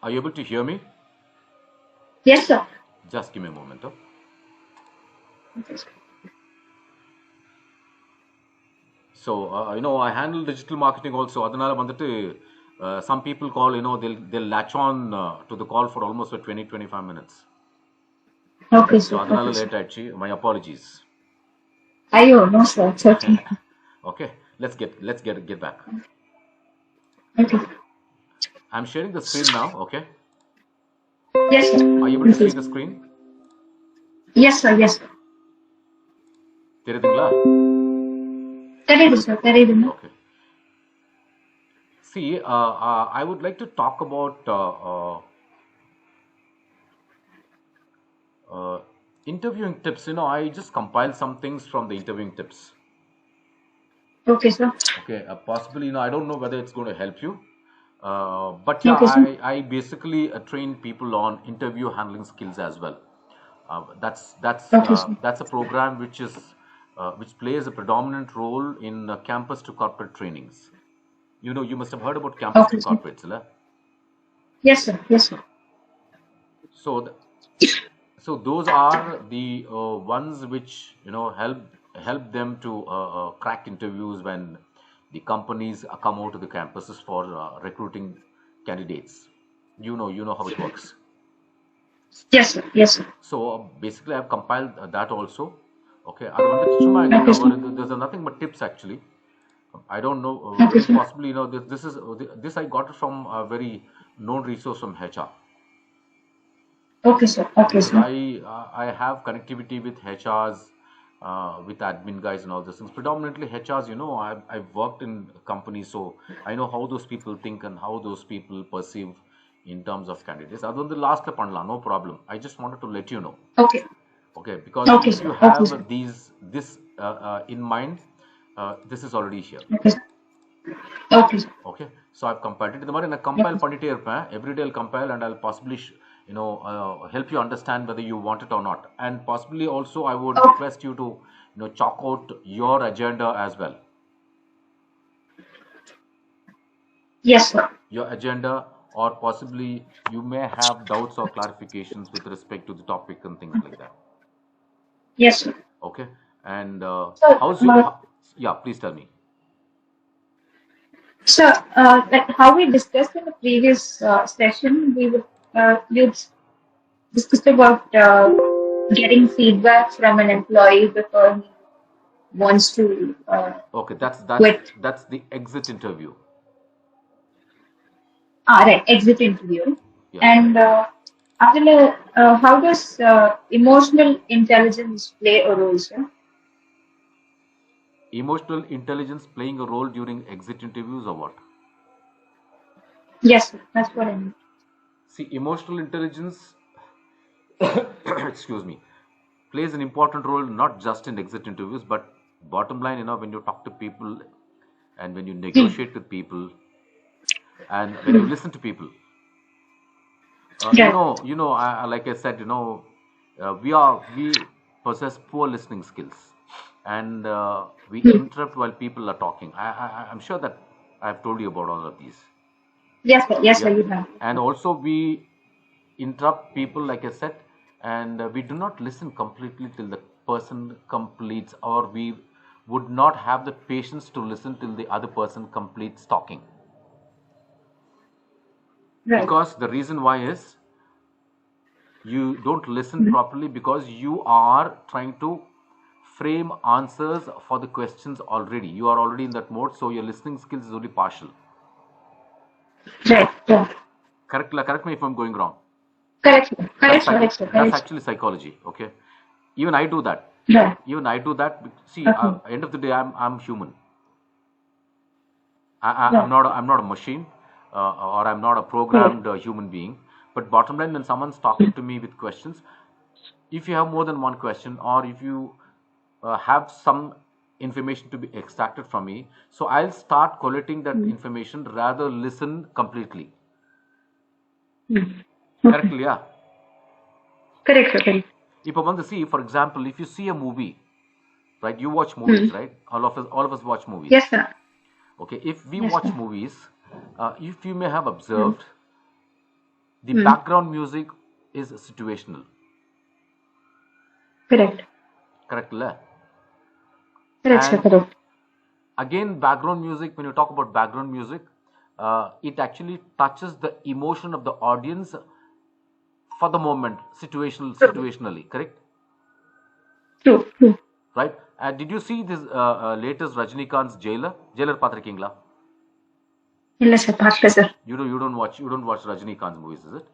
Are you able to hear me? Yes, sir. Just give me a moment. Okay, sir. So, I handle digital marketing also. அதனால வந்துட்டு some people call, they'll latch on to the call for almost for 20-25 minutes. Okay, So, sir. அதனால Okay, sir. late ஆயிடுச்சு. My apologies. Ayo, no, sir. It's okay. Okay, let's get back. Okay. I'm sharing the screen now. Okay, Yes, sir. are you able to see the screen? Yes, sir. Yes, sir. தெரியுதுங்களா? தெரியுது, sir. தெரியுதுங்க. Okay. See, I would like to talk about interviewing tips. I just compiled some things from the interviewing tips. Okay, sir. Okay, possibly, I don't know whether it's going to help you. But yeah, Okay, sir. I basically train people on interview handling skills as well. Okay, sir. That's a program which plays a predominant role in campus to corporate trainings. You must have heard about campus to Okay, sir. corporates, right? Yes, sir. Yes, sir. So, so those are the ones which help them to crack interviews when the companies come out to the campuses for recruiting candidates. You know how it works. Yes, sir. Yes, sir. So basically, I've compiled that also. Okay, I wanted to chuma Okay, sir. cover. There's nothing but tips actually. I don't know. Okay, sir. Possibly, this I got it from a very known resource from HR. Okay, sir. Okay, Because sir. I have connectivity with HRs, with admin guys and all those things. Predominantly HRs, I've worked in companies, so I know how those people think and how those people perceive in terms of candidates. Other than the last panla, no problem. I just wanted to let you know. Okay. Okay, because Okay, if sir. you Okay, sir. have this in mind, this is already here. Okay, sir. Okay, sir. Okay, so I've compiled it. இந்த மாதிரி நான் Okay, compile sir. பண்ணிட்டே இருப்பேன். Every day I'll compile and I'll possibly help you understand whether you want it or not. And possibly also I would Okay. request you to chalk out your agenda as well. Yes, sir. Your agenda, or possibly you may have doubts or clarifications with respect to the topic and things like that. Yes, sir. Okay, and So, yeah, please tell me. so like how we discussed in the previous session, you discussed about getting feedback from an employee before he wants to Okay, that's quit. that's the exit interview. Right, exit interview. Yeah. And how does emotional intelligence play a role, sir? Emotional intelligence playing a role during exit interviews or what? Yes, sir. That's what I mean. See, emotional intelligence, excuse me, plays an important role not just in exit interviews, but bottom line, when you talk to people and when you negotiate with people and when you listen to people. Right. Like I said, we possess poor listening skills, and we interrupt while people are talking. I'm sure that I've told you about all of these. Yes, sir. Yes, sir. Yeah, You have. and also we interrupt people, like I said, and we do not listen completely till the person completes, or we would not have the patience to listen till the other person completes talking. Right. Because the reason why is you don't listen properly because you are trying to frame answers for the questions already. You are already in that mode, so your listening skills is only partial. Right. Yeah. Correct me if I'm going wrong. Correct, sir. Correct, That's sir. Correct, sir. that's Correct. actually psychology. Okay, even I do that. Right. Even I do that. See, Okay. end of the day, I'm human. Right. I'm not a machine, or I'm not a Correct. programmed human being. But bottom line, when someone's talking to me with questions, if you have more than one question, or if you have some information to be extracted from me, so I'll start collating that information rather listen completely. Okay. Correctly, yeah. Correct, sir. Correct. If I want to see, for example, if you see a movie, right? You watch movies, right? All of us watch movies. Yes, sir. Okay, if we Yes, watch sir. movies, if you may have observed, the background music is situational. Correct. Correct, la? Correct, sir. And Correct. again, background music, when you talk about background music, it actually touches the emotion of the audience for the moment, True. situationally, correct? True. True. Right? Did you see this latest Rajnikant's Jailer? Jailer Patrikingla? ಇಲ್ಲ sir. Bhakta, sir. You don't watch Rajnikant's movies, is it?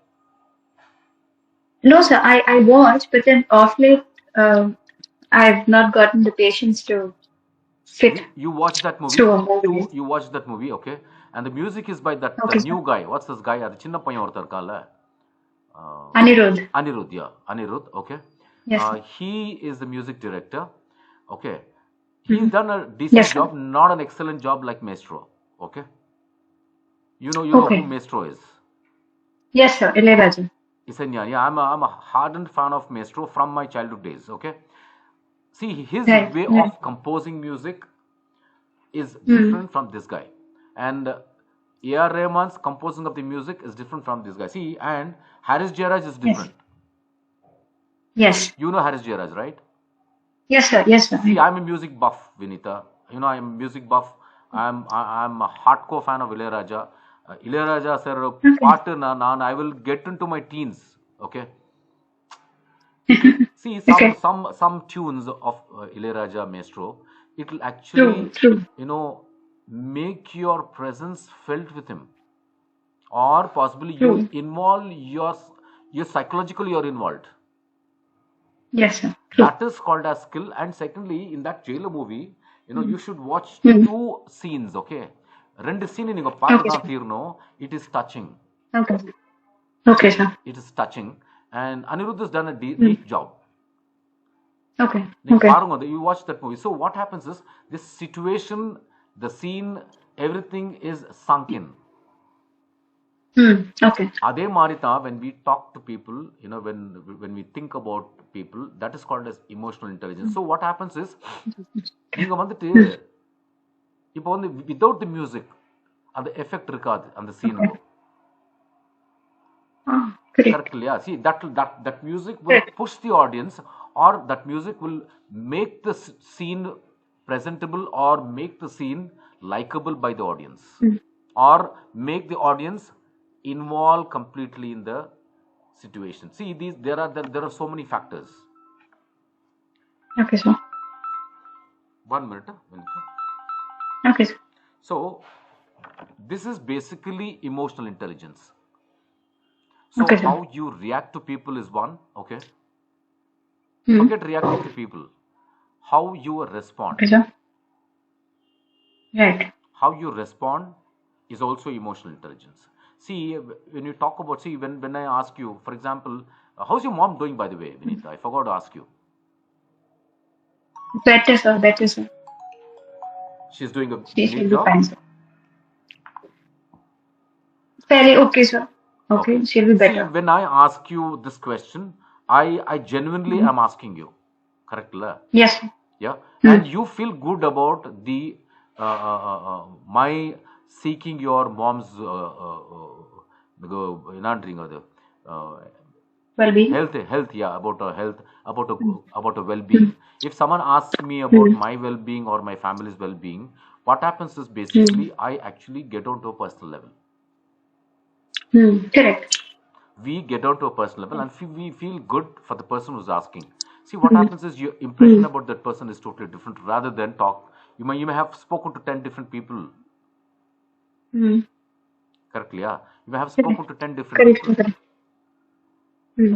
No, sir. I watched, but then off late, I've not gotten the patience to sit You watch that movie. through a movie. You watch that movie, okay? And the music is by that Okay, sir. new guy. What's this guy? ಅದು ಚಿನ್ನ ಪಯ್ಯ ಅವ್ರ ಇರ್ಕಲ್ಲ. Anirudh. Anirudh, yeah, Anirudh, okay. Yes, sir. He is the music director, okay. He's Mhm. done a decent Yes, sir. job, not an excellent job like Maestro, okay. You know who Okay. Maestro is. Yes, sir. Ilayaraja. Isanya, yeah, I'm a hardened fan of Maestro from my childhood days, okay. See, his Right. way Right. of composing music is Hmm. different from this guy, and A.R. Rahman's composing of the music is different from this guy. See, and Haris Jayaraj is Yes. different. Yes. You know Haris Jayaraj, right? Yes, sir. Yes, sir. See, I'm a music buff, Vinita. I'm a music buff. I'm a hardcore fan of Ilayaraja. Ilayaraja sir, Okay. partner, I will get into my teens. Okay. See, Okay. some tunes of Ilayaraja Maestro, it will True. actually, True. make your presence felt with him, or possibly you True. involve your psychologically you're involved. Yes, sir. True. That is called as skill. And secondly, in that jailer movie, you should watch Hmm. 2 scenes, okay. ரெண்டு scene நீங்க Okay, பார்த்து sir. தான் தீரணும். It is touching. Okay. Okay, sir. It is touching. And Anirudh has done a Hmm. neat job. Okay. நீங்க Okay. பாருங்க, you watch that movie. So what happens is, this situation, the scene, everything is sunk in. Hmm. Okay. அதே மாதிரி தான் when we talk to people, when we think about people, that is called as emotional intelligence. So what happens is, நீங்க வந்துட்டு இப்போ வந்து without the music அந்த effect இருக்காது அந்த Okay. சீனுக்கு. Ah, correct. கரெக்ட் இல்லையா? See, that music will Correct. push the audience, or that music will make the scene presentable, or make the scene likable by the audience, Hmm. or make the audience involve completely in the situation. See, there are so many factors. Okay, sir. 1 minute. Okay, sir. So this is basically emotional intelligence. So Okay, sir. how you react to people is one, okay. Hmm. Forget reacting to people. How you respond. Okay, sir. Right. How you respond is also emotional intelligence. See, when you talk about, when I ask you, for example, how's your mom doing, by the way, Vinita? I forgot to ask you. Better, sir. Better, sir. She's doing a She neat should be job. fine, sir. Fairly okay, sir. Okay, Okay. she'll be See, better. when I ask you this question, I genuinely Hmm. am asking you. Correct, la? Yes, sir. Yeah. Hmm. And you feel good about the my seeking your mom's என்னன்றீங்க அது Well-being. health, yeah, about her health, about a Hmm. about a well-being. Hmm. If someone asks me about Hmm. my well-being or my family's well-being, what happens is Hmm. basically I actually get on to a personal level. Hmm. Correct. We get down to a personal level, and we feel good for the person who's asking. See, what Hmm. happens is your impression Hmm. about that person is totally different. Rather than talk, you may have spoken to 10 different people. Hmm. Correctly, yeah. You may have Correct. spoken to 10 different Correct. people. Correct. Hmm.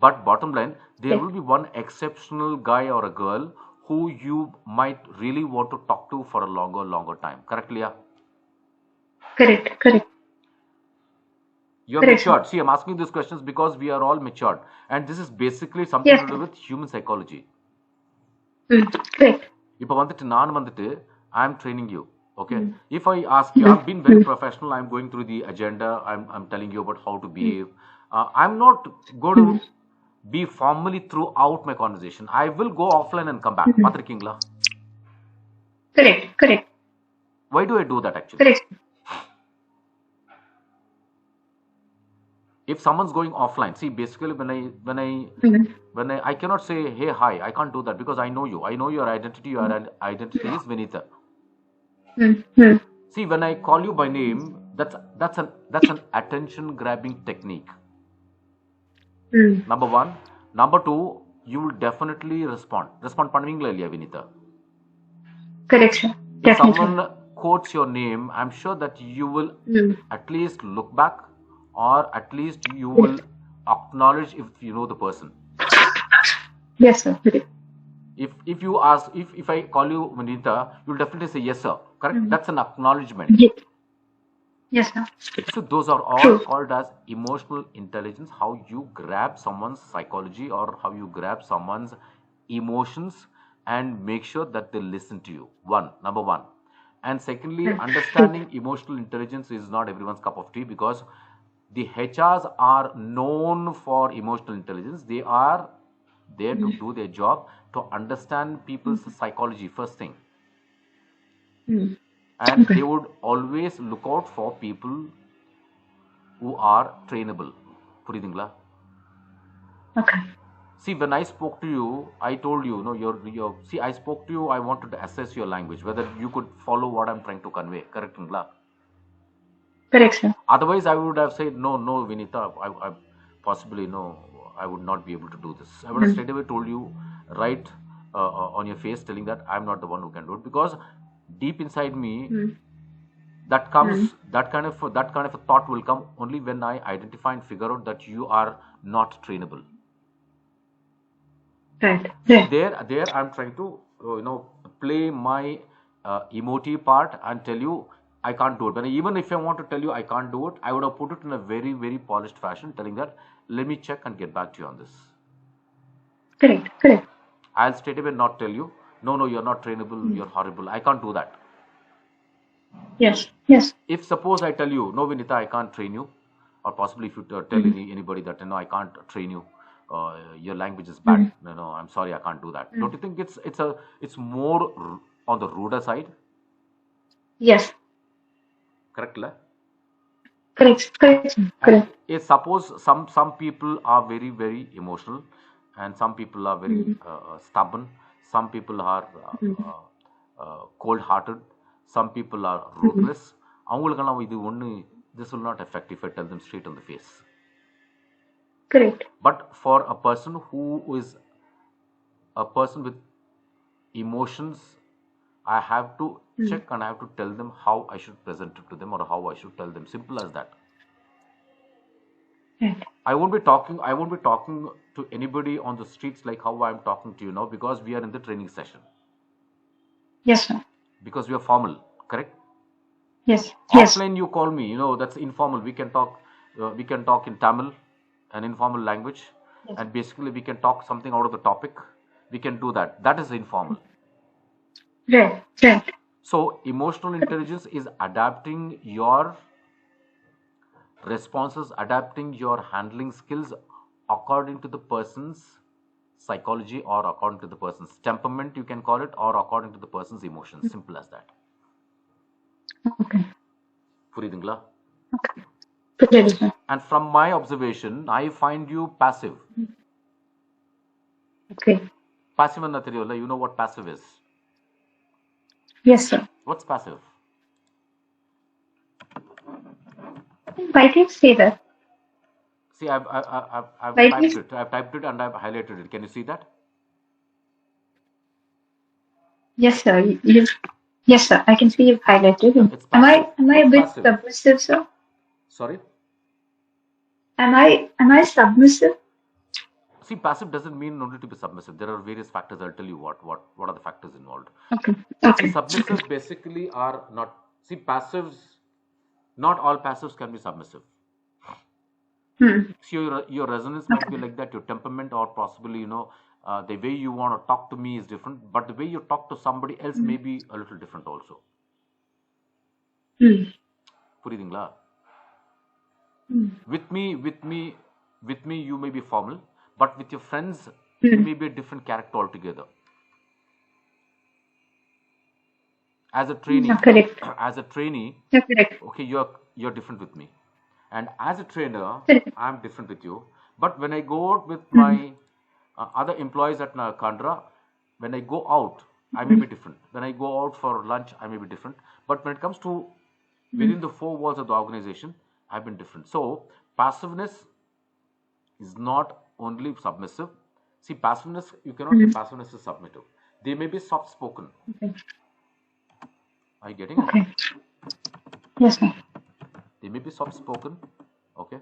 But bottom line, there Yes. will be one exceptional guy or a girl who you might really want to talk to for a longer time. Correctly, yeah. Correct. Correct. You're Correct, sir. matured. See, I'm asking these questions because we are all matured, and this is basically something Yes, to do sir. with human psychology. Hmm. Correct. இப்போ வந்துட்டு நான் வந்துட்டு I am training you, okay. Hmm. If I ask you, Hmm. I've been very Hmm. professional, I'm going through the agenda, I'm telling you about how to behave. I'm not going Hmm. to be formally throughout my conversation. I will go offline and come back. Hmm. பார்த்திருக்கீங்களா? Correct. Correct. Why do I do that actually? Correct. If someone's going offline, see, basically Mm, when I cannot say hey hi, I can't do that because I know you, I know your identity. Your mm, identity is Vinita. mm, mm, See, when I call you by name, that's an attention grabbing technique. mm. Number one. Number two, you will definitely respond பண்ணுவீங்களா இல்லையா Vinita? Correct, sir. If Definitely. someone quotes your name, I'm sure that you will Mm. at least look back, or at least you Yes, will acknowledge if you know the person. yes, sir. Correct. If you ask, if I call you Vinita, you'll definitely say yes sir, correct? Mm. That's an acknowledgement. Yes, yes, sir. So those are all True. called as emotional intelligence, how you grab someone's psychology or how you grab someone's emotions and make sure that they listen to you. Number one. And secondly, Right. True. understanding emotional intelligence is not everyone's cup of tea because the HRs are known for emotional intelligence. They are there to Mm. do their job, to understand people's Mm. psychology first thing, Mm. and they Okay. would always look out for people who are trainable. புரியுதுங்களா? Okay. See, when I spoke to you, I told you, no, see, I spoke to you, I wanted to assess your language, whether you could follow what I'm trying to convey, correctங்களா? Correct, sir. Otherwise, I would have said, no, no, Vinita, I possibly, no, I would not be able to do this. I would have Mm. straight away told you, right on your face, telling that I'm not the one who can do it, because deep inside me, Mm. that Mm. comes that kind of a thought will come only when I identify and figure out that you are not trainable. Right. See, Right. there I'm trying to play my emotive part and tell you I can't do it. But even if I want to tell you I can't do it, I would have put it in a very very polished fashion, telling that let me check and get back to you on this. Correct. Correct. I'll straight away not tell you no, no, you're not trainable, Mm. you're horrible, I can't do that. Yes. Yes. If suppose I tell you no Vinita, I can't train you, or possibly if you tell Mm. anybody that no, I can't train you, your language is bad, Mm. no, no, I'm sorry, I can't do that. Don't Mm. you think it's more on the ruder side? Yes. Correct la? Correct. Correct, sir. And Correct. if suppose some people are very very emotional, and some people are very Mm. stubborn, some people are Mm. cold hearted, some people are Mm. ruthless. அவங்களுக்கெல்லாம் இது ஒன்று, this will not affect if I tell them straight on the face. Correct. But for a person who is a person with emotions, I have to Mm. check and I have to tell them how I should present it to them or how I should tell them. Simple as that. Right. I won't be talking to anybody on the streets like how I'm talking to you now, because we are in the training session. Yes, sir. Because we are formal, correct? Yes. Yes. Offline you call me, that's informal. We can talk in Tamil, an informal language, Yes. and basically we can talk something out of the topic. We can do that. That is informal. Right. Right. So emotional intelligence is adapting your responses, adapting your handling skills according to the person's psychology, or according to the person's temperament, you can call it, or according to the person's emotions. Simple as that. Okay. புரியுதுங்களா? Okay. Correct, sir. And from my observation, I find you passive. Okay. Passive என்ன தெரியும்ல? You know what passive is? Yes, sir. What's passive? Why do you say that? See, I've Why do typed you? it. I've typed it and I've highlighted it. Can you see that? Yes, sir. Yes, sir. I can see you've highlighted. It's Am passive. I a What's bit passive? submissive, sir? Sorry. Am I submissive? See, passive doesn't mean only to be submissive. There are various factors. I'll tell you what are the factors involved. Okay. See, Okay. Okay. submissives basically are not. See, passives. Not all passives can be submissive. Hmm. See, your resonance might be Okay. like that. Your temperament, or possibly the way you want to talk to me is different. But the way you talk to somebody else Hmm. may be a little different also. Hmm. புரியுதுங்களா? Hmm. With me, you may be formal, but with your friends, you Hmm. may be a different character altogether. As a Yeah, trainee, correct. as a trainee, Yeah, correct. okay, you're different with me. And as a trainer, Correct. I'm different with you. But when I go out with Mm-hmm. my other employees at Kandra, when I go out, I may Mm-hmm. be different. When I go out for lunch, I may be different. But when it comes to Mm-hmm. within the four walls of the organization, I've been different. So passiveness is not only submissive. See, passiveness, you cannot say Mm-hmm. passiveness is submissive. They may be soft spoken. Okay. Are you getting it? Okay. Yes, sir. They may be soft spoken, okay,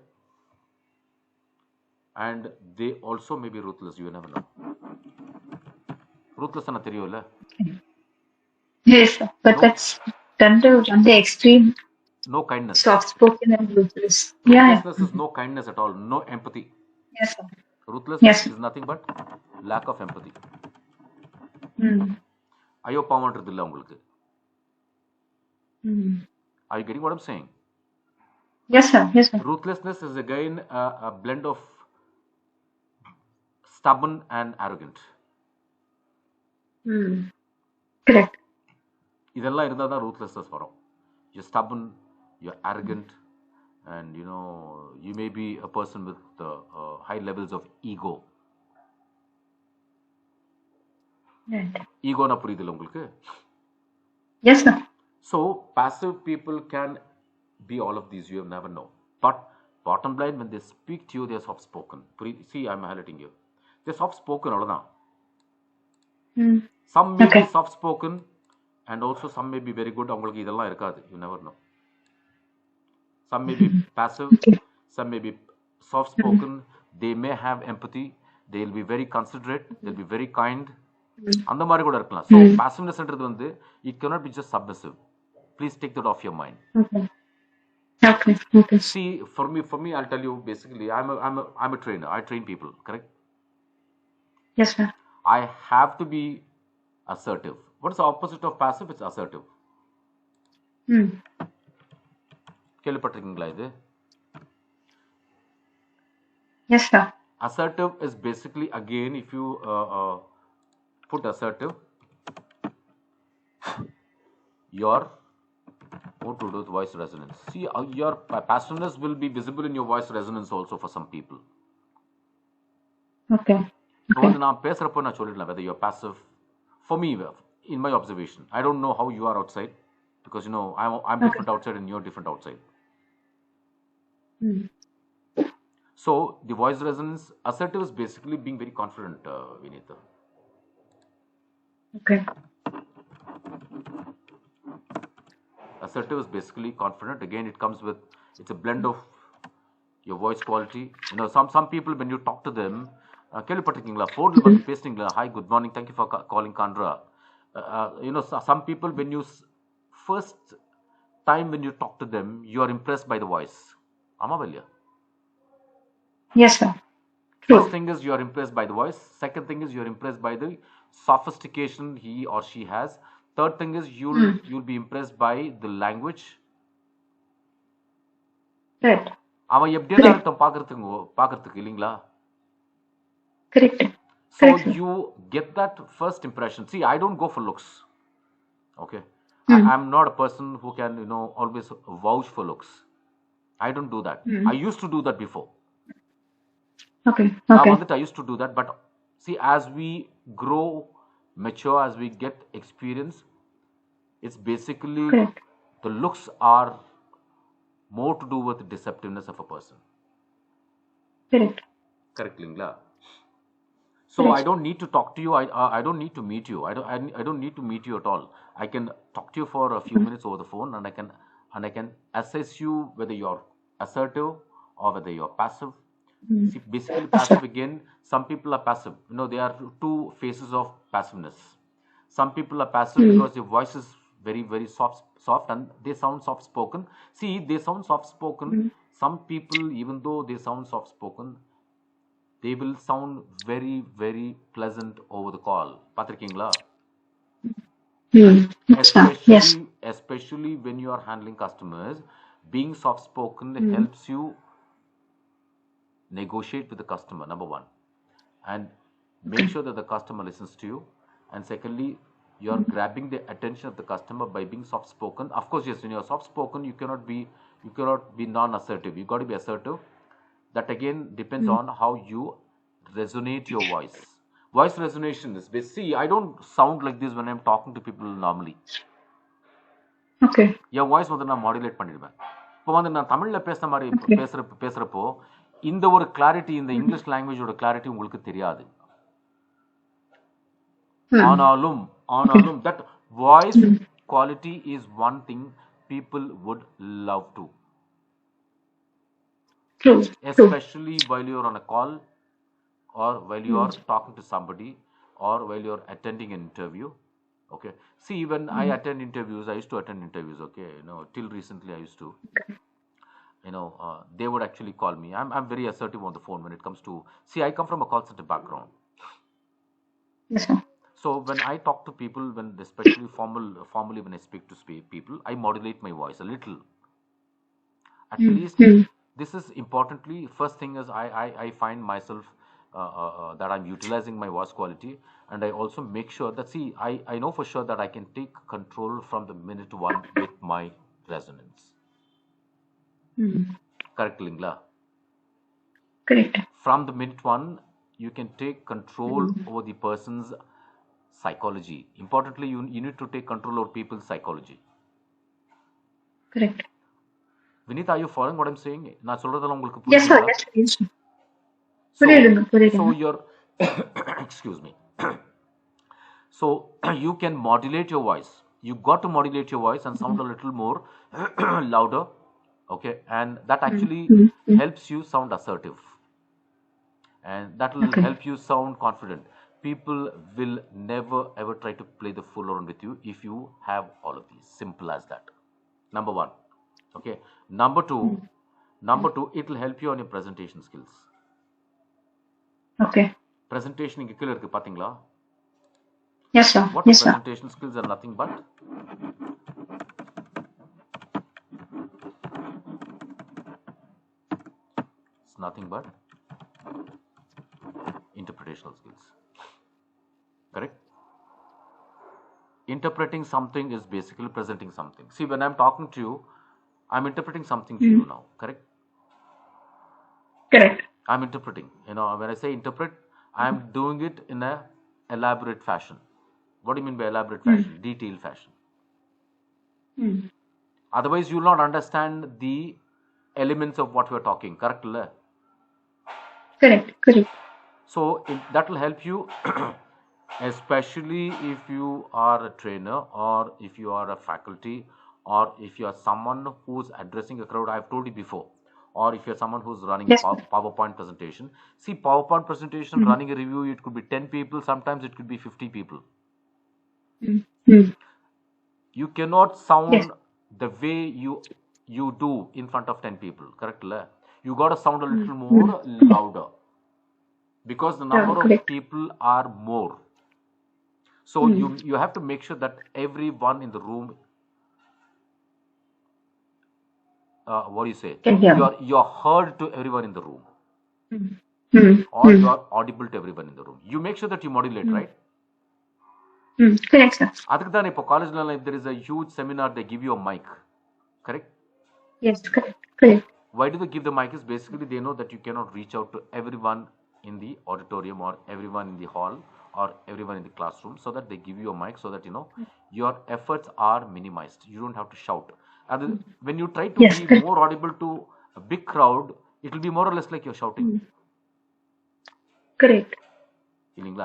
and they also may be ruthless. You never know. Ruthless ana theriyumla. Yes, sir. But No, that's done to on the extreme, no kindness. soft spoken and ruthless. Yeah. Yeah. Ruthlessness is no kindness at all. No empathy. Yes, sir. Ruthlessness Yes. is nothing but lack of empathy. Mm. ஐயோ பாவம்ன்றது இல்லை உங்களுக்கு. Mm. Are you getting what I'm saying? Yes, sir. Yes, sir. Ruthlessness is again a blend of stubborn and arrogant. Mm. Correct. இதெல்லாம் இருந்தால் தான் ruthlessness வரும். You're stubborn, you're arrogant, and you may be a person with high levels of ego. Right. ஈகோனா புரியுதுல்ல உங்களுக்கு? Yes, sir. So passive people can be all of these. You have never know. But bottom line, when they speak to you, they're soft spoken. See, I'm highlighting you. They're soft spoken. Mm. Some may be Okay. soft spoken, and also some may be very good. அவங்களுக்கு இதெல்லாம் இருக்காது. You never know. Some may be passive, Okay. some may be soft Mm. spoken. They may have empathy. They'll be very considerate. They'll be very kind. Mm. அந்த மாதிரி கூட இருக்கலாம். So Mm. passivenessன்றது வந்து it cannot be just submissive. Please take that off your mind. Okay. Okay. Okay. See, for me, I'll tell you basically, I'm a trainer. I train people, correct? Yes, sir. I have to be assertive. What is the opposite of passive? It's assertive. Mm. கேள்விப்பட்டிருக்கீங்களா இது? Yes, sir. Assertive is basically, again, if you put assertive, your what to do with voice resonance. See, your passiveness will be visible in your voice resonance also for some people. Okay. இப்போ Okay. வந்து நான் பேசுறப்போ நான் சொல்லிடலாம் whether you're passive. For me, in my observation, I don't know how you are outside, because I'm Okay. different outside and you're different outside. Mm. So the voice resonance, assertive is basically being very confident, Vinita. Okay. Assertive is basically confident. Again, it comes with, it's a blend of your voice quality. Some people, when you talk to them, கேள்விப்பட்டிருக்கீங்களா ஃபோனில் வந்து பேசுறீங்களா, hi, good morning, thank you for calling Kandra. Some people, when you first time when you talk to them, you are impressed by the voice. ஆமாவா இல்லையா? Yes, sir. First True. thing is you are impressed by the voice. Second thing is you are impressed by the sophistication he or she has. Third thing is you'll be impressed by the language. Right. அவன் எப்படியெல்லாம் Correct. இருக்கட்டும் பார்க்கறதுக்கு இல்லைங்களா? Correct. So Correct, sir. you get that first impression. See, I don't go for looks. Okay. Mm. I'm not a person who can, always vouch for looks. I don't do that. Mm. I used to do that before. Okay. Now Okay. I used to do that, but see, as we grow, mature, as we get experience, it's basically Correct. the looks are more to do with the deceptiveness of a person. Correct. Correct, Lingla? So I Correct. don't need to talk to you. I don't need to meet you. I don't need to meet you at all. I can talk to you for a few minutes over the phone, and I can assess you whether you're assertive or whether you're passive. Mm. See, basically Yes, passive, sir. again, some people are passive. There are two phases of passiveness. Some people are passive Mm. because their voice is very, very soft, and they sound soft spoken. See, they sound soft spoken. Mm. Some people, even though they sound soft spoken, they will sound very, very pleasant over the call. Patrikingla. Mm. Yes, sir. Yes. Especially when you are handling customers, being soft spoken Mm. helps you negotiate with the customer, number one, and make Okay. sure that the customer listens to you. And secondly, you're grabbing the attention of the customer by being soft spoken. Of course, yes, when you're soft spoken, you cannot be You cannot be non-assertive. You got to be assertive. That again depends Mm. on how you resonate your voice. Voice resonation is see, I don't sound like this when I'm talking to people normally. Okay. N voice வந்து நான் modulate பண்ணிடுவேன். இப்போ வந்து நான் தமிழில் பேசுகிற மாதிரி Okay. பேசுகிறப்போ இந்த ஒரு கிளாரிட்டி, இந்த Mm. இங்கிலீஷ் லாங்குவேஜோட கிளாரிட்டி உங்களுக்கு தெரியாது. Mm. ஆனாலும் Okay. ஆனாலும் that voice Mm. quality is one thing people would love to, True. True. especially while you're on a call, or while you Mm. are talking to somebody, or while you're attending an interview. Okay, see, when I Mm. attend interviews, I used to attend interviews, okay, till recently I used to, they would actually call me. I'm very assertive on the phone when it comes to, see, I come from a call center background. Yes, sir. So when I talk to people, when especially formally when I speak to people, I modulate my voice a little. At Mm. least Mm. this is importantly. First thing is I find myself that I'm utilizing my voice quality, and I also make sure that, see, I know for sure that I can take control from the minute one with my resonance. Mm. Correct, Lingla? Correct. From the minute one, you can take control Mm. over the person's psychology. Importantly, you need to take control over people's psychology. Correct. Vinith, are you following what I'm saying? நான் சொல்றதெல்லாம் உங்களுக்கு Yes, sir. புரியுதுங்களா? Yes, sir. Yes, sir. So புரியுதுங்க so புரியுதுங்க. you're excuse me. So you can modulate your voice. You got to modulate your voice and sound Mm. a little more louder, okay, and that Mm. actually Mm. Mm. helps you sound assertive, and that will Okay. help you sound confident. People will never ever try to play the fool around with you if you have all of these. Simple as that. Number one. Okay. Number two, Mm. it will help you on your presentation skills. Okay. Presentation இங்க கீழ இருக்கு பாத்தீங்களா? Yes, sir. What are Yes, sir. presentation skills are nothing but it's nothing but interpretational skills. Correct? Interpreting something is basically presenting something. See, when I'm talking to you, I'm interpreting something to Mm. you now. Correct? Correct. I'm interpreting. When I say interpret, I'm doing it in a elaborate fashion. What do you mean by elaborate Mm. fashion? Detailed fashion. Mm. Otherwise, you will not understand the elements of what we're talking. Correct? Correct. Correct. So that will help you, especially if you are a trainer, or if you are a faculty, or if you are someone who's addressing a crowd. I've told you before. Or if you're someone who's running a Yes, sir. PowerPoint presentation. See, PowerPoint presentation, Mm. running a review, it could be 10 people, sometimes it could be 50 people. Mm. Mm. You cannot Yes. sound the way you do in front of 10 people. Correct? You got to sound a Mm. little Mm. more louder, because the number of Correct. people are more. So Mm. you have to make sure that everyone in the room, what do you say? Can hear me. You're heard to everyone in the room, Mm. Mm. or you Mm. are audible to everyone in the room. You make sure that you modulate, Mm. right? Mm. Correct, sir. அதுக்கு தான் இப்போ காலேஜ்ல if there is a huge seminar, they give you a mic. Correct? Yes, correct. Correct. Why do they give the mic? Is basically they know that you cannot reach out to everyone in the auditorium, or everyone in the hall, or everyone in the classroom, so that they give you a mic, so that your efforts are minimized. You don't have to shout. And when you try to Yes, be correct. more audible to a big crowd, it will be more or less like you're shouting. Mm. Correct.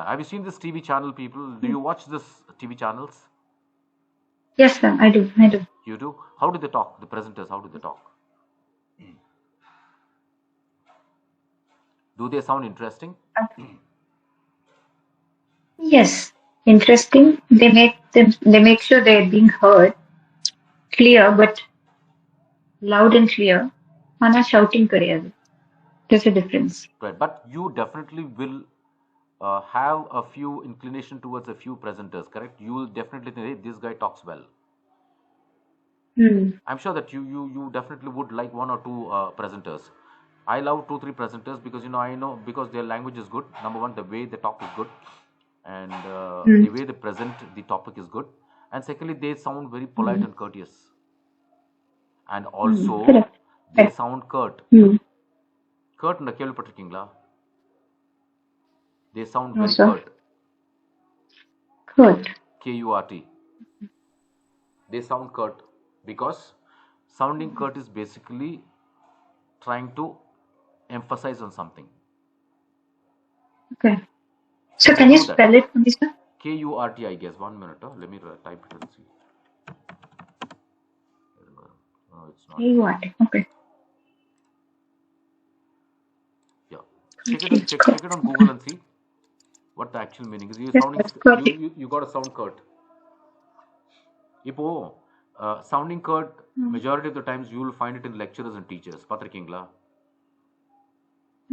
Have you seen this TV channel, people? Do you watch this TV channels? Yes, sir. I do. I do. You do? How do they talk? The presenters, how do they talk? Do they sound interesting? Yes. Interesting. They make sure they're being heard clear, but loud and clear. Ana shouting करें. There's a difference. Right. But you definitely will have a few inclination towards a few presenters, correct? You will definitely think, hey, this guy talks well. Hmm. I'm sure that you definitely would like one or two presenters. I love 2 3 presenters, because I know, because their language is good. Number one, the way they talk is good, and Hmm. the way they present the topic is good, and secondly, they sound very polite and courteous. and also Correct. they Correct. sound curt. Hmm. Curt na கேள்விப்பட்டிருக்கீங்களா? They sound No, very sir. curt. Good. Kurt. They sound curt because sounding curt is basically trying to emphasize on something. Okay. So So they can you do that. spell it for me, sir? Kurt, I guess. 1 minute. Let me type it and see. No, it's not. K-U-R-T. Okay. Yeah. It's Check it on Google and see what the actual meaning is. You're yes, sounding it's good. you got to sound curt. இப்போ sounding curt Hmm. majority of the times you will find it in lecturers and teachers. பார்த்திருக்கீங்களா?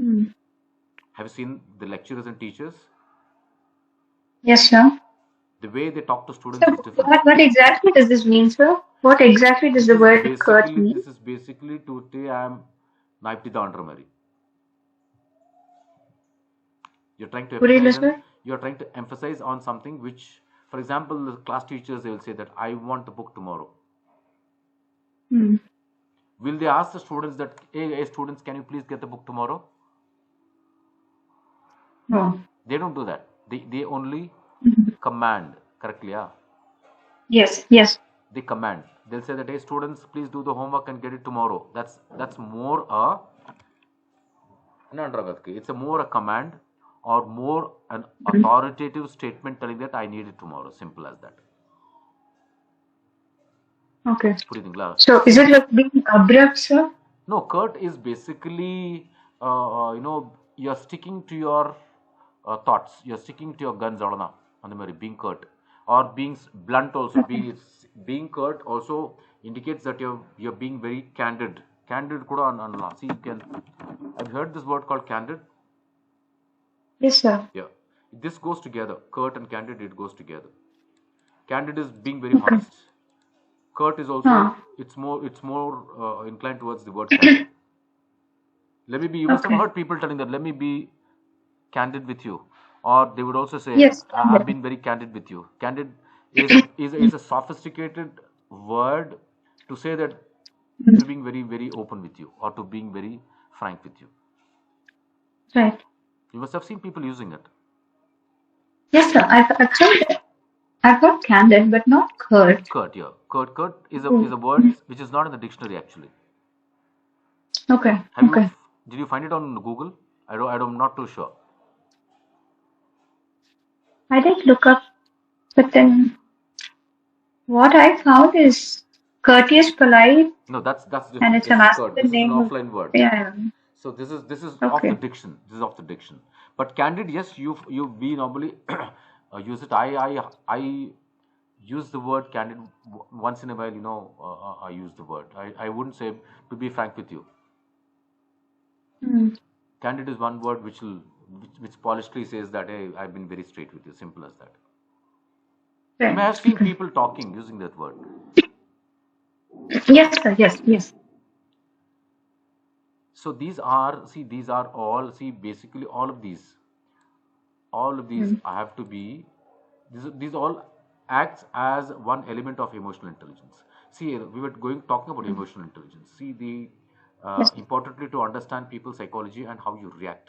Hmm. Have you seen the lecturers and teachers? Yes, sir. The way they talk to So students is different. what exactly does this mean, sir? What exactly does the word "curt" mean? This is basically to say I am naipti the under Mary. You're trying to Purila, emphasize sir? you're trying to emphasize on something which, for example, the class teachers they will say that I want the book tomorrow. Hmm. Will they ask the students that, hey students, can you please get the book tomorrow? No. They don't do that. They only Mhm. command. Correctly, yeah. Yes. Yes. They command. They'll say that, hey students, please do the homework and get it tomorrow. That's more a it's a more a command or more an Mhm. authoritative statement telling that I need it tomorrow. Simple as that. Okay. புரியுதுங்களா? So is it like being abrupt, sir? No, curt is basically, you're sticking to your thoughts. You're sticking to your guns. On the Mary, being curt or being blunt also. Okay. Being curt also indicates that you're being very candid. Candid kuda anala. See, you can. Have you heard this word called candid? Yes, sir. Yeah, this goes together. Curt and candid, it goes together. Candid is being very Okay. honest. Curt is also Huh. it's more inclined towards the word candid. Let me be. You must have Okay. heard people telling that. Let me be candid with you, or they would also say, Yes. "I've been very candid with you." Candid is a sophisticated word to say that to being very very open with you, or to being very frank with you. Right. You must have seen people using it. Yes, sir. I've heard candid, but not curt. Curt, yeah. Curt is Oh. a word which is not in the dictionary actually. Okay. Have you? Okay. Did you find it on Google? I'm not too sure. I did look up, but then what I found is courteous, polite, No, that's and different. it's a This is curt. masculine This is an name of offline word. yeah. So this is off the Okay. diction. This is off the diction. But candid, yes, we normally use it. I use the word candid once in a while. I use the word. I wouldn't say to be frank with you. Hmm. Candid is one word which polishly says that, hey, I've been very straight with you. Simple as that. You may Right. have seen Okay. people talking using that word. Yes, sir. Yes. Yes. So these are all, basically all of these Hmm. have to be, these all acts as one element of emotional intelligence. See, we were talking about Hmm. emotional intelligence. See, the Yes. importantly to understand people's psychology and how you react.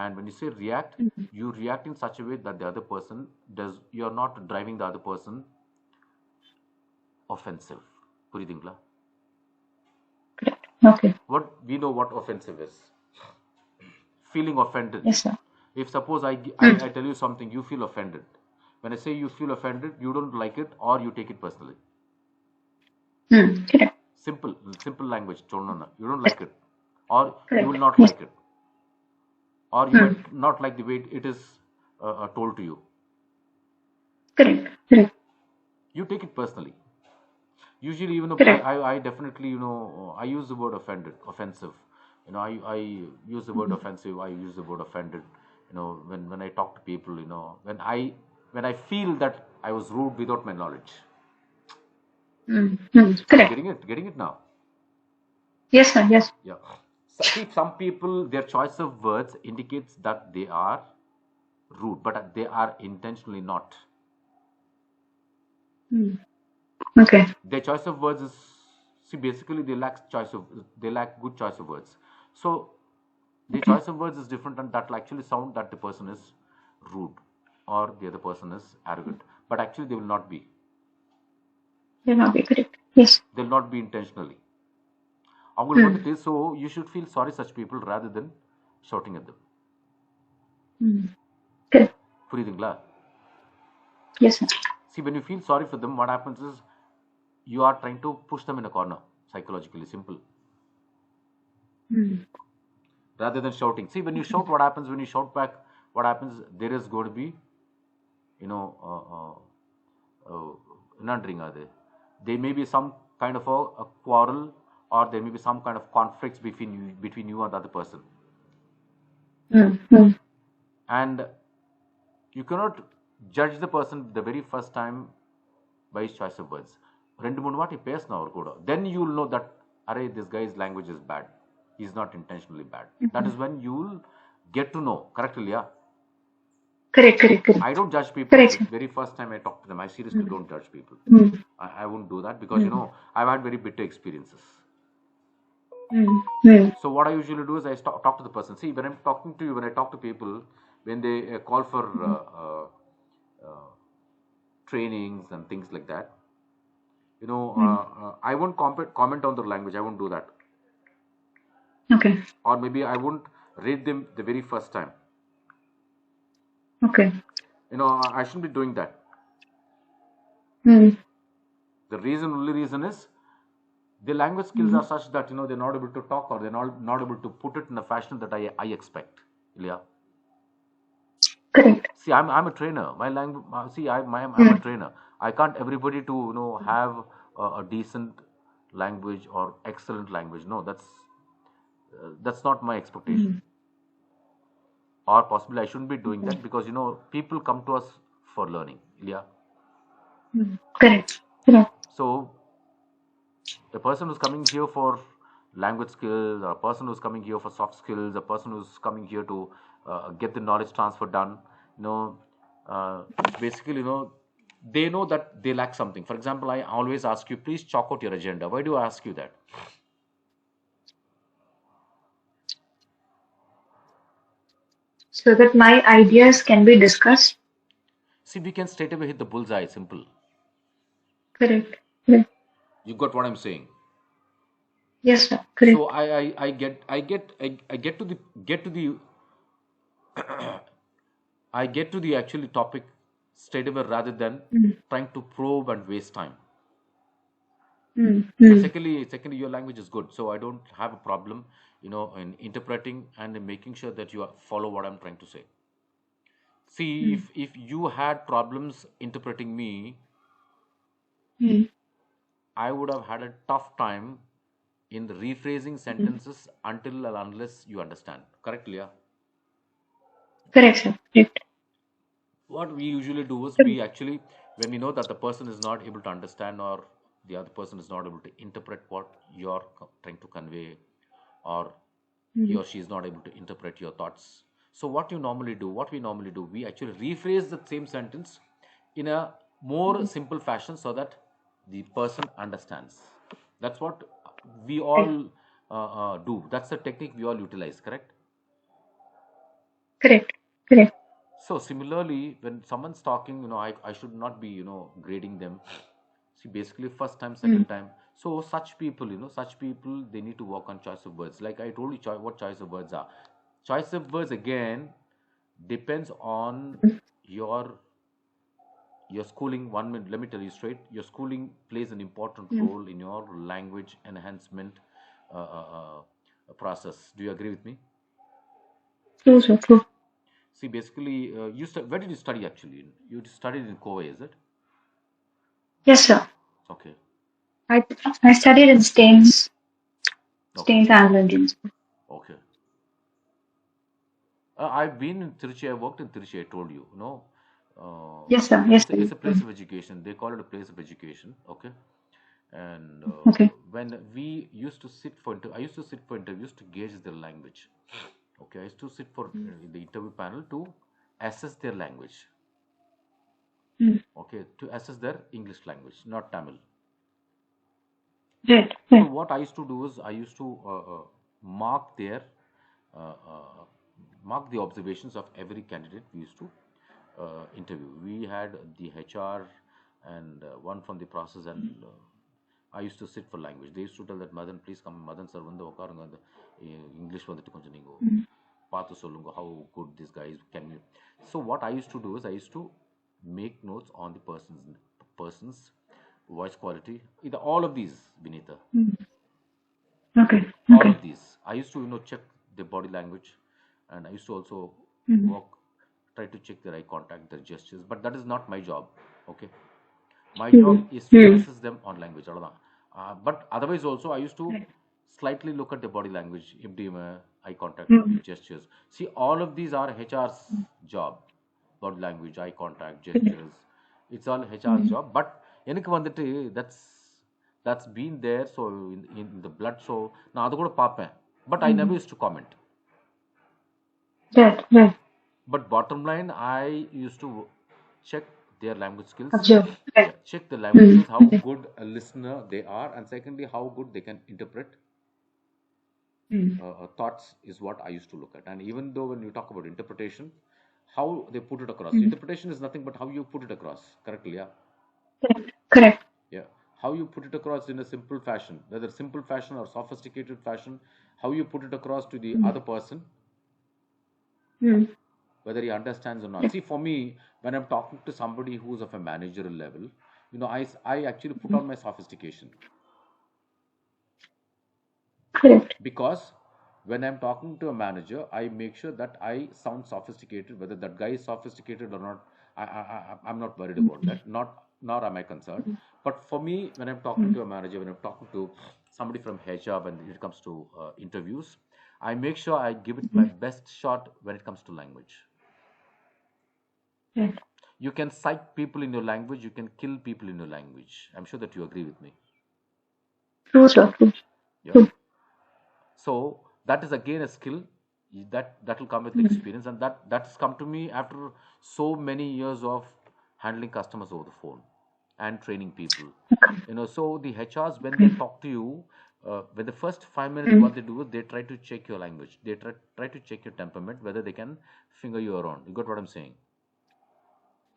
And when you say react, Hmm. you react in such a way that the other person does. You're not driving the other person offensive. புரியுதுங்களா? Correct. Okay. What we know what offensive is. Feeling offended. Yes, sir. If suppose Hmm. I tell you something, you feel offended. When I say you feel offended, you don't like it or you take it personally. Hmm. Correct. Simple language. You don't Yes. like it, or you will Correct. not Yes. like it, or you Hmm. might not like the way it is told to you. Correct. Correct. You take it personally. Usually, even though Correct. I definitely, I use the word offensive. I use the word Hmm. offensive. I use the word offended. When I talk to people, when I feel that I was rude without my knowledge. Hmm. Hmm. Correct. Getting it now. Yes, sir. Yes. Yeah. See, some people, their choice of words indicates that they are rude, but they are intentionally not. Hmm. Okay. Their choice of words is See, basically they lack good choice of words. So the Okay. choice of words is different, and that will actually sound that the person is rude or the other person is arrogant, but actually they will not be. You're not be correct. Yes. They'll not be intentionally. அவங்களுக்கு Hmm. வந்துட்டு so you should feel sorry such people rather than shouting at them. Hmm. Correct. புரியுதுங்களா? Yes, sir. See, when you feel sorry for them, what happens is you are trying to push them in a corner psychologically. Simple. Hmm. Rather than shouting. See, when you shout, what happens? When you shout back, what happens? There is going to be, you know, என்னன்றீங்க அது? There may be some kind of a quarrel, or there may be some kind of conflicts between you and the other person, Hmm. Hmm. and you cannot judge the person the very first time by his choice of words. ரெண்டு மூணு வாட்டி பேசினா அவர் கூட, then you will know that array this guy's language is bad, he's not intentionally bad. That is when you will get to know. Correct இல்லையா? Correct. Correct. I Correct. don't judge people Correct, the sir. very first time I talk to them. I seriously Hmm. don't judge people. Hmm. I won't do that because Hmm. I've had very bitter experiences. Hmm. Hmm. So what I usually do is I talk to the person. See, when I'm talking to you, when I talk to people, when they call for uh, trainings and things like that, Hmm. I won't comment on their language. I won't do that, Okay. or maybe I won't rate them the very first time. Okay. I shouldn't be doing that. Hmm. The only reason is the language skills Hmm. are such that they're not able to talk, or they're not able to put it in a fashion that I expect. Yeah. Correct. See, I'm a trainer. My language. See, I'm a Hmm. trainer. I can't everybody to have a decent language or excellent language. No, that's not my expectation. Hmm. Or possibly I shouldn't be doing Okay. that because people come to us for learning. Yeah. Hmm. Correct. Correct. So a person who's coming here for language skills, or a person who's coming here for soft skills, a person who's coming here to get the knowledge transfer done, it's basically, they know that they lack something. For example, I always ask you, please chalk out your agenda. Why do I ask you that? So that my ideas can be discussed. See, we can straight away hit the bullseye. Simple. Correct. Correct. You got what I'm saying? Yes, sir. So Correct. I get to the I get to the actually topic straight away rather than Hmm. trying to probe and waste time. Hmm. And Hmm. secondly, your language is good, so I don't have a problem, in interpreting and in making sure that you follow what I'm trying to say. See, Hmm. if you had problems interpreting me, Hmm. I would have had a tough time in rephrasing Hmm. sentences until and unless you understand. Correct, Leah? Correct, sir. Correct. What we usually do is we Correct. actually, when we know that the person is not able to understand, or the other person is not able to interpret what you're trying to convey, or he Hmm. or she is not able to interpret your thoughts, so what we normally do, we actually rephrase the same sentence in a more Hmm. simple fashion so that the person understands. That's what we all Correct. do. That's the technique we all utilize. Correct? Correct. Correct. So similarly, when someone's talking, I should not be, grading them. See, basically, first time, Hmm. second time. So such people, they need to work on choice of words. Like I told you, what choice of words are. Choice of words again depends on your your schooling. 1 minute, let me tell you straight. Your schooling plays an important Hmm. role in your language enhancement process. Do you agree with me? True, sir. True. See, basically, where did you study actually? You studied in Korea, is it? Yes, sir. Okay, I I studied in okay, Staines Anglo Indian School. okay. I've been in Trichy. I worked in Trichy. I told you, Yes, sir. Yes, it's sir. a place of education. They call it a place of education. Okay, and Okay. when we used to I used to sit for interviews to gauge their language. Okay, I used to sit for the interview panel to assess their language. Hmm. Okay, to assess their English language, not Tamil. Right. So Right. what I used to do is I used to mark their uh, uh, mark the observations of every candidate we used to interview. We had the HR and one from the process, and I used to sit for language. They used to tell that Madan, please come, Madan sir, வந்து உட்காருங்க அந்த English வந்துட்டு கொஞ்சம் நீங்க Mm. பார்த்து சொல்லுங்க how good this guy is can you. So what I used to do is I used to make notes on the person's voice quality. All of these, Vinita, Mm. Okay. all Okay. of these I used to check their body language, and I used to also Mm. work try to check their eye contact, their gestures, but that is not my job. Okay, my job Mm. is to Mm. assist them on language, அவ்வளவுதான். But otherwise also I used to Right. slightly look at the body language, எப்படியுமே eye contact Mm. பண்ணுது, gestures. See, all of these are HR's job. Body language, eye contact, Correct. gestures, it's all HR's Mm. job. But எனக்கு வந்துட்டு that's been there, so in the blood. So நான் அது கூட பார்ப்பேன், but I never Mm. used to comment. Right. Right. But bottom line, I used to check their language skills. Observe. Right. Yeah, check the language Mm. skills, how Okay. good a listener they are, and secondly, how good they can interpret Mm. thoughts is what I used to look at. And even though when you talk about interpretation, how they put it across. Mm. Interpretation is nothing but how you put it across correctly. Yeah, Correct. Correct. yeah. How you put it across in a simple fashion, whether simple fashion or sophisticated fashion, how you put it across to the Mm. other person, Mm. whether he understands or not. Yeah. See, for me, when I'm talking to somebody who's of a managerial level, I actually put Mm. on my sophistication, Correct. because when I'm talking to a manager, I make sure that I sound sophisticated. Whether that guy is sophisticated or not, I'm not worried about Mm. that. Nor am I concerned. But for me, when I'm talking Mm. to a manager, when I'm talking to somebody from HR, when it comes to interviews, I make sure I give it my Mm. best shot when it comes to language. Right. You can psych people in your language, you can kill people in your language. I'm sure that you agree with me. True, sir. True. Yeah. True. So that is again a skill that will come with Mm. experience, and that's come to me after so many years of handling customers over the phone and training people. Okay. So the HRs, when they Okay. talk to you, when the first 5 minutes, Mm. what they do is they try to check your language. They try to check your temperament, whether they can finger you around. You got what I'm saying?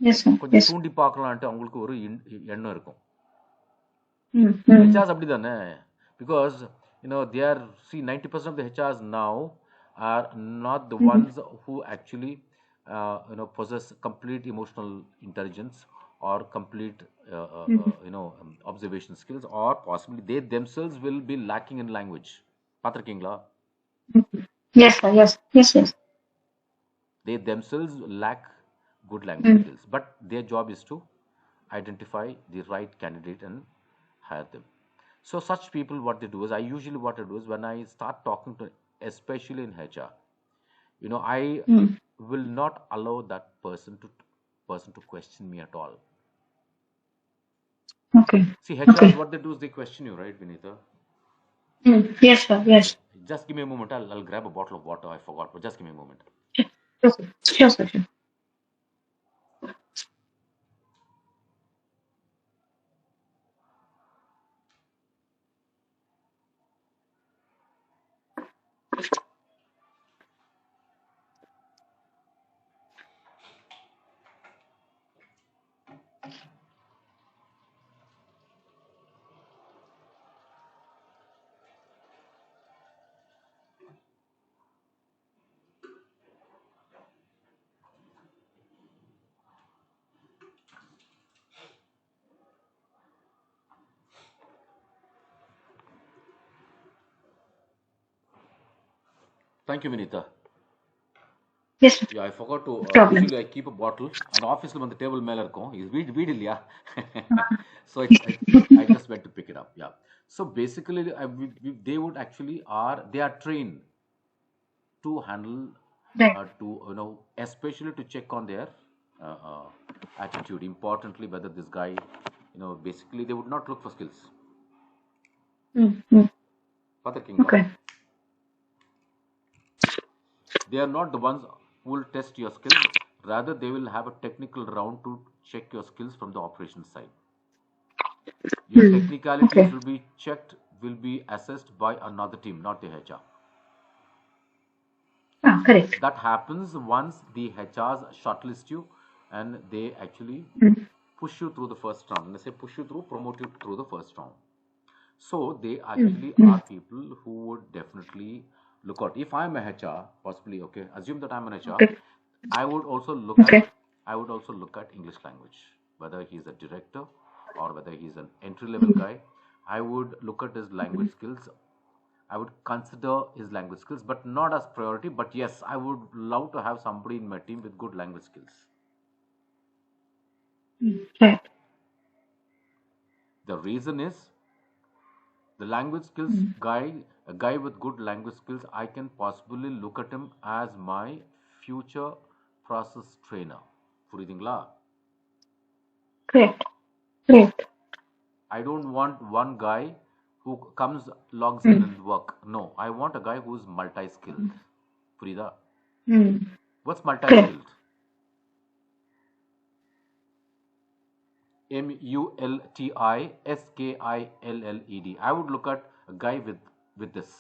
Yes, sir. கொஞ்சம் Yes. தூண்டி பார்க்கலான்ட்டு அவங்களுக்கு ஒரு எண்ணம் இருக்கும். Mm. Mm. HRs அப்படி தானே, because they are, see, 90% of the HRs now are not the Mm. ones who actually possess complete emotional intelligence or complete Mm. observation skills, or possibly they themselves will be lacking in language. பார்த்திருக்கீங்களா? Mm. Yes, sir. Yes. Yes. Yes. They themselves lack good language Mm. skills, but their job is to identify the right candidate and hire them. So such people, what they do is, I usually what I do is when I start talking to, especially in HR, I Mm. will not allow that person to question me at all. Okay. See, HRs, Okay. what they do is they question you, right, Vinita? Mm. Yes, sir. Yeah. Yes. Just give me a moment. I'll grab a bottle of water. I forgot, but just give me a moment. Sure. Sure, sir. Sure, sir. Sure. Thank you, Vinita. Yes, sir. Yeah, I forgot to. No problem. Usually, I keep a bottle. And office on the table மேல இருக்கும். இது வீடு இல்லையா? So I just went to pick it up. Yeah. So basically, they would actually they are trained to handle, Right. to especially to check on their attitude. Importantly, whether this guy, basically they would not look for skills. Mm. Mm. பார்த்திருக்கீங்களா? Okay. They are not the ones who will test your skills. Rather, they will have a technical round to check your skills from the operations side. Your Mm. technicalities Okay. will be checked, will be assessed by another team, not the HR. Ah, correct. That happens once the HRs shortlist you and they actually Mm. push you through the first round. When they say push you through, promote you through the first round. So they Mm. actually are Mm. people who would definitely look out. If I'm a HR, possibly, okay, assume that I'm an HR, Okay. I would also look at Okay. I would also look at English language, whether he's a director or whether he's an entry level Mm. guy. I would look at his language Mm. skills. I would consider his language skills, but not as priority. But yes, I would love to have somebody in my team with good language skills. Mm. Right. The reason is the language skills Mm. guy, a guy with good language skills, I can possibly look at him as my future process trainer. புரியுதுங்களா? Correct. Correct. I don't want one guy who comes, logs in Mm. and work. No, I want a guy who's multi-skilled. Frida, Mm. what's Correct. multi-skilled? Multiskilled. I would look at a guy with this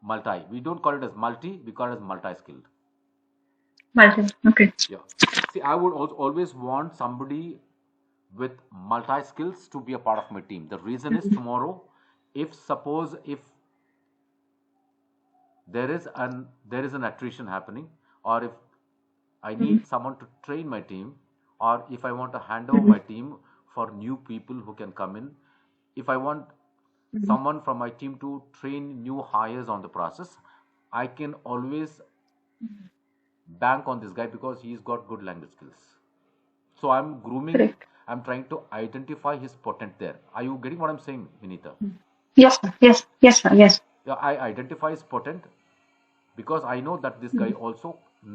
multi. We don't call it as multi, we call it as multi-skilled. Multi. Okay. Yeah. See, I would also always want somebody with multi skills to be a part of my team. The reason is Mm. tomorrow, if suppose if there is an attrition happening, or if I Mm. need someone to train my team, or if I want to hand over Mm. my team for new people who can come in, if I want Mm. someone from my team to train new hires on the process, I can always bank on this guy because he's got good language skills. So I'm grooming, Correct. I'm trying to identify his potent there. Are you getting what I'm saying, Vinita? Mm. Yes, sir. Yes. Yes, sir. Yes. Yeah, I identify his potent because I know that this guy Mm. also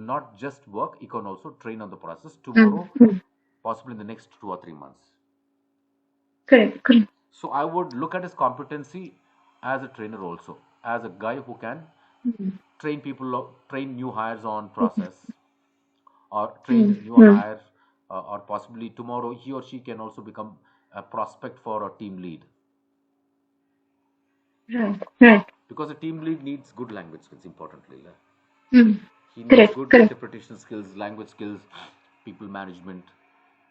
not just work, he can also train on the process Mm. tomorrow, Mm. possibly in the next 2 or 3 months. Correct. Correct. So I would look at his competency as a trainer also, as a guy who can Mm. train people, train new hires on Mm. process, or train Mm. new Mm. hire, or possibly tomorrow he or she can also become a prospect for a team lead, Right. Right. because a team lead needs good language skills importantly. Mm. He needs Correct. good Correct. interpretation skills, language skills, people management,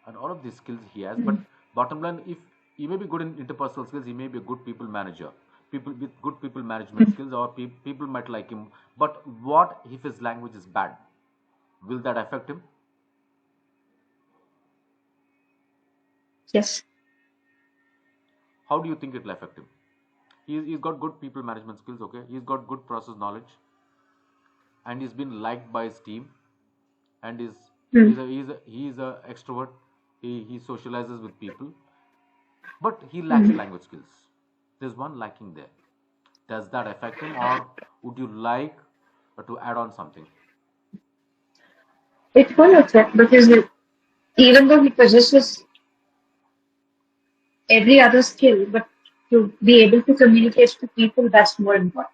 and all of these skills he has. But Mm. bottom line, if he may be good in interpersonal skills, he may be a good people manager. People with good people management Mm. skills, or people might like him. But what if his language is bad? Will that affect him? Yes. How do you think it will affect him? He's got good people management skills, okay? He's got good process knowledge, and he's been liked by his team, and Mm. he's a extrovert. He socializes with people, but he lacks Mm. language skills. There's one lacking there. Does that affect him, or would you like to add on something? It will affect because even though he possesses every other skill, but to be able to communicate to people, that's more important.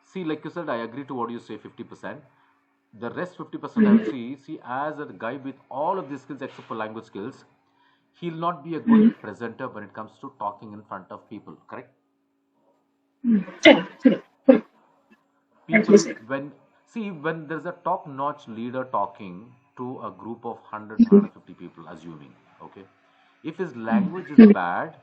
See, like you said, I agree to what you say, 50%. The rest 50% I would Mm. see as a guy with all of these skills except for language skills, he'll not be a good Mm. presenter when it comes to talking in front of people, correct? Mm. Correct. Correct. Correct. Rightly People, said. when there's a top notch leader talking to a group of 100 to Mm. 150 people, assuming, okay, if his Mm. language is Mm. bad,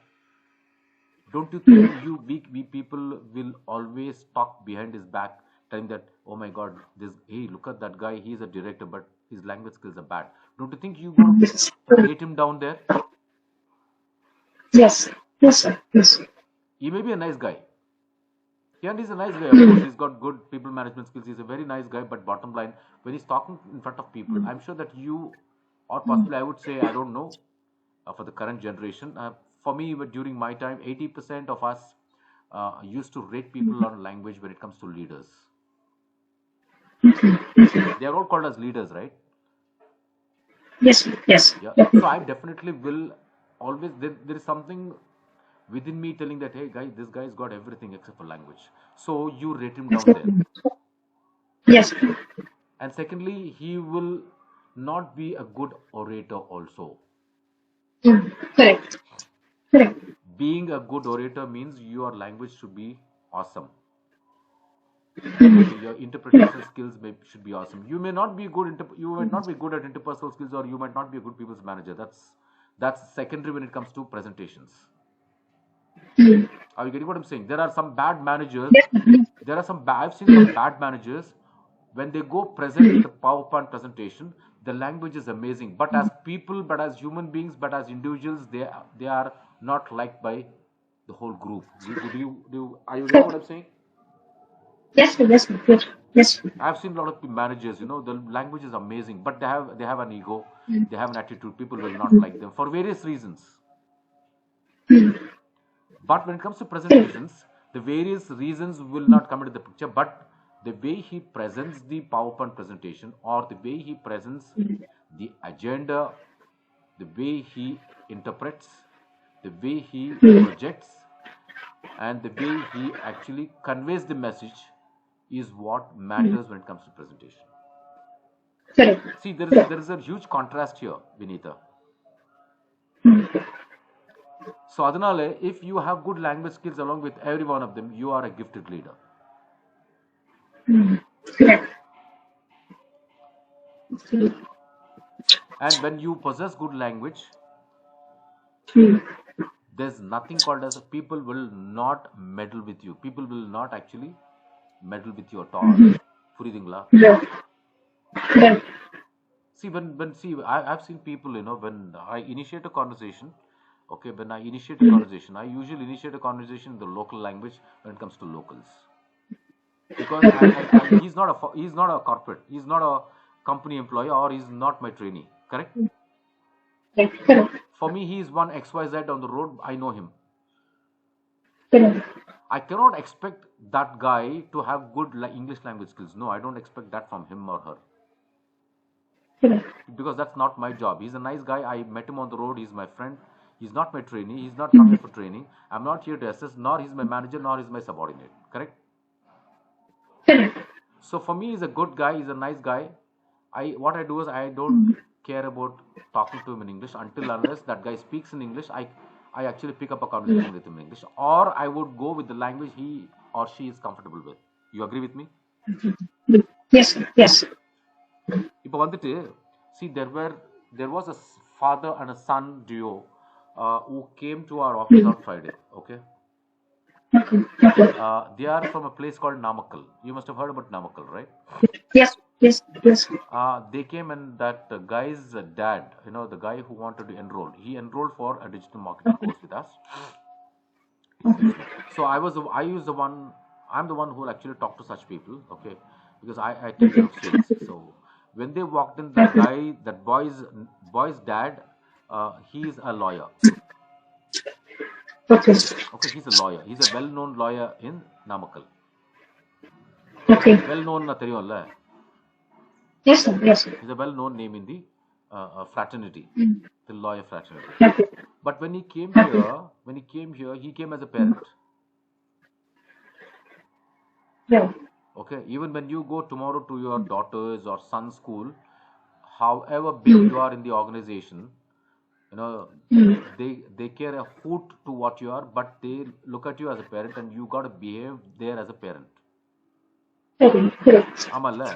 don't you think Mm. we people will always talk behind his back, telling that, oh my god, this, hey, look at that guy, he's a director but his language skills are bad? Don't you think you're going Yes. to rate him down there? Yes. Yes, sir. Yes. He may be a nice guy. Yeah, and he's a nice guy, of course. Mm. He's got good people management skills. He's a very nice guy. But bottom line, when he's talking in front of people, Mm. I'm sure that you, or Mm. possibly I would say, I don't know, for the current generation, for me, during my time, 80% of us used to rate people on language when it comes to leaders. They are all called as leaders, right? Yes. Yes. Yeah. So I Definitely. definitely will always, there is something within me telling that, hey, guy, this guy's got everything except for language. So you rate him down there. Exactly. Yes. And secondly, he will not be a good orator also. Mm. Correct. Correct. being a good orator means your language should be awesome. Okay, your interpretation skills should be awesome. You may not be good. You might not be good at interpersonal skills, or you might not be a good people's manager. That's secondary when it comes to presentations. Are you getting what I'm saying? There are some bad managers. Definitely. There are some. I've seen some bad managers when they go present in the PowerPoint presentation. The language is amazing, but as people, but as human beings, but as individuals, they are not liked by the whole group. Are you getting what I'm saying? Yes, sir. Yes, sir. Yes, yes. I've seen a lot of managers. The language is amazing, but they have an ego, they have an attitude. People will not like them for various reasons. But when it comes to presentations, the various reasons will not come into the picture. But the way he presents the PowerPoint presentation, or the way he presents the agenda, the way he interprets, the way he projects, and the way he actually conveys the message is what matters when it comes to presentation. Correct. See, there is a huge contrast here, Vinita. So, Adanale, if you have good language skills along with every one of them, you are a gifted leader. Correct. And when you possess good language, there's nothing called as people will not meddle with you. People will not actually meddle with you at all. புரியுதுங்களா? Yeah. Correct. See, I've seen people, when I initiate a conversation, okay, when I initiate a conversation, I usually initiate a conversation in the local language when it comes to locals. Because he's not a corporate, he's not a company employee, or he's not my trainee, correct? Correct. For me, he is one XYZ on the road, I know him. Correct. I cannot expect that guy to have good English language skills. No, I don't expect that from him or her. Correct. Because that's not my job. He's a nice guy. I met him on the road. He's my friend. He's not my trainee. He's not coming for training. I'm not here to assess, nor he's my manager, nor he's my subordinate. Correct? Correct. So for me, he's a good guy. He's a nice guy. What I do is I don't care about talking to him in English until unless that guy speaks in English. I actually pick up a conversation with him in English, or I would go with the language he or she is comfortable with. You agree with me? Yes, sir. Yes. இப்போ வந்துட்டு see there was a father and a son duo who came to our office on Friday. Okay. Okay. Okay. They are from a place called Namakkal. You must have heard about Namakkal, right? Yes. Yes. Yes. They came, and that guy's dad, the guy who wanted to enroll, he enrolled for a digital marketing course with us. So I'm the one who will actually talk to such people, okay, because I take care of sales. So when they walked in, that boy's dad, he is a lawyer. Okay. Okay, he's a lawyer. He's a well-known lawyer in Namakkal. Okay. Well-known na theriyumla. Yes, sir. Yes, sir. He's a well-known name in the fraternity, the lawyer fraternity. Okay. But when he came here, he came as a parent. Yeah. Okay, even when you go tomorrow to your daughter's or son's school, however big you are in the organization, they care a hoot to what you are, but they look at you as a parent, and you got to behave there as a parent. Correct. Amala.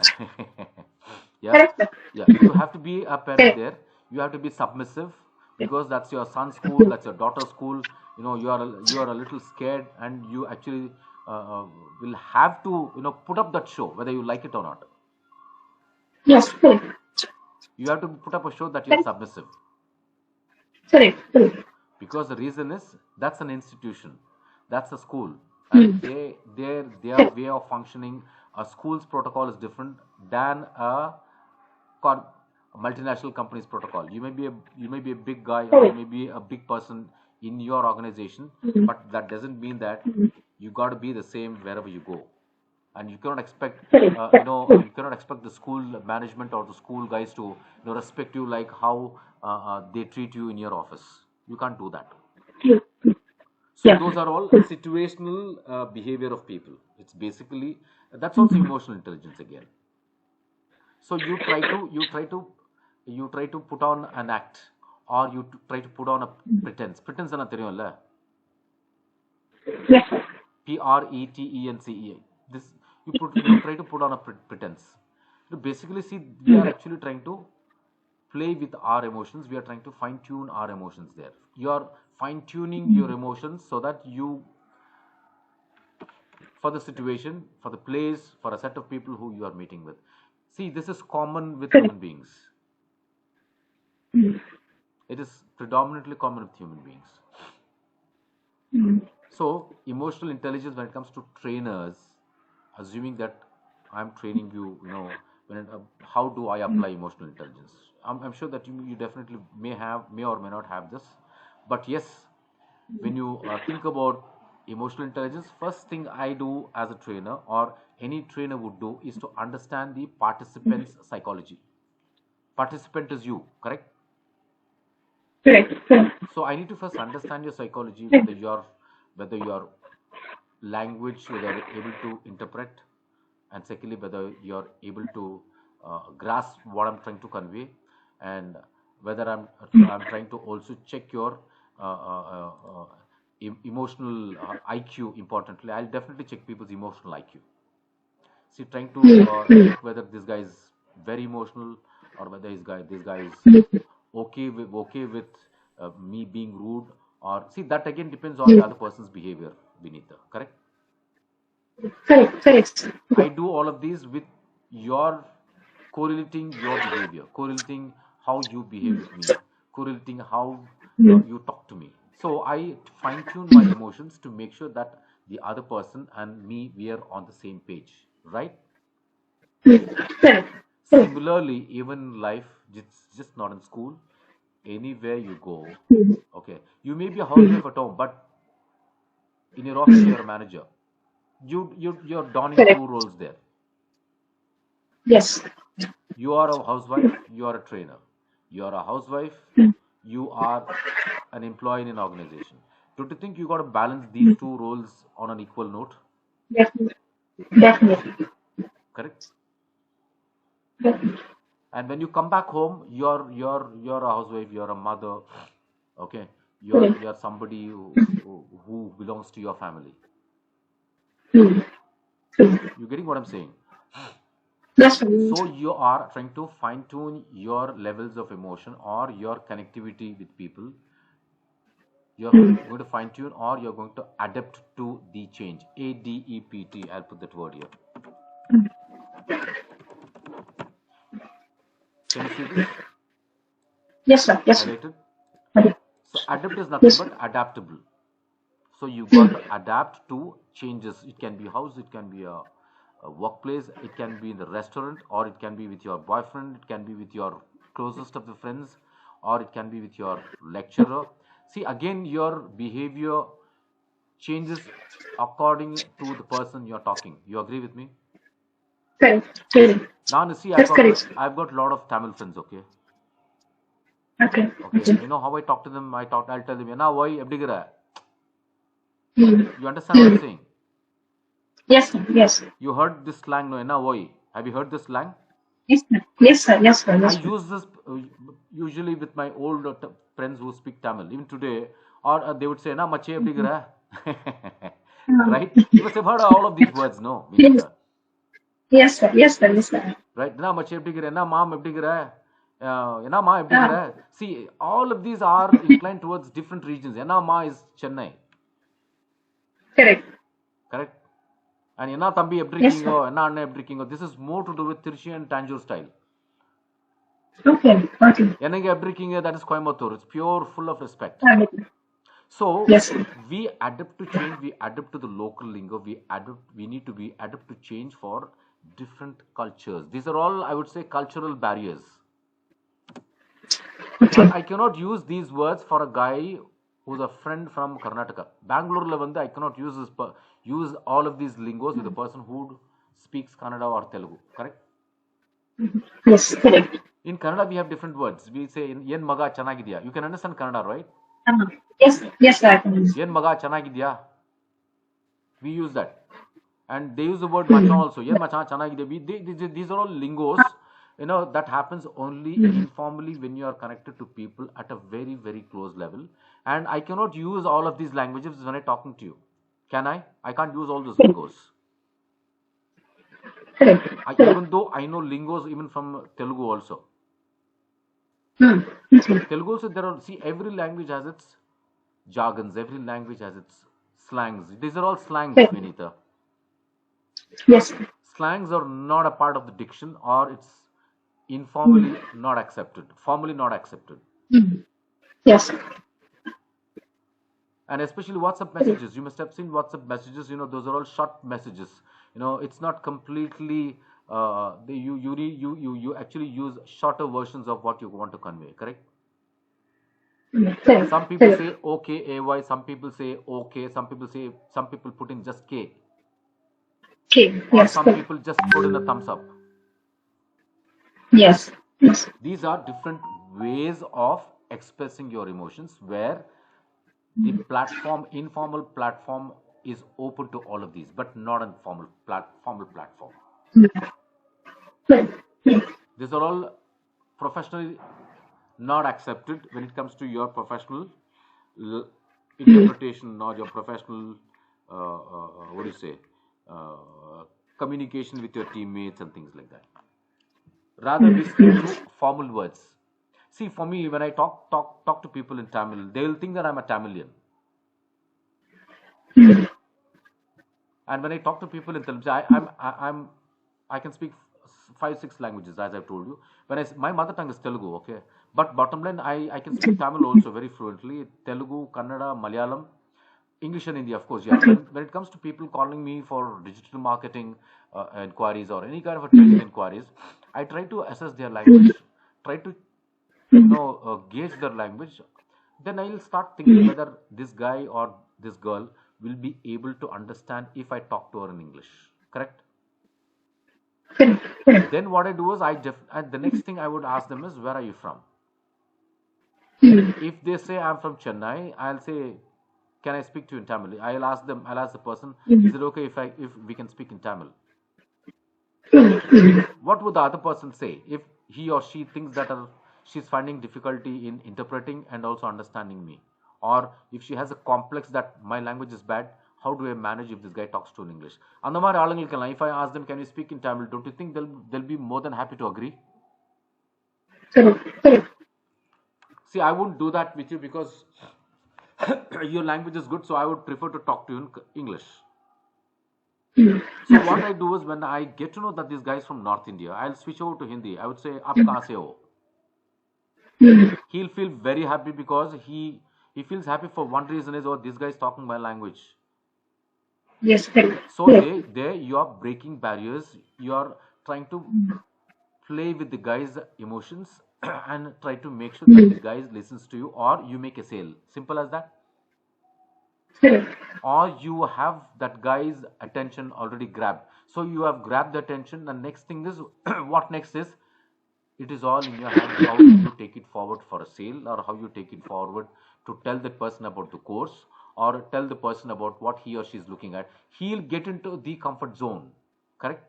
Yeah. Correct, sir. Yeah, you have to be a parent there. You have to be submissive, because that's your son's school, that's your daughter's school. You are a little scared, and you actually will have to put up that show whether you like it or not. Yes. Correct. You have to put up a show that you're submissive, Correct. Correct. because the reason is that's an institution, that's a school, and their way of functioning, a school's protocol is different than a multinational company's protocol. You may be a big guy, or you may be a big person in your organization, but that doesn't mean that you got to be the same wherever you go. And you cannot expect you cannot expect the school management or the school guys to respect you like how they treat you in your office. You can't do that. So Yeah. those are all situational behavior of people. It's basically, that's also emotional intelligence again. So you try to put on an act, or you try to put on a pretense. Pretense ana theriyumla. Yes, sir. Pretence. This you put, try to put on a pretense. Basically, see, we are Mm. actually trying to play with our emotions. We are trying to fine tune our emotions there. You are fine tuning your Mm. emotions so that you, for the situation, for the place, for a set of people who you are meeting with. See, this is common with Correct. human beings. Mm. It is predominantly common with human beings. Mm. So, emotional intelligence when it comes to trainers, assuming that I'm training you, how do I apply emotional intelligence? I'm sure that you definitely may or may not have this. But yes, when you think about emotional intelligence, first thing I do as a trainer or any trainer would do is to understand the participant's psychology. Participant is you, correct? Correct. Correct. So I need to first understand your psychology, Correct. whether your language, whether you're able to interpret, and secondly whether you're able to grasp what I'm trying to convey, and whether I'm trying to also check your emotional IQ. Importantly, I'll definitely check people's emotional IQ. See, trying to Mm. Mm. check whether this guy is very emotional, or whether this guy is Mm. okay with me being rude, or see, that again depends on the Mm. other person's behavior, Vinita, correct? Correct. Correct, sir. I Correct. do all of these with your correlating your behavior, correlating how you behave with me, correlating how Mm. you talk to me. So I fine tune my emotions to make sure that the other person and me, we are on the same page, right? Mm. Correct. Correct. Similarly, even in life, it's just not in school, anywhere you go, Mm. okay, you may be a Mm. housewife at home, but in your office Mm. you're a manager. You're donning Correct. two roles there. Yes. You are a housewife, you are a trainer. You are a housewife, Mm. you are an employee in an organization. Don't you think you got to balance these Mm. two roles on an equal note? Definitely. Definitely. Correct? Definitely. And when you come back home, you're a housewife, you're a mother, okay? You're Correct. you're somebody who belongs to your family. Mm. True. You getting what I'm saying? That's right. So you are trying to fine tune your levels of emotion or your connectivity with people. You're Mm. going to fine tune or you're going to adapt to the change. ADEPT. I'll put that word here. Mm. Can you see this Yes, sir. Yes, sir. highlighted? Okay. So adapt is nothing Yes, but sir. adaptable. So you got Mm. to adapt to changes. It can be house, it can be a workplace, it can be in the restaurant, or it can be with your boyfriend, it can be with your closest of the friends, or it can be with your lecturer. See, again, your behavior changes according to the person you're talking. You agree with me? Correct. Correct. Now, see, I've That's got correct, sir. I've got a lot of Tamil friends. Okay, Okay. okay. Okay. You know how I talk to them? I'll tell them, "Na why ebdigira." Mm. You understand what I'm Mm. saying? Yes, sir. Yes. You heard this slang, no? Na why? Have you heard this slang? Yes, sir. Yes, sir. Yes, sir. I Yes, sir. use this usually with my old friends who speak Tamil. Even today, or they would say, "Na mache ebdigira," Uh, right? You must have heard all of these words, no, yes. Vinita? Yes, sir. Yes, sir. Yes, sir. Right? Na mache ebdigira, na maam ebdigira, na ma Ah, ebdigira. See, all of these are inclined towards different regions. Na ma is Chennai, correct. correct? And என்ன தம்பி எப்படி Yes, இருக்கீங்கோ sir. என்ன அண்ணன் எப்படி இருக்கீங்கோ this is more to do with Tirchi and Tanjore style. Okay. Okay. என்னங்க எப்படி இருக்கீங்க that is Coimbatore. It's pure full of respect. Okay. So Yes, sir. we adapt to change, we adapt to the local lingo, we need to be adapt to change for different cultures. These are all, I would say, cultural barriers. But Okay. I cannot use these words for a guy who's a friend from Karnataka. Bangalore lavanda, I cannot use all of these lingos with a person who speaks Kannada or Telugu. Correct? Yes, correct. In Kannada, we have different words. We say "yen maga chanagidya." You can understand Kannada, right? Uh, yes, yes, sir. I can understand. "Yen maga chanagidya." We use that, and they use the word macha Mm. also. "Yen macha chanagidya." These are all lingos. That happens only Mm. informally when you are connected to people at a very very close level. And I cannot use all of these languages when I'm talking to you. Can I? I can't use all those lingos. Correct. Even though I know lingos even from Telugu also. Hmm. Telugu also, there are, see, every language has its jargons, every language has its slangs. These are all slangs, Correct. Vinita. Yes. Slangs are not a part of the diction, or it's informally not accepted, formally not accepted. Hmm. Yes. And especially WhatsApp messages, you must have seen WhatsApp messages, those are all short messages. It's not completely you actually use shorter versions of what you want to convey, correct? Correct. Some people Correct. say okay, ay, some people say okay, some people put in just k, Okay. or Yes. some Correct. people just put in a thumbs up. Yes. Yes. These are different ways of expressing your emotions, where the informal platform is open to all of these, but not a formal platform. Correct. These are all professionally not accepted when it comes to your professional l- interpretation, or your professional what do you say, communication with your teammates and things like that. Rather, we stick to formal words. See, for me, when I talk to people in Tamil, they will think that I'm a Tamilian. And when I talk to people in Telugu, I can speak five, six languages, as I've told you. My mother tongue is Telugu, okay. But bottom line, I can speak Tamil also very fluently. Telugu, Kannada, Malayalam, English and Hindi, of course. Yeah. When it comes to people calling me for digital marketing inquiries, or any kind of a training inquiries, I try to assess their language, try to gauge their language. Then I'll start thinking whether this guy or this girl will be able to understand if I talk to her in English. Correct? Correct. Correct. Then what I do is and the next thing I would ask them is, where are you from? If they say I'm from Chennai, I'll say, can I speak to you in Tamil? I'll ask the person, is it okay if we can speak in Tamil? What would the other person say if he or she thinks that she's finding difficulty in interpreting and also understanding me? Or if she has a complex that my language is bad, how do I manage if this guy talks to in English? If I ask them, can you speak in Tamil, don't you think they'll be more than happy to agree? Correct. Correct. See, I wouldn't do that with you because your language is good, so I would prefer to talk to you in English. So what I do is, when I get to know that this guy is from North India, I'll switch over to Hindi. I would say, "Aap kahan se ho?" He'll feel very happy, because he feels happy for one reason is, oh, this guy is talking my language. Yes. Correct. So Correct. there you are breaking barriers. You are trying to play with the guy's emotions and try to make sure that the guy listens to you, or you make a sale. Simple as that. Correct. Or you have that guy's attention already grabbed. So you have grabbed the attention. The next thing is, what next is, it is all in your hand, how you take it forward for a sale, or how you take it forward to tell the person about the course, or tell the person about what he or she is looking at. He'll get into the comfort zone. Correct?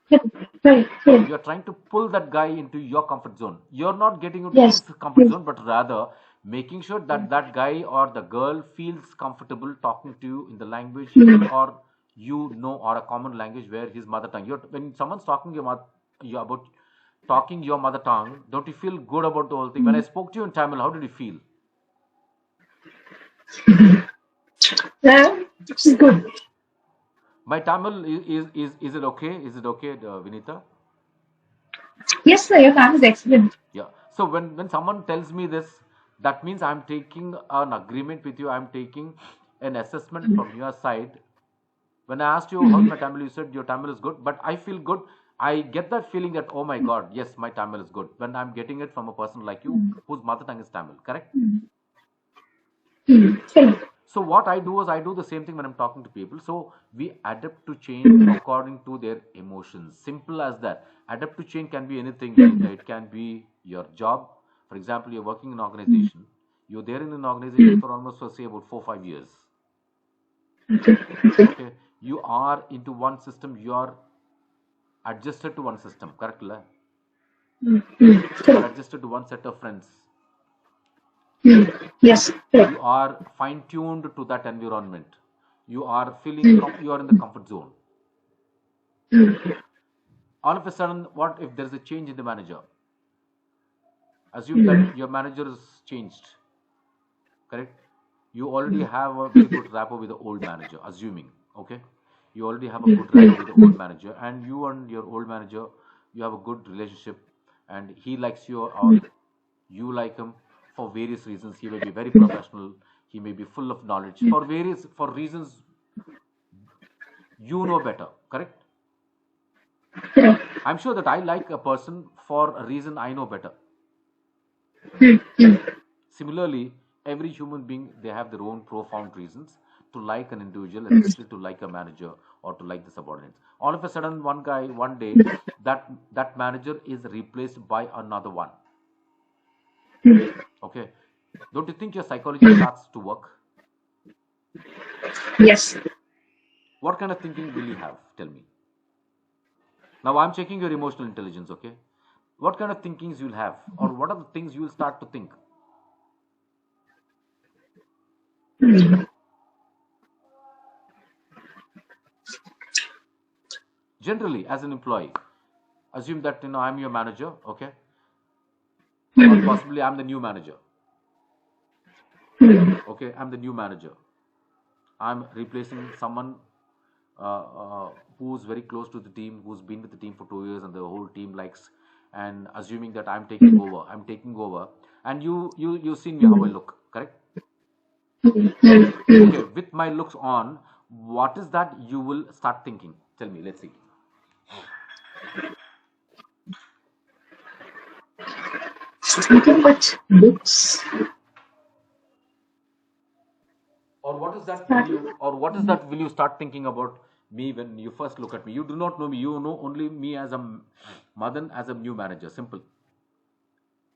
Correct. Correct. You're trying to pull that guy into your comfort zone. You're not getting into his Yes. comfort zone, but rather making sure that that guy or the girl feels comfortable talking to you in the language he or or a common language, where his mother tongue. When someone's talking you about talking your mother tongue, don't you feel good about the whole thing? When I spoke to you in Tamil, how did you feel? This is good. My Tamil is it okay? Is it okay, Vinita? Yes, sir. Your time is excellent. Yeah. So when someone tells me this, that means I'm taking an agreement with you. I'm taking an assessment from your side. When I asked you how's my Tamil, you said your Tamil is good, but I feel good. I get that feeling that, oh my God, yes, my Tamil is good, when I'm getting it from a person like you whose mother tongue is Tamil. Correct? Correct. So what I do is, I do the same thing when I'm talking to people. So we adapt to change according to their emotions. Simple as that. Adapt to change can be anything, Vinita. It can be your job. For example, you're working in an organization. You're there in an organization for almost, for say, about 4 5 years. Okay. Okay. Okay. You are into one system. You are adjusted to one system. Correct? La? You are Correct. adjusted to one set of friends. Yes. Correct. You are fine tuned to that environment. You are feeling mm, you are in the comfort zone. mm, All of a sudden, what if there is a change in the manager? Assume that mm, your manager is changed, correct? You already have a very good rapport with the old manager, assuming, okay? You already have a mm, good rapport with the old mm, manager, and you and your old manager, you have a good relationship, and he likes you or mm, you like him for various reasons. He may be very professional, he may be full of knowledge mm. for various for reasons you know better, correct? Correct. I'm sure that I like a person for a reason I know better. Mm, mm, Similarly, every human being they have their own profound reasons to like an individual, mm, especially to like a manager or to like the subordinates. All of a sudden, one guy, one day, that manager is replaced by another one. mm. Okay, don't you think your psychology starts to work? Yes. What kind of thinking will you have? Tell me. Now I'm checking your emotional intelligence. Okay, what kind of thinkings you'll have, or what are the things you will start to think? Mm, Generally, as an employee, assume that I'm your manager. Okay, or mm, possibly I'm the new manager. mm, Okay, I'm the new manager. I'm replacing someone uh, uh, who's very close to the team, who's been with the team for 2 years, and the whole team likes. And assuming that I'm taking over, and you seen me how I mm, look, correct? mm, mm, mm. Okay, with my looks on, what is that you will start thinking? Tell me. Let's see. Something which looks Or what is that will that. you? Or what is that will you start thinking about me when you first look at me? You do not know me. You know only me as a Madan as a new manager. Simple.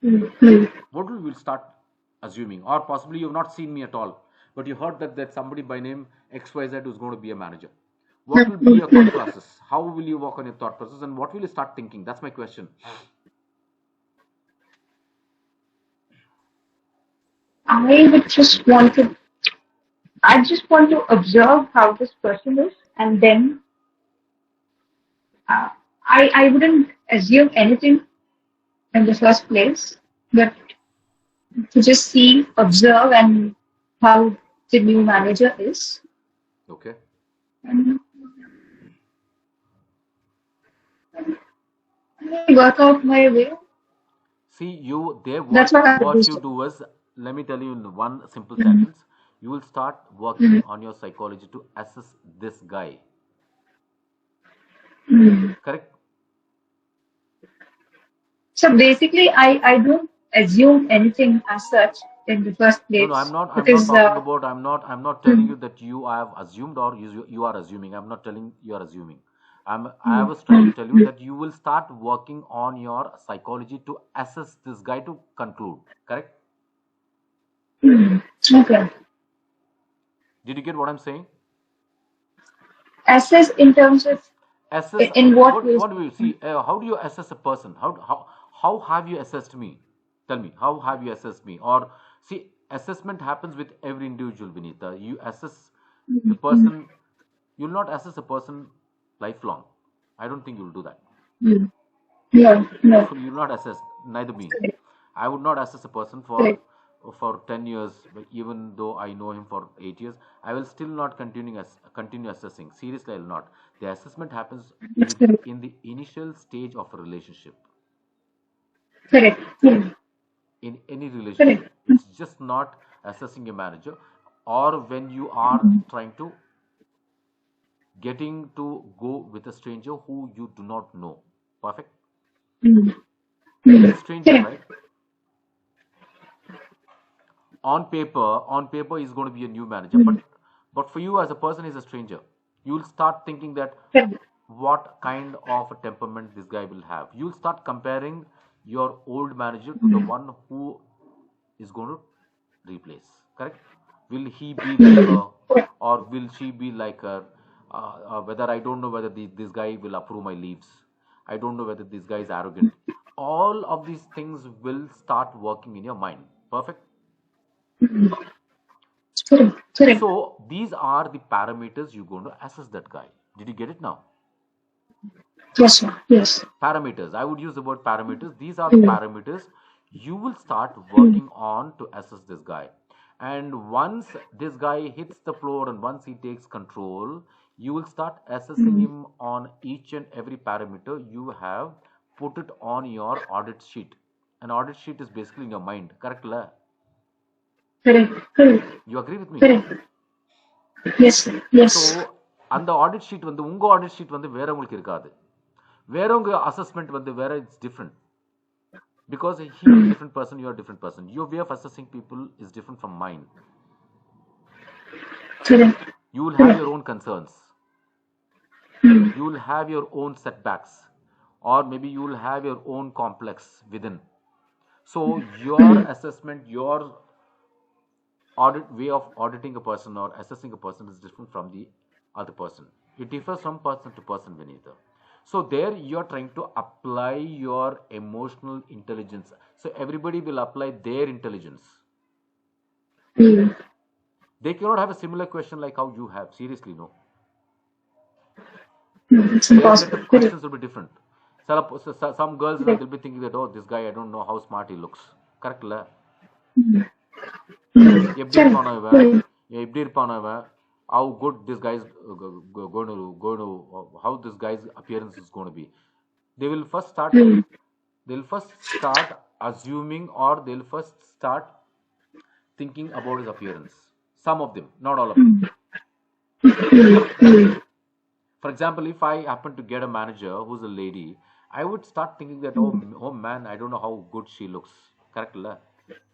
Mm, mm, What will you start assuming? Or possibly you've not seen me at all, but you heard that somebody by name XYZ who's going to be a manager. What mm, will be mm, your thought mm. process? How will you work on your thought process, and what will you start thinking? That's my question. I would just want to. I just want to observe how this person is, and then uh, I wouldn't assume anything in the first place, but to just see, observe, and how the new manager is, Okay. and work out my way. See, you there. That's What what I would do. what you So. do is, let me tell you in one simple Mhm, sentence. You will start working mhm, on your psychology to assess this guy. mhm. Correct? So basically, I don't assume anything as such in the first No, no, I'm place not. I'm not because talking about. I'm not telling you mm, that you have assumed or you are assuming. I'm not telling you are assuming. I mm, was trying to mm, tell you mm, that you will start working on your psychology to assess this guy to conclude. Correct? mm. Okay. Did you get what I'm saying? Assess in terms of Assess. in what ways? What do you see? How do you assess a person? How have you assessed me? Tell me. How have you assessed me? Or see, assessment happens with every individual, Vinita. You assess the Mm, mm, person. You'll not assess a person lifelong. I don't think you'll do that. mm. No, no. You'll not assess, neither me. Correct. I would not assess a person Correct. for 10 years, but even though I know him for 8 years. I will still not continue assessing. Seriously, I will not. The assessment happens That's correct. in the initial stage of a relationship. Correct. Yeah. In any relationship, Correct. it's just not assessing a manager, or when you are Mm, trying to getting to go with a stranger who you do not know. Perfect. mm, He's a mm. stranger, Correct. right? On paper he's going to be a new manager, Mm, but for you as a person he's a stranger. You'll start thinking that correct. what kind of a temperament this guy will have. You'll start comparing your old manager to the Mm, one who is going to replace, correct? Will he be like her, mm. Correct. or will she be like her? Whether I don't know whether this guy will approve my leaves. I don't know whether this guy is arrogant. All of these things will start working in your mind. Perfect. Mm. Correct. Correct. So these are the parameters you're going to assess that guy. Did you get it now? Yes, sir. Yes. Parameters. I would use the word parameters. These are the Mm, parameters you will start mm, working on to assess this guy. And once this guy hits the floor and once he takes control, you will start assessing mm. him on each and every parameter you have put it on your audit sheet. An audit sheet is basically in your mind, correct? La? Correct. Correct. You agree with me? Correct. Yes, sir. So Yes. அந்த audit sheet வந்து உங்கள் audit sheet வந்து வேறவங்களுக்கு இருக்காது. வேறவங்க assessment வந்து வேற, it's different. Because he is a Mm, different person, you are a different person. Your way of assessing people is different from mine. correct. You will have Correct. your own concerns. Mm, You will have your own setbacks. Or maybe you will have your own complex within. So your mm, assessment, your audit way of auditing a person or assessing a person is different from the other person. It differs from person to person, Vinita. So there you are trying to apply your emotional intelligence. So everybody will apply their intelligence. mm, They cannot have a similar question like how you have. Seriously, no. mm. It's Their set impossible. of Correct. questions will be different. Some girls, Correct. they'll be thinking that, oh, this guy, I don't know how smart he looks. Correct? La? Mm, mm. எப்படி Correct. இருப்பானோ இவன், Correct. எப்படி இருப்பானோ இவன், how good this guy's going to how this guy's appearance is going to be. They will first start Mm, they'll first start assuming, or they'll first start thinking about his appearance. Some of them, not all of them. mm, mm, mm, For example, if I happen to get a manager who's a lady, I would start thinking that, oh, mm, oh man, I don't know how good she looks. Correct? La?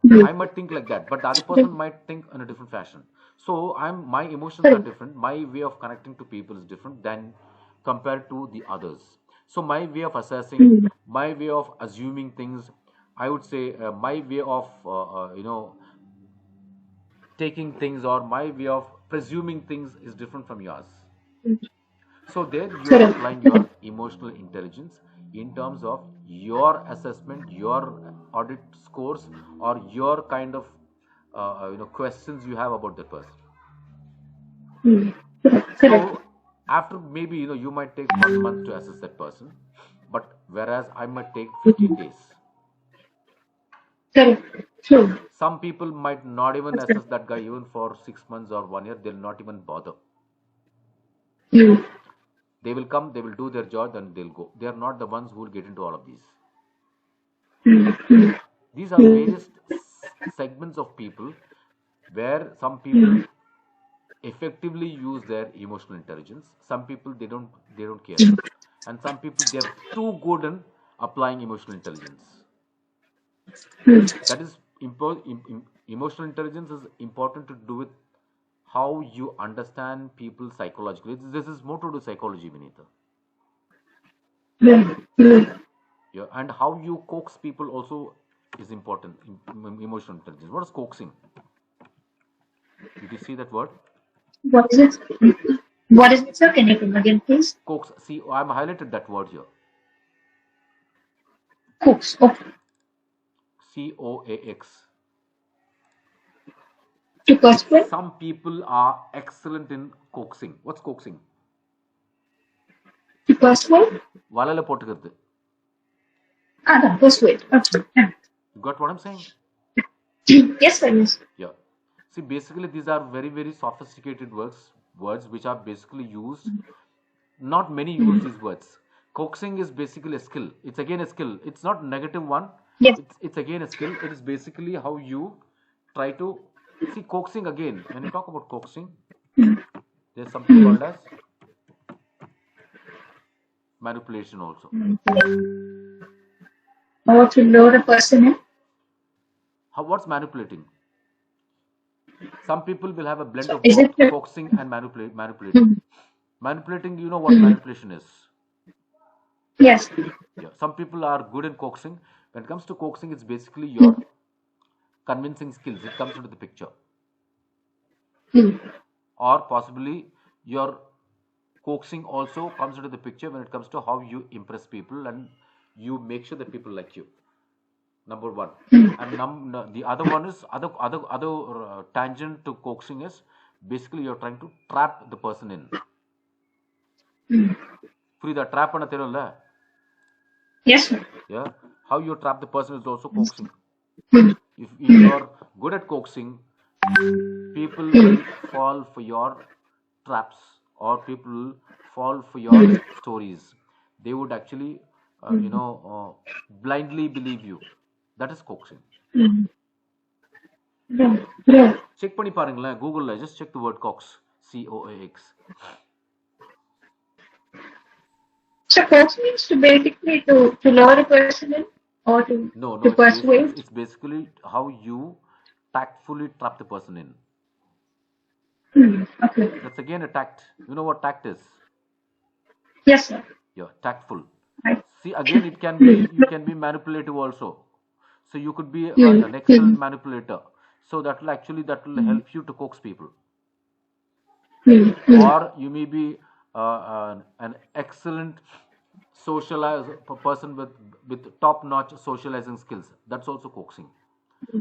mm. I might think like that, but the other person Correct. might think in a different fashion. So my emotions are Correct. different. My way of connecting to people is different than compared to the others. So my way of assessing, Mm, my way of assuming things, I would say my way of taking things, or my way of presuming things is different from yours. mm. So there you are Correct. applying your Correct. emotional intelligence in terms of your assessment, your audit scores, or your kind of questions you have about that person. Mm. Correct. Correct. So after maybe you might take 1 month to assess that person, but whereas I might take 15 Mm. days. Correct. True. Some people might not even That's correct. assess that guy even for 6 months or 1 year. They'll not even bother. Mm, They will come, they will do their job, then they'll go. They are not the ones who will get into all of these. mm, mm, These are the mm, various segments of people where some people mm, effectively use their emotional intelligence. Some people they don't care, mm, and some people they're too good in applying emotional intelligence. mm. That is emotional intelligence is important to do with how you understand people psychologically. This is more to do psychology, Vinita. Mm, mm. Yeah, and how you coax people also is important in emotional intelligence. What is coaxing? Did you see that word? What is it? What is it, sir? Can you come again, please? Coax. See, I'm highlighted that word here. Cooks. Okay. COAX. To persuade? Some people are excellent in coaxing. What's coaxing? To persuade? வலையில போட்டுக்கிறது. Ah, no, persuade. Okay. Yeah. You got what I'm saying? Yes, sir. Yes. Yeah. See, basically, these are very, very sophisticated words which are basically used. Not many use Mm. these words. Coaxing is basically a skill. It's again a skill. It's not negative one. Yes. It's again a skill. It is basically how you try to see coaxing again. When you talk about coaxing, Mm. there's something Mm. called as manipulation also. Mm. Or to lure a person in? What's manipulating? Some people will have a blend So of is both it? coaxing and manipulating. Mm. Manipulating, you know what Mm. manipulation is. Yes. Yeah. Some people are good in coaxing. When it comes to coaxing, it's basically your Mm. convincing skills. It comes into the picture. Mm. Or possibly your coaxing also comes into the picture when it comes to how you impress people and you make sure that people like you. Number one. Mm. And the other one is other tangent to coaxing is basically you're trying to trap the person in. Mm. புரியுதா? Drop பண்ண தெரியும்ல? Yes, sir. Yeah. How you trap the person is also coaxing. Mm. If you're good at coaxing, people will fall for your traps, or people will fall for your stories. They would actually blindly believe you. That is coaxing. Mm. Yeah. Yeah. Check பண்ணி பாருங்களேன் கூகுளில். Just check the word coax. COAX. So coach means to basically to lure a person in or No, to no, persuade. it's basically how you tactfully trap the person in. Mm. Okay. That's again a tact. You know what tact is? Yes, sir. Yeah, tactful. I, See, again, it can be, mm. you can be manipulative also. So you could be Mm. an excellent Mm. manipulator. So that will Mm. help you to coax people. Mm. Mm. Or you may be an excellent person with top notch socializing skills. That's also coaxing.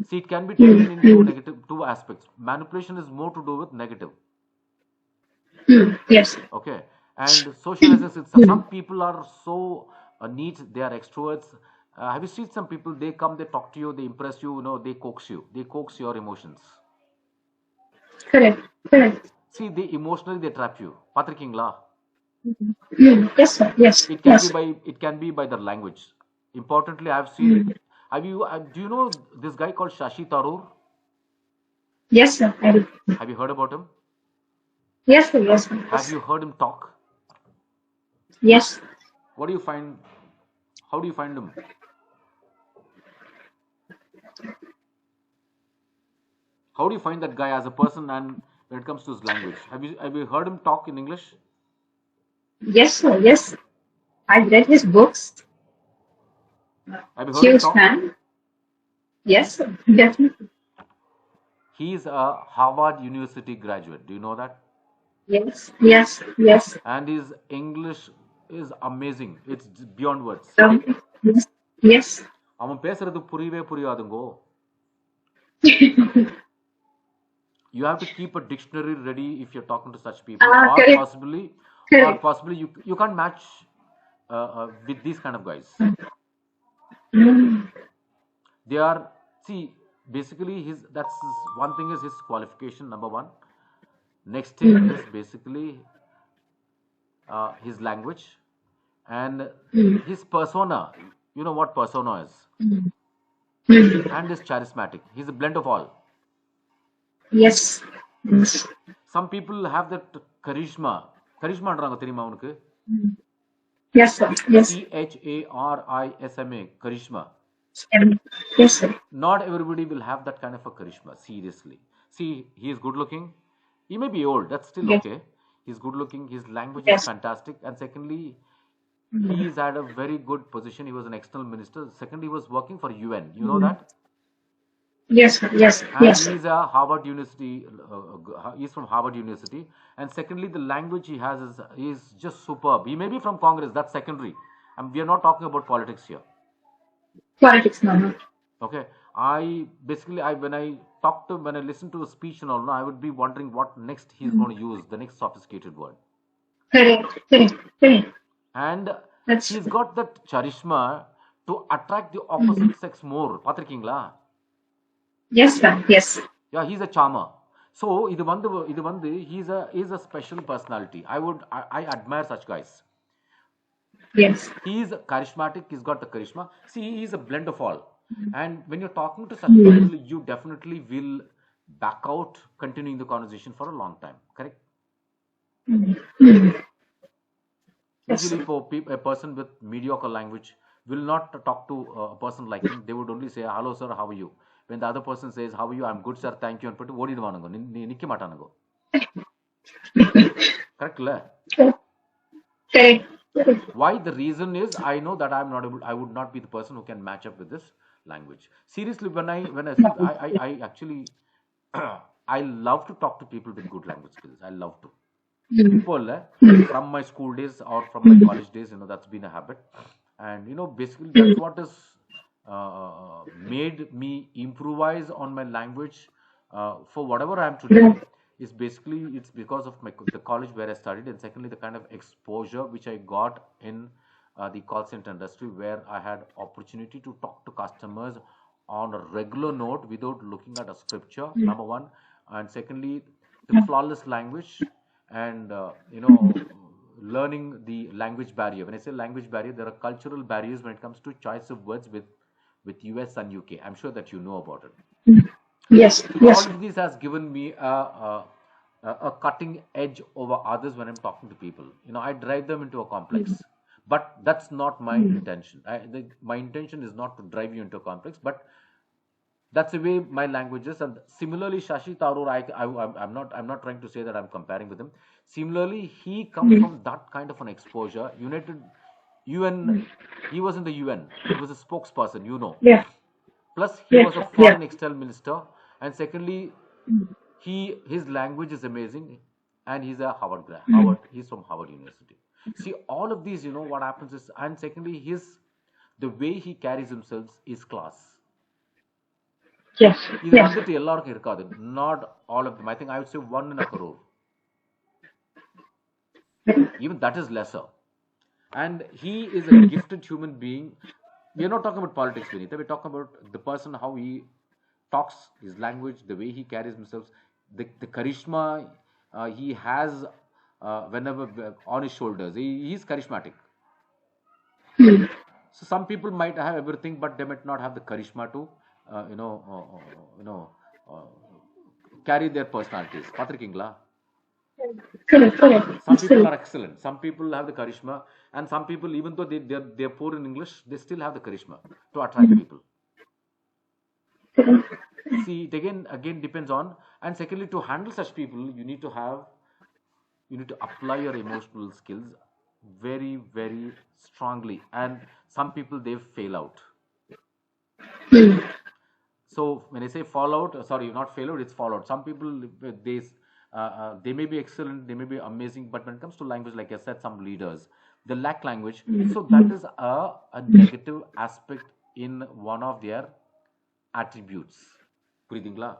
See, it can be Mm. taken in Mm. two aspects. Manipulation is more to do with negative. Mm. Yes. Okay. And socializing skills. Some Mm. people are so neat. They are extroverts. Have you seen some people? They come, they talk to you, they impress you. You know, they coax you. They coax your emotions. Correct. Correct. See, they emotionally they trap you. Patrikingla. Mm. Yes, sir. Yes. Yes. It can be by their language. Importantly, I've seen it. Mm. Do you know this guy called Shashi Tharoor? Yes, sir. I do. Have you heard about him? Yes, sir. Yes, sir. Have Yes. you heard him talk? Yes. What do you find? How do you find him? How do you find that guy as a person and when it comes to his language? Have you heard him talk in English? Yes, sir. Yes. I've read his books. Have you heard him Huge talk? fan. Yes, sir. Definitely. He's a Harvard University graduate. Do you know that? Yes. Yes. Yes. And his English is amazing. It's beyond words. Yes. Yes. அவன் பேசுறது புரியவே புரியாதுங்கோ. You have to keep a dictionary ready if you're talking to such people, Ah, correct. or Correct. possibly you can't match with these kind of guys. Mm. They are, see, basically one thing is his qualification, number one. Next thing Mm. is basically his language and Mm. his persona. You know what persona is? Mm. Mm. And is charismatic. He's a blend of all. Yes. Yes. Some people have that charisma. Charismaன்றாங்க தெரியுமா உனக்கு? Mm. Yes, sir. Yes. CHARISMA. Charisma. Yes, sir. Not everybody will have that kind of a charisma. Seriously. See, he is good looking. He may be old. That's still Yes. okay. He's good looking. His language is Yes. fantastic. And secondly, Mm. he's had a very good position. He was an external minister. Second, he was working for UN. You know Mm. that? Yes, sir. Yes. And Yes. he's a Harvard University. He's from Harvard University. And secondly, the language he has is just superb. He may be from Congress. That's secondary. And we are not talking about politics here. Politics, no. Okay. When I listen to a speech and all, no, I would be wondering what next he's Mm. going to use, the next sophisticated word. Correct. Correct. Correct. And That's he's got that charisma to attract the opposite sex more. Patrikingla. yes, sir. Yes. Yeah, he's a charmer. So he's a special personality. I admire such guys. Yes. He's charismatic. He's got the charisma. See, he's a blend of all. And when you're talking to such Mm. people, you definitely will back out, continuing the conversation for a long time. Correct? Mm. Mm. Yes, Usually, sir. a person with mediocre language will not talk to a person like him. They would only say, "Hello, sir. How are you?" When the other person says, "How are you?" "I'm good, sir. Thank you." And put what nikki matanago. Correct? Le? Correct. Correct. Why? The reason is I know that I would not be the person who can match up with this language. Seriously, when I see, I actually, I love to talk to people with good language skills. I love to. Mm. From my school days or from my college days, that's been a habit. And, basically that's what has made me improvise on my language for whatever I am today. is basically it's because of the college where I studied, and secondly the kind of exposure which I got in the call center industry, where I had opportunity to talk to customers on a regular note without looking at a scripture. Number one, and secondly, the flawless language, and learning the language barrier. When I say language barrier, there are cultural barriers when it comes to choice of words with US and UK. I'm sure that you know about it. Yes, So all yes. of this has given me a cutting edge over others when I'm talking to people. I drive them into a complex, but that's not my intention. My intention is not to drive you into a complex, but that's the way my language is. And similarly, Shashi Tharoor, I'm not trying to say that I'm comparing with him. Similarly, he comes from that kind of an exposure. UN, he was in the UN. He was a spokesperson. Yeah, Plus, he yeah, was a yeah. foreign external minister, and secondly, his language is amazing, and he's a Harvard grad. He's from Harvard University. See, all of these, what happens is, and secondly, the way he carries himself is class. Yes, இது yes. வந்துட்டு எல்லாருக்கும் இருக்காது. Not all of them. I think I would say 1 in a crore. Even that is lesser. And he is a gifted human being. We are not talking about politics, Vinita. We're talking about the person, how he talks, his language, the way he carries himself, the charisma he has whenever on his shoulders. He's charismatic. So some people might have everything, but they might not have the charisma to, uh, you know, uh, uh, you know, uh, carry their personalities. Patrikingla. Correct, correct. Some people are Absolutely. excellent. Some people have the charisma, and some people, even though they're poor in English, they still have the charisma to attract people. Correct. See, it again depends on, and secondly, to handle such people, you need to apply your emotional skills very, very strongly. And some people, they fail out. So when I say fallout, sorry, not failure, it's fallout. Some people, they may be excellent, they may be amazing, but when it comes to language, like I said, some leaders, they lack language. So that is a negative aspect in one of their attributes. புரியுதுங்களா?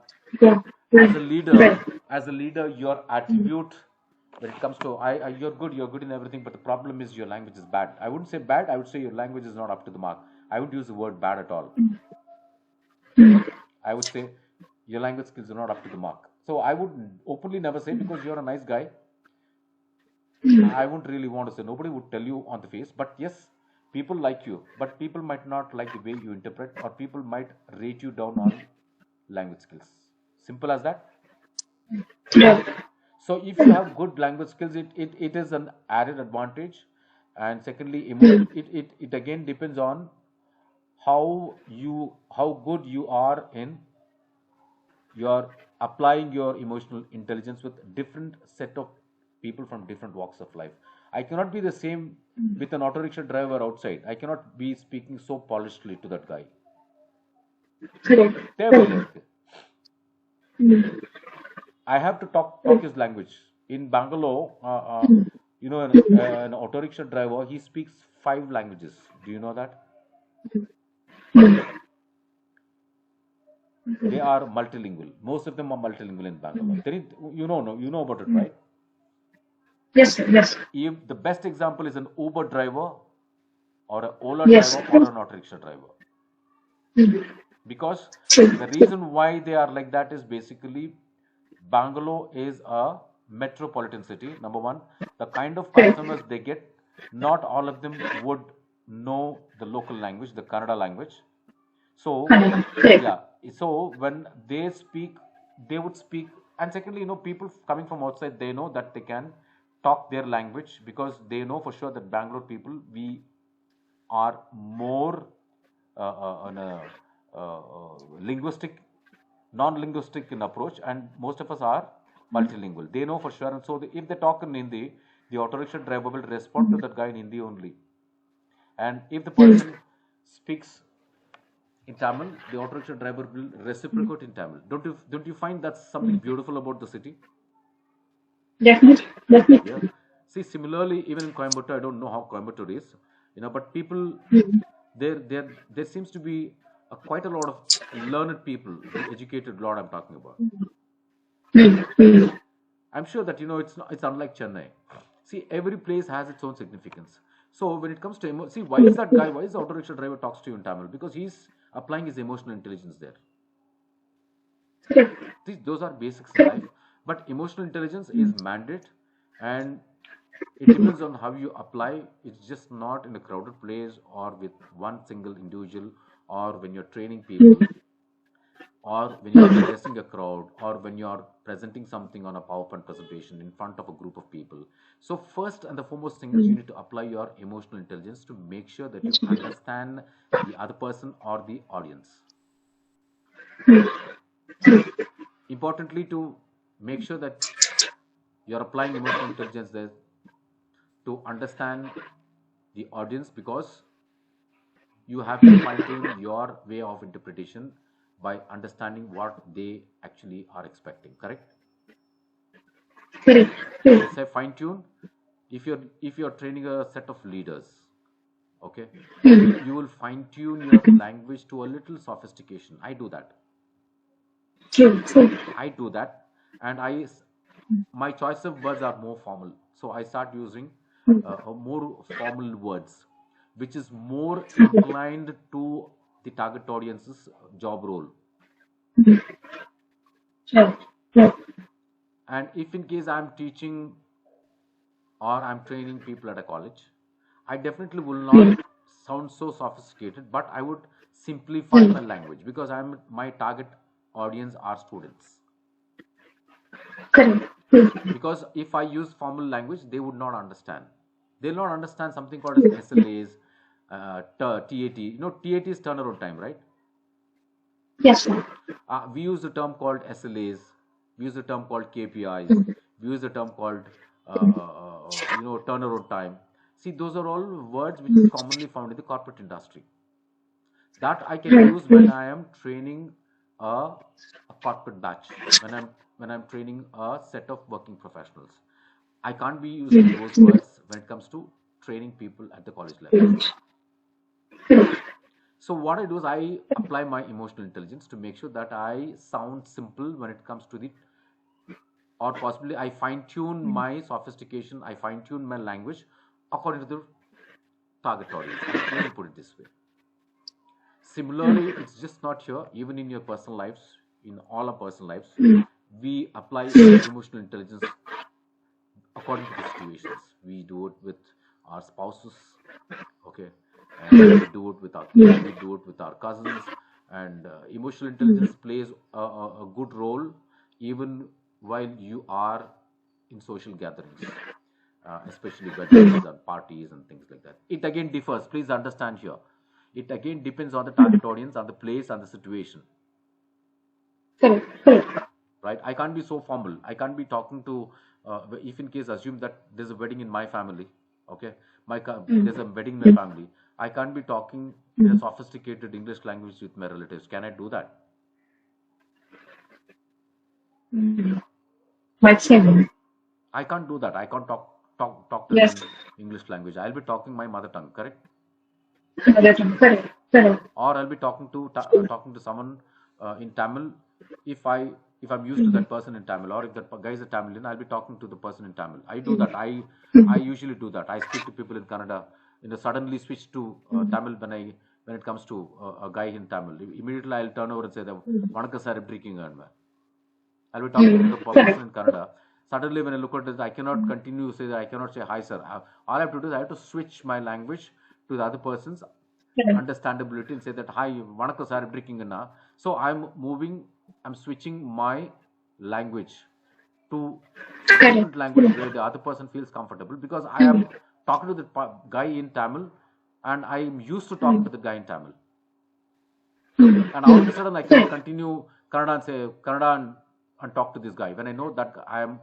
Yeah, As right, a leader, right. your attribute, when it comes to, you're good in everything, but the problem is your language is bad. I wouldn't say bad, I would say your language is not up to the mark. I would use the word bad at all. I would say your language skills are not up to the mark. So I would openly never say, because you're a nice guy. I wouldn't really want to say. Nobody would tell you on the face. But yes, people like you. But people might not like the way you interpret, or people might rate you down on language skills. Simple as that. Yeah, So if you have good language skills, it is an added advantage. And secondly, it again depends on how good you are in you're applying your emotional intelligence with different set of people from different walks of life. I cannot be the same with an auto rickshaw driver outside. I cannot be speaking so polishedly to that guy. correct, தேவையில்லை correct. எனக்கு. I have to talk his language. In Bangalore, an auto rickshaw driver, he speaks 5 languages. Do you know that? They are multilingual. Most of them are multilingual in Bangalore. You know about it, right? Yes, sir, yes. If the best example is an Uber driver or an Ola Yes, driver or an auto rickshaw driver. Because true. the reason why they are like that is basically Bangalore is a metropolitan city. Number one, the kind of Correct. customers they get, not all of them would know the local language, the Kannada language. So, Correct. yeah. So when they speak, they would speak. And secondly, people coming from outside, they know that they can talk their language, because they know for sure that Bangalore people, we are more on a linguistic, non-linguistic in approach, and most of us are multilingual. They know for sure, and so if they talk in Hindi, the auto rickshaw driver will respond to that guy in Hindi only. And if the person speaks in Tamil, the auto rickshaw driver will reciprocate in Tamil. Don't you find that's something beautiful about the city? Definitely, Yeah. definitely. See, similarly, even in Coimbatore, I don't know how Coimbatore is, but people there seems to be quite a lot of learned people, the educated lot I'm talking about. I'm sure that it's not, it's unlike Chennai. See, every place has its own significance. So when it comes to see, why is that guy? Why is the auto rickshaw driver talks to you in Tamil? Because he's applying his emotional intelligence there. Correct. Those are basics in life, Correct. but emotional intelligence is mandate, and it depends on how you apply. It's just not in a crowded place or with one single individual, or when you're training people, or when you're addressing a crowd, or when you're presenting something on a PowerPoint presentation in front of a group of people. So first and the foremost thing is you need to apply your emotional intelligence to make sure that you understand the other person or the audience. Importantly, to make sure that you're applying emotional intelligence there to understand the audience, because you have to fine tune your way of interpretation by understanding what they actually are expecting, correct? Correct. When I Correct. say fine tune, if you're training a set of leaders, okay, you will fine tune your language to a little sophistication. I do that. True. True. I do that, and my choice of words are more formal. So I start using more formal words, which is more inclined to the target audience's job role. Right. Right. And if in case I'm teaching or I'm training people at a college, I definitely will not sound so sophisticated, but I would simplify my language because my target audience are students. Correct. True. Because if I use formal language, they would not understand. They'll not understand something called as SLAs, TAT. TAT is turnaround time, right? Yes, sir. We use the term called SLAs. We use the term called KPIs. We use the term called turnaround time. See, those are all words which is commonly found in the corporate industry. That I can Right. use when I am training a corporate batch, when I'm training a set of working professionals. I can't be using those words when it comes to training people at the college level. So what I do is I apply my emotional intelligence to make sure that I sound simple when it comes to the, or possibly I fine tune my sophistication, I fine tune my language according to the target audience. Let me put it this way. Similarly, it's just not here, even in your personal lives, in all our personal lives, we apply emotional intelligence according to the situations. We do it with our spouses, okay, and we do it with our kids, we do it with our cousins, and emotional intelligence plays a good role even while you are in social gatherings, especially weddings and parties and things like that. It again differs. Please understand here. It again depends on the target audience, on the place, and the situation, Correct. Correct. right? I can't be so formal. I can't be talking to if in case assume that there's a wedding in my family, okay, there's a wedding in my family. I can't be talking in a sophisticated English language with my relatives. Can I do that? Might say. I can't do that. I can't talk to them Yes. in English language. I'll be talking my mother tongue, correct? Correct. Correct. Correct. Or I'll be talking to someone in Tamil. If I if I'm used to that person in Tamil, or if that guy is a Tamilian, I'll be talking to the person in Tamil. I do that. I usually do that. I speak to people in Kannada. Suddenly switch to Tamil when it comes to a guy in Tamil. Immediately I'll turn over and say that Vanakkam sir எப்படி இருக்கீங்க? I'll be talking to the person Correct. in Kannada. Suddenly, when I look at this, I cannot continue to say that. I cannot say hi, sir. All I have to do is I have to switch my language to the other person's Correct. understandability and say that hi, vanakkam sir, drinking na. So I'm switching my language to a different language where the other person feels comfortable, because I am talking to the guy in Tamil, and I am used to talking to the guy in Tamil. And all of a sudden I cannot continue Kannada and say Kannada and talk to this guy when I know that I've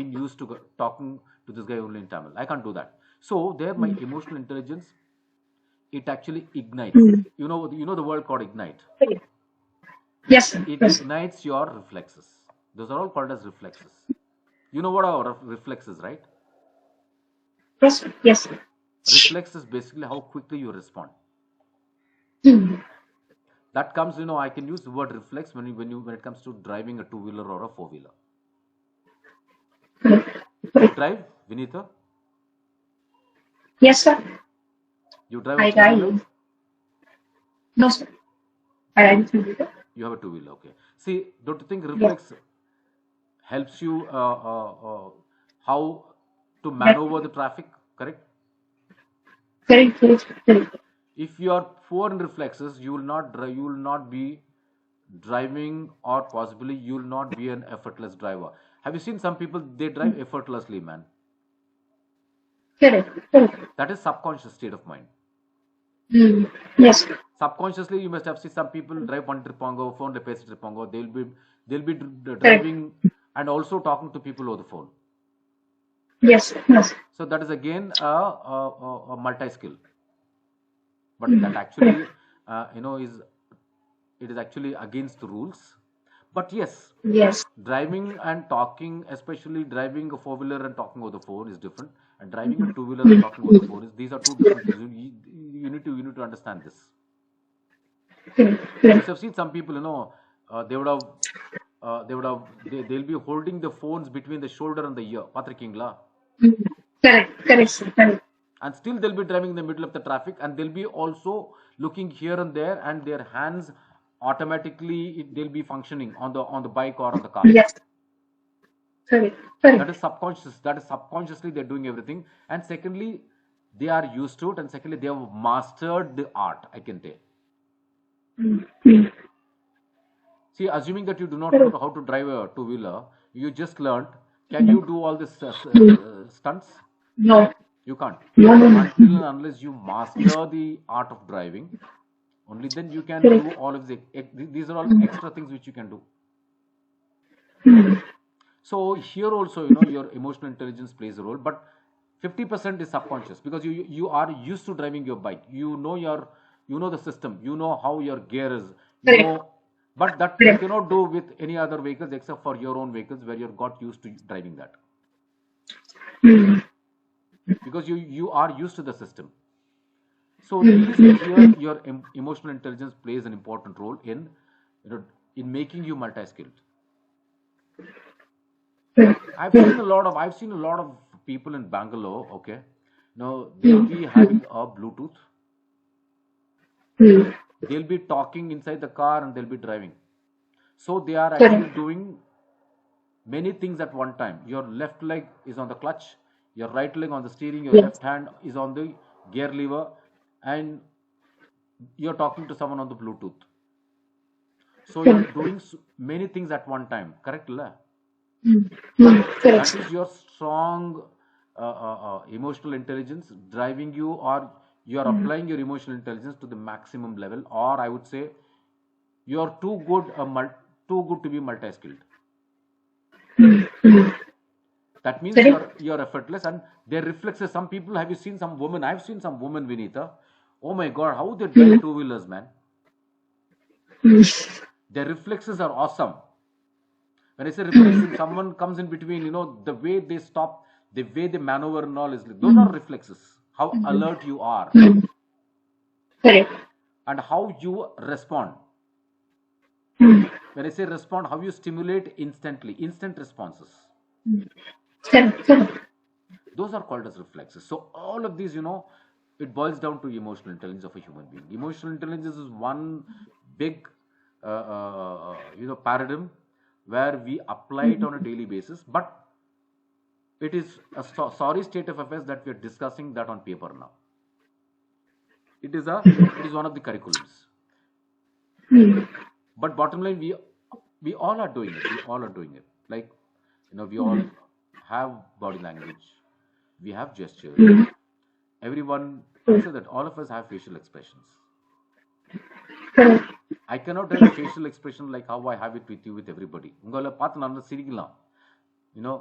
been used to talking to this guy only in Tamil. I can't do that. So there, my emotional intelligence, it actually ignites. You know the word called ignite. Correct. Yes, sir. It Yes. ignites your reflexes. Those are all called as reflexes. You know what are reflexes, right? Yes. Sir. Yes. Sir. Reflex is basically how quickly you respond. That comes, I can use the word reflex when it comes to driving a two-wheeler or a four-wheeler. You drive, Vinita? Yes, sir. You drive a I four-wheeler? drive. No, sir. I drive two-wheeler. You have a two-wheeler, okay. See, don't you think Yes. reflex helps you how to Yes. maneuver the traffic, correct? Correct, correct, correct. If you are poor in reflexes, you will not drive, you will not be driving, or possibly you will not be an effortless driver. Have you seen some people, they drive effortlessly, man? Correct, correct. That is subconscious state of mind. Mm. Yes. Subconsciously, you must have seen some people drive one tripongo, phone repair tripongo. They'll be Correct. driving and also talking to people over the phone. Yes. Yes. So that is again a multi skill, but that Mm. actually Correct. is, it is actually against the rules. But yes, Yes. driving and talking, especially driving a four wheeler and talking over the phone, is different, and driving a Mm. two wheeler and Mm. talking over the phone is, these are two different things. You need to understand this. Correct. You must Correct. have seen some people, they'll be holding the phones between the shoulder and the ear, Patrikingla, Mm. Correct. Correct, sir. Correct. and still they'll be driving in the middle of the traffic, and they'll be also looking here and there, and their hands automatically, they'll be functioning on the bike or on the car. Yes. Correct. That Correct. is subconscious. That is subconsciously they're doing everything, and secondly, they are used to it, and secondly, they have mastered the art, I can tell. Mm. Mm. See, assuming that you do not know Correct. how to drive a two wheeler, you just learned. Can Mm. you do all this Mm. stunts? No. You can't. No. No. Until No. and unless you master the art of driving, only then you can do Correct. all of the. These are all Mm. extra things which you can do. Mm. So here also, your emotional intelligence plays a role, but 50% is subconscious, because you are used to driving your bike. You know the system. You know how your gear is. You Correct. know, but that you Correct. cannot do with any other vehicles except for your own vehicles, where you've got used to driving that, Mm. because you are used to the system. So Mm. these Mm. here, Mm. your emotional intelligence plays an important role you know in making you multi-skilled. Correct. I've seen a lot of people in Bangalore. Okay, they'll Mm. be Mm. having a Bluetooth. Mm. They'll be talking inside the car and they'll be driving. So they are actually Correct. doing many things at one time. Your left leg is on the clutch, your right leg on the steering, your Yes. left hand is on the gear lever, and you're talking to someone on the Bluetooth. So you're Correct. doing many things at one time. Correct, la? Mm. Mm. Correct, That sir. is your strong emotional intelligence driving you, or you are Mm. applying your emotional intelligence to the maximum level, or I would say you're too good to be multi-skilled. Mm. Mm. That means Correct. you're effortless, and their reflexes. Some people, have you seen some women? I've seen some women, Vinita. Oh my God, how they drive Mm. two wheelers, man! Mm. Their reflexes are awesome. When I say reflex, if Mm. someone comes in between, the way they stop, the way they maneuver and all, is like, those are Mm. reflexes. How Mm. alert you are, Mm. Correct. and how you respond. Mm. When I say respond, how you stimulate instantly, instant responses. Mm. Correct. Correct. Those are called as reflexes. So all of these, it boils down to emotional intelligence of a human being. Emotional intelligence is one big, paradigm where we apply it Mm. on a daily basis. But it is a sorry state of affairs that we are discussing that on paper now. It is one of the curriculums. Mm. But bottom line, we all are doing it. We all are doing it. Like, we all Mm. have body language. We have gestures. Mm. Everyone, I'm Mm. sure that all of us have facial expressions. Correct. I cannot have a facial expression like how I have it with you, with everybody. உங்களை பார்த்து நல்லா சிரிக்கலாம், you know,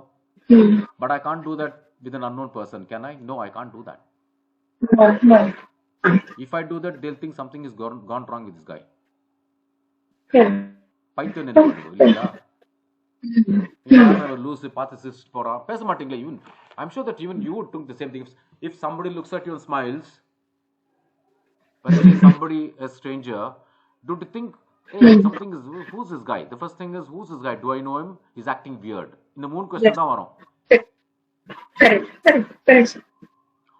Mm. but I can't do that with an unknown person. Can I? No, I can't do that. No. No. If I do that, they'll think something is gone wrong with this guy. Correct. பைத்தியம் நினைப்பானுங்க இல்லைங்களா? Mm. யார் Mm. அவர் loose பார்த்து சிரிச்சிட்டு போறான், பேச மாட்டீங்களா? Even I'm sure that even you would think the same thing. If somebody looks at you and smiles, when I say somebody, a stranger, do you think, hey, Mm. something is, who's this guy? The first thing is, who's this guy? Do I know him? He's acting weird. இந்த மூணு Yes. Question தான் வரும். Correct. Correct. Correct. Sir.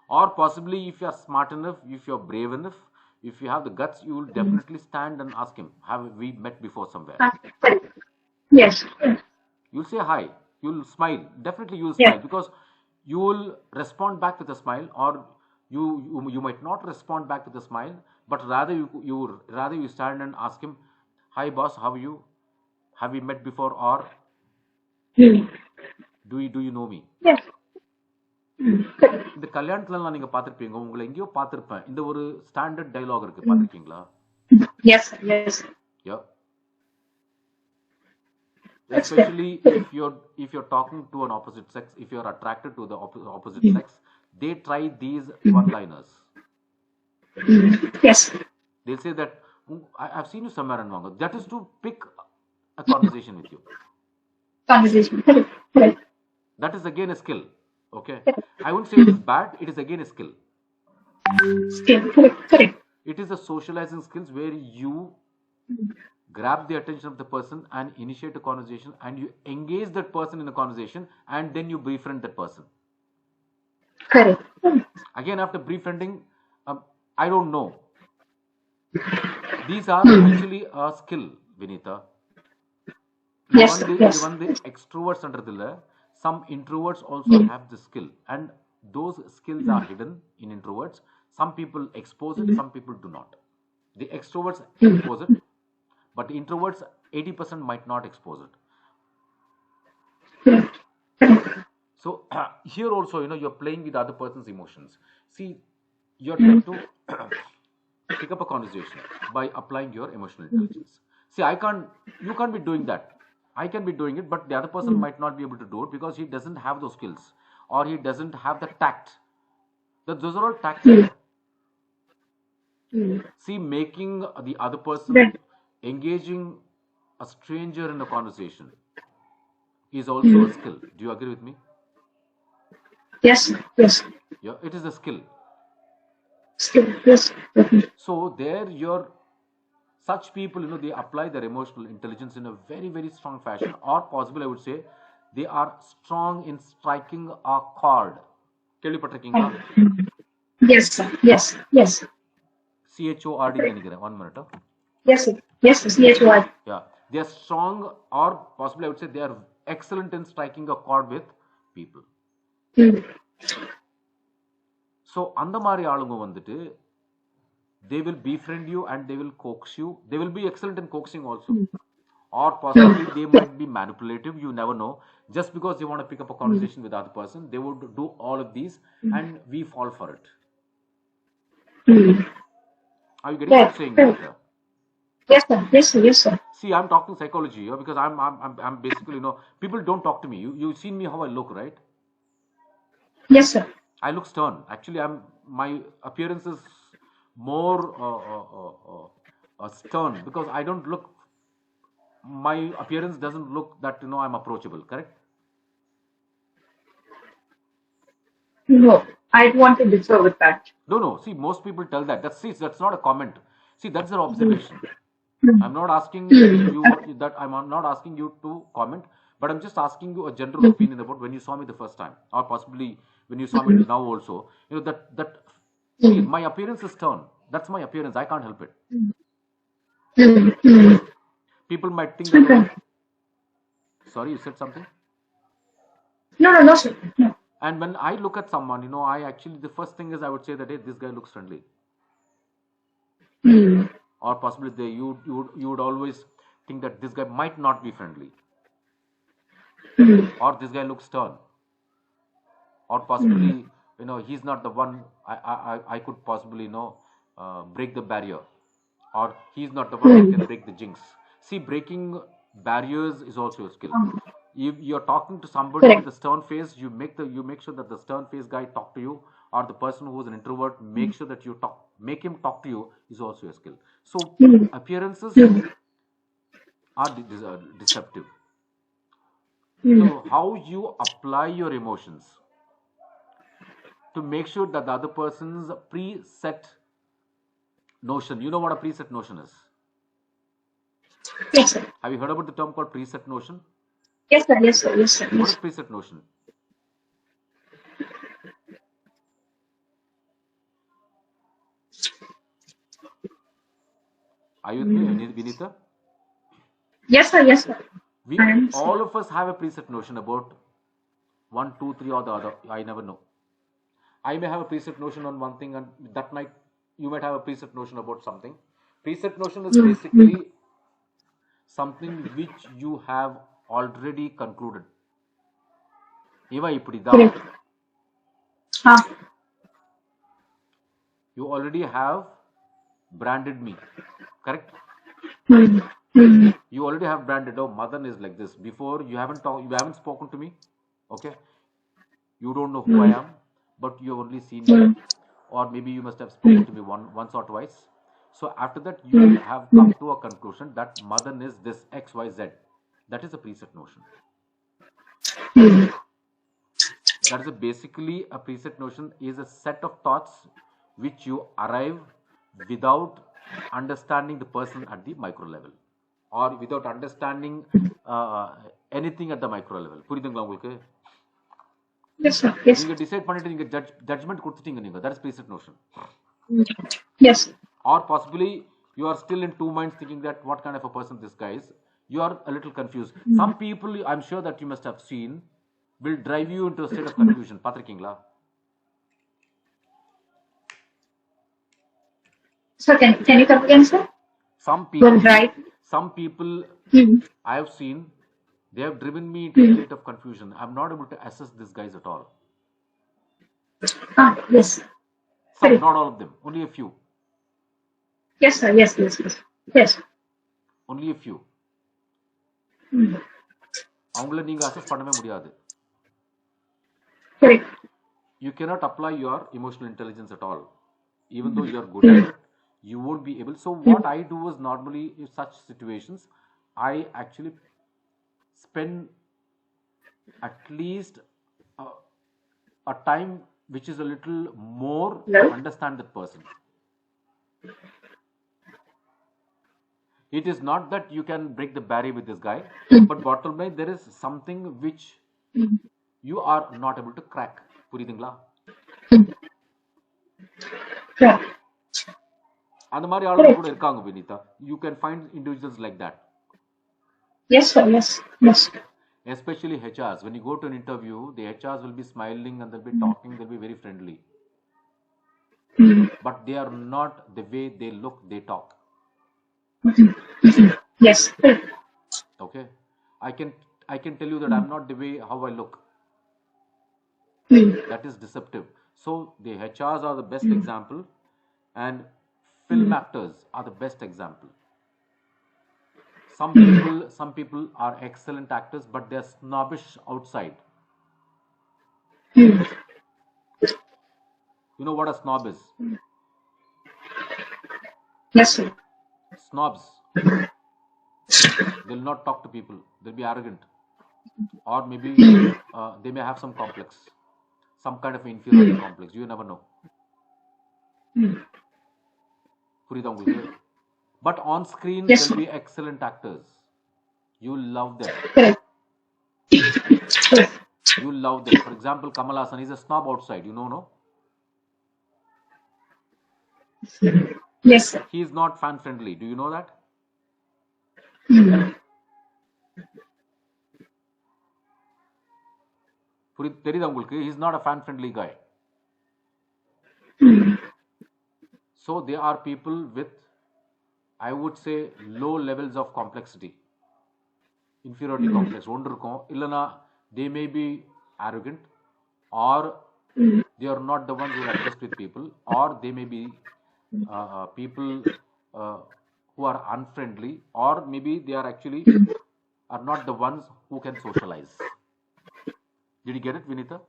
Or possibly, if you are smart enough, if you're brave enough, if you have the guts, you will definitely stand and ask him, have we met before somewhere? Correct. Yes. Yes. You'll say hi, you'll smile, definitely you'll Yes. smile, because you will respond back with a smile, or you might not respond back with a smile, but rather you stand and ask him, hi boss, how are you, have we met before, or Mm. do you know me? Yes. Correct. இந்த கல்யாணத்துலலாம் நீங்க பார்த்திருப்பீங்க, உங்களை எங்கேயோ பார்த்திருப்பேன், இந்த ஒரு standard dialogue இருக்கு, பார்த்திருக்கீங்களா? Yes. Sir. Yes. Sir. Yeah. That's correct. Especially if you're talking to an opposite sex, if you're attracted to the opposite sex, they try these one liners. Yes. They'll say that, I've seen you somewhere and wrong. That is to pick a conversation with you. Conversation. Correct. Correct. That is again a skill. Okay. Correct. I wouldn't say it is bad, it is again a skill. Skill. Correct. Correct. It is a socializing skills where you grab the attention of the person and initiate a conversation, and you engage that person in a conversation, and then you befriend that person. Correct. Again, after befriending, I don't know. These are actually a skill, Vinita. Yes. Sir. Yes. Even the extroverts under the some introverts also have this skill, and those skills are hidden in introverts. Some people expose it, some people do not. The extroverts expose it, but the introverts 80% might not expose it. So here also, you're playing with other person's emotions. See, you're trying to pick up a conversation by applying your emotional intelligence. See, you can't be doing that. I can be doing it, but the other person might not be able to do it because he doesn't have those skills, or he doesn't have the tact. Those are all tactics. See, making the other person engaging a stranger in a conversation is also a skill. Do you agree with me? Yes. Yes. Yeah, it is a skill. Skill. Yes. So there, such people, they apply their emotional intelligence in a very, very strong fashion, or possible, I would say, they are strong in striking a chord. கேள்விப்பட்டிருக்கீங்களா? Yes, sir. Yes. Yes. CHORD நினைக்கிறேன். 1 minute. Yes, sir. Yes, sir. CHORD. Yeah, they are strong, or possibly I would say they are excellent in striking a chord with people. So அந்த மாதிரி ஆளுங்க வந்துட்டு, they will befriend you and they will coax you. They will be excellent in coaxing also. Or possibly they might be manipulative, you never know. Just because they want to pick up a conversation with the other person, they would do all of these, and we fall for it. Are you getting what I'm saying? Yes, sir. Yes, sir. Yes, sir. See, I'm talking psychology here because I'm basically, people don't talk to me. You've seen me how I look, right? Yes, sir. I look stern. Actually, my appearance is more stern, because I don't look. My appearance doesn't look that I'm approachable. Correct? No, I want to differ with that. No. See, most people tell that. That's not a comment. See, that's an observation. I'm not asking you that. I'm not asking you to comment, but I'm just asking you a general opinion about when you saw me the first time, or possibly when you saw me now also. That see, my appearance is stern. That's my appearance. I can't help it. People might think that. Sorry, you said something? No, sir. No. And when I look at someone, I actually, the first thing is I would say that, hey, this guy looks friendly. Or possibly you would always think that this guy might not be friendly. Or this guy looks stern. Or possibly, he's not the one I could possibly, break the barrier. Or he's not the one who can break the jinx. See, breaking barriers is also a skill. If you're talking to somebody with a stern face, you make sure that the stern face guy talk to you, or the person who is an introvert, make sure that make him talk to you, is also a skill. So appearances are deceptive. So how you apply your emotions to make sure that the other person's preset notion, you know what a preset notion is? Yes, sir. Have you heard about the term called preset notion? Yes, sir. Yes, sir. Yes, sir. What is preset notion? Are you with me, Vinita? Yes, sir. Yes, sir. I We understand. all of us have a preset notion about one, two, three, or the other. I never know. I may have a preset notion on one thing, and that might you might have a preset notion about something. Preset notion is Mm, mm, basically something which you have already concluded. Iva ipdida. correct. Ah, You already have branded me, correct? mm, mm, You already have branded. Oh, Madan is like this. Before you haven't talked, you haven't spoken to me. Okay, you don't know who I mm, am, but you have only seen me, mm, or maybe you must have spoken mm, to me once or twice. So after that, you mm, have mm, come to a conclusion that Madan is this X Y Z. That is a preset notion. mm. That is basically a preset notion is a set of thoughts which you arrive without understanding the person at the micro level or without understanding uh, anything at the micro level. புரியுதுங்களா உங்களுக்கு? Yes, sir. Yes. நீங்க decide பண்ணிட்டு நீங்க judgement கொடுத்துட்டீங்க நீங்க. That is preset notion. Mm. Yes. Or possibly you are still in two minds thinking that what kind of a person this guy is. You are a little confused. Some Mm, people I'm sure that you must have seen will drive you into a state of mm. confusion. பார்த்திருக்கீங்களா? So can you come again, sir? Some Well, people, right. some people Mm, I have seen, they have driven me into a mm. state of confusion. I'm not able to assess these guys at all. Ah, yes. Some, Correct. not all of them, only a few, Yes, sir. Yes, yes, yes. Yes. only a few. Mm. அவங்கள நீங்க assess பண்ணவே முடியாது. Correct. You cannot apply your emotional intelligence at all. Even though you're good at it, you won't be able. So what Mm, I do is normally in such situations, I actually spend at least a, a time which is a little more to hello? understand that person. It is not that you can break the barrier with this guy, Mm, but bottom line, there is something which mm. you are not able to crack. புரியுதுங்களா? Mm. Correct. அந்த மாதிரி ஆளுங்க கூட Correct. இருக்காங்க Vinitha. You can find individuals like that. Yes, sir. Yes. Yes. Especially HRs. When you go to an interview, the HRs will be smiling and they'll be Mm, talking, they'll be very friendly. mm, But they are not the way they look, they talk. mhm, mhm. Yes. Correct. Okay? I can I can tell you that I'm not the way how I look. Mm, That is deceptive. So the HRs are the best mm, example and film mm, actors are the best example. mm, Some people are excellent actors, but they're snobbish outside. mm. You know what a snob is? Yes, sir. Snobs. They'll not talk to people. They'll be arrogant. Or maybe Mm, they may have some complex, some kind of inferiority mm, complex. You never know. mm. புரியுதா உங்களுக்கு? But on screen, Yes, they'll sir. be excellent actors. You love them. Correct. Correct. You love them. For example, Kamal Hassan is a snob outside. You know, no? Yes, sir. He is not fan friendly. Do you know that? Mm, தெரியுதா உங்களுக்கு? He is not a fan friendly guy. mm, So there are people with, I would say, low levels of complexity, inferiority mm, complex. ஒன்று இருக்கும் இல்லைனா they may be arrogant, or mm, they are not the ones who adjust with people, or they may be people uh, who are unfriendly, or maybe they are actually mm. are not the ones who can socialize. Did you get it, Vinita?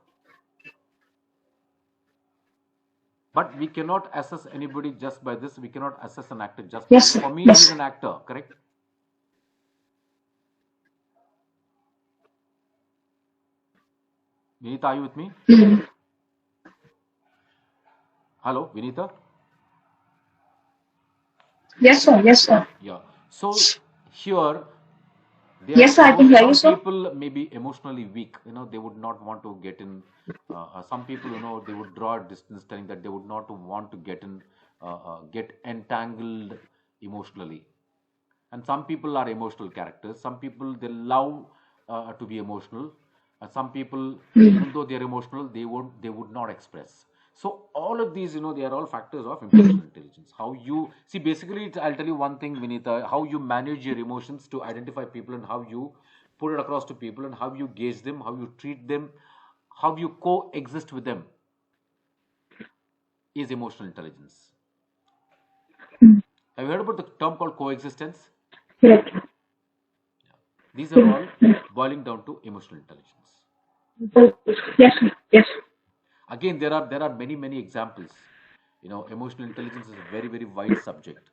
But we cannot assess anybody just by this. We cannot assess an actor just by Yes, this. sir. For me, he's Yes. an actor, correct? Vinita, are you with me? Mm. Hello, Vinita? Yes, sir. Yes, sir. Yeah. So here, Yes, sir. I can hear you, some sir. people may be emotionally weak. You know, they would not want to get in. Some people, you know, they would draw a distance, telling that they would not want to get in, get entangled emotionally. And some people are emotional characters. Some people they love to be emotional. Some people, even though they're emotional, they would not express. So all of these, they are all factors of emotional intelligence. How you see, basically, I'll tell you one thing, Vinita, how you manage your emotions to identify people and how you put it across to people and how you gauge them, how you treat them, how you coexist with them is emotional intelligence. Have you heard about the term called coexistence? Correct. These are all boiling down to emotional intelligence. Yes, yes. Again, there are many examples. Emotional intelligence is a very wide subject,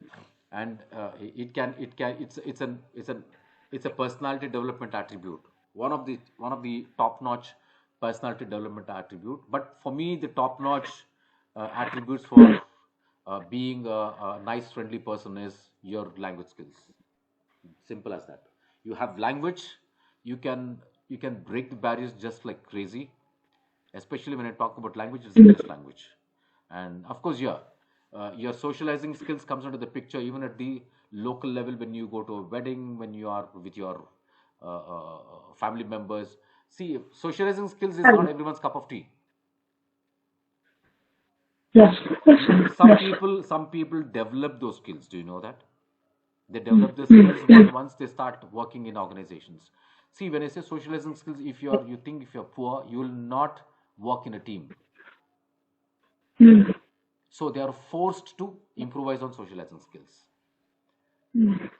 and it's a personality development attribute. One of the top notch personality development attribute. But for me, the top notch attributes for being a nice friendly person is your language skills. Simple as that. You have language, you can you can break the barriers just like crazy. Especially when I talk about language, it's English language. And of course, yeah, your socializing skills comes into the picture even at the local level when you go to a wedding, when you are with your family members. See, socializing skills is not everyone's cup of tea. Yes, yes, yes. Some people develop those skills. Do you know that? They develop the skills once they start working in organizations. See, when I say socializing skills, if you think if you're poor, you will not work in a team. So they are forced to improvise on socializing skills.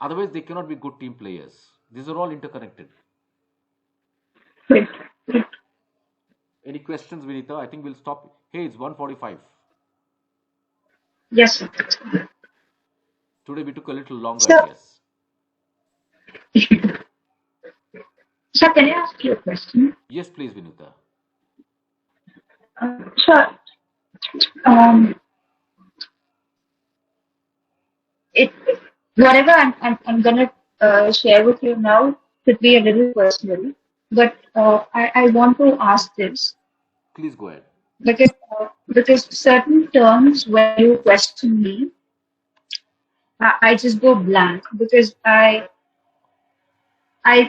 Otherwise, they cannot be good team players. These are all interconnected. Correct. Any questions, Vinita? I think we'll stop. Hey, it's 1:45. Yes. Today we took a little longer, I So, guess. so can I ask you a question? Yes, please, Vinita. So, um, it whatever I'm gonna share with you now could be a little personal, but I want to ask this Please go ahead. because certain terms when you question me, I just go blank because I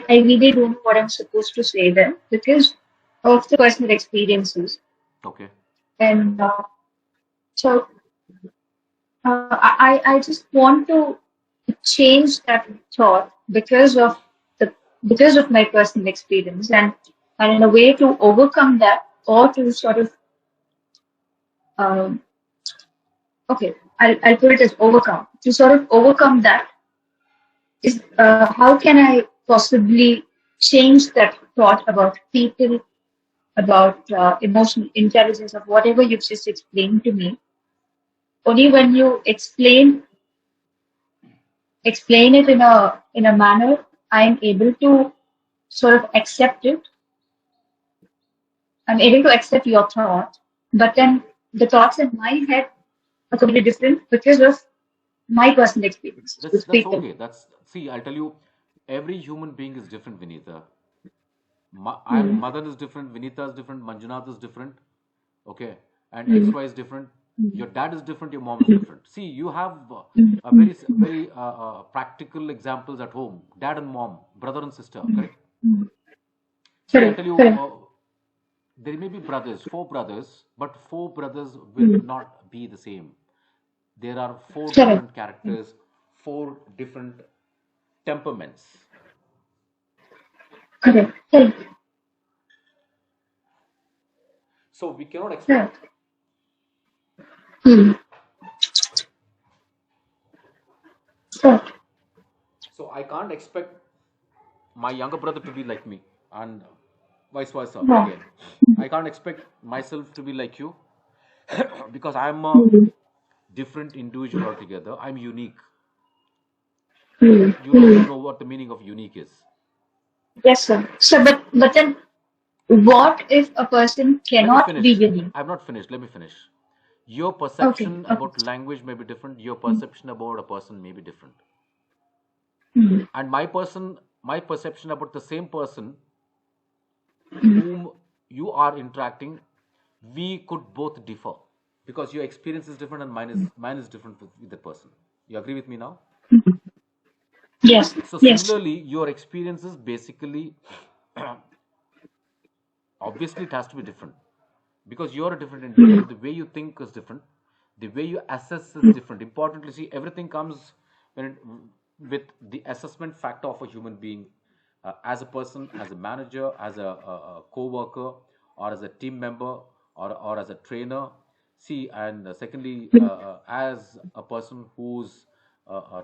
really don't know what I'm supposed to say then because of the personal experiences. Okay. And so I just want to change that thought because of my personal experience and in a way to overcome that or to sort of um, okay I'll put it as overcome to sort of overcome that is how can I possibly change that thought about people about emotional intelligence of whatever you've just explained to me only when you explain it in a manner I'm able to sort of accept it. I'm able to accept your thought, but then the thoughts in my head are completely different because of my personal experiences That's with that's people. okay. That's see. I'll tell you, every human being is different, Vinita. I'm Mm, Madan is different, Vinita is different, Manjunath is different, okay, and mm, XY is different. mm, Your dad is different, your mom is different. See, you have mm, a mm, very practical examples at home. Dad and mom, brother and sister, correct? mm. See, I'll Correct, tell you, correct, there may be brothers, four brothers, but four brothers will mm, not be the same. There are four correct, different characters, four different temperaments. correct, correct, So we cannot expect. correct. Mm, correct. So I can't expect my younger brother to be like me, and vice versa. Yeah. Again, I can't expect myself to be like you because I'm a Mm, different individual altogether. I'm unique. mm, You mm. know what the meaning of unique is. Yes, sir. So, but then, what if a person Let me cannot be finish. unique? I'm not finished. Let me finish. Your Okay, perception okay. about language may be different. Your Mm, perception about a person may be different. mm, And my perception about the same person mm. whom you are interacting, we could both differ because your experience is different and mine is different with the person. You agree with me now? Yes. So Yes. similarly, your experiences basically, obviously, it has to be different because you're a different individual. The way you think is different. The way you assess is different. Importantly, see, everything comes when it, with the assessment factor of a human being, as a person, as a manager, as a co-worker, or as a team member, or as a trainer. See, and secondly, as a person who's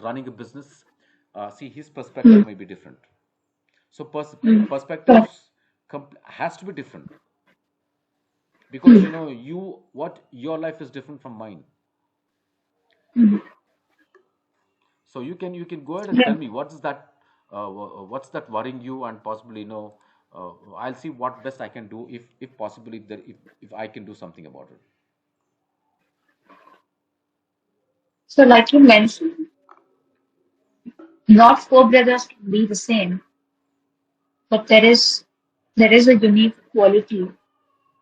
running a business, see, his perspective Mm. may be different. So Mm. Correct. perspectives has to be different because you know you what your life is different from mine. Mm. So you can go ahead and tell Right. me what's that worrying you, and possibly I'll see what best I can do, if possibly if I can do something about it. So, like you mentioned, not four brothers can be the same, but there is a unique quality.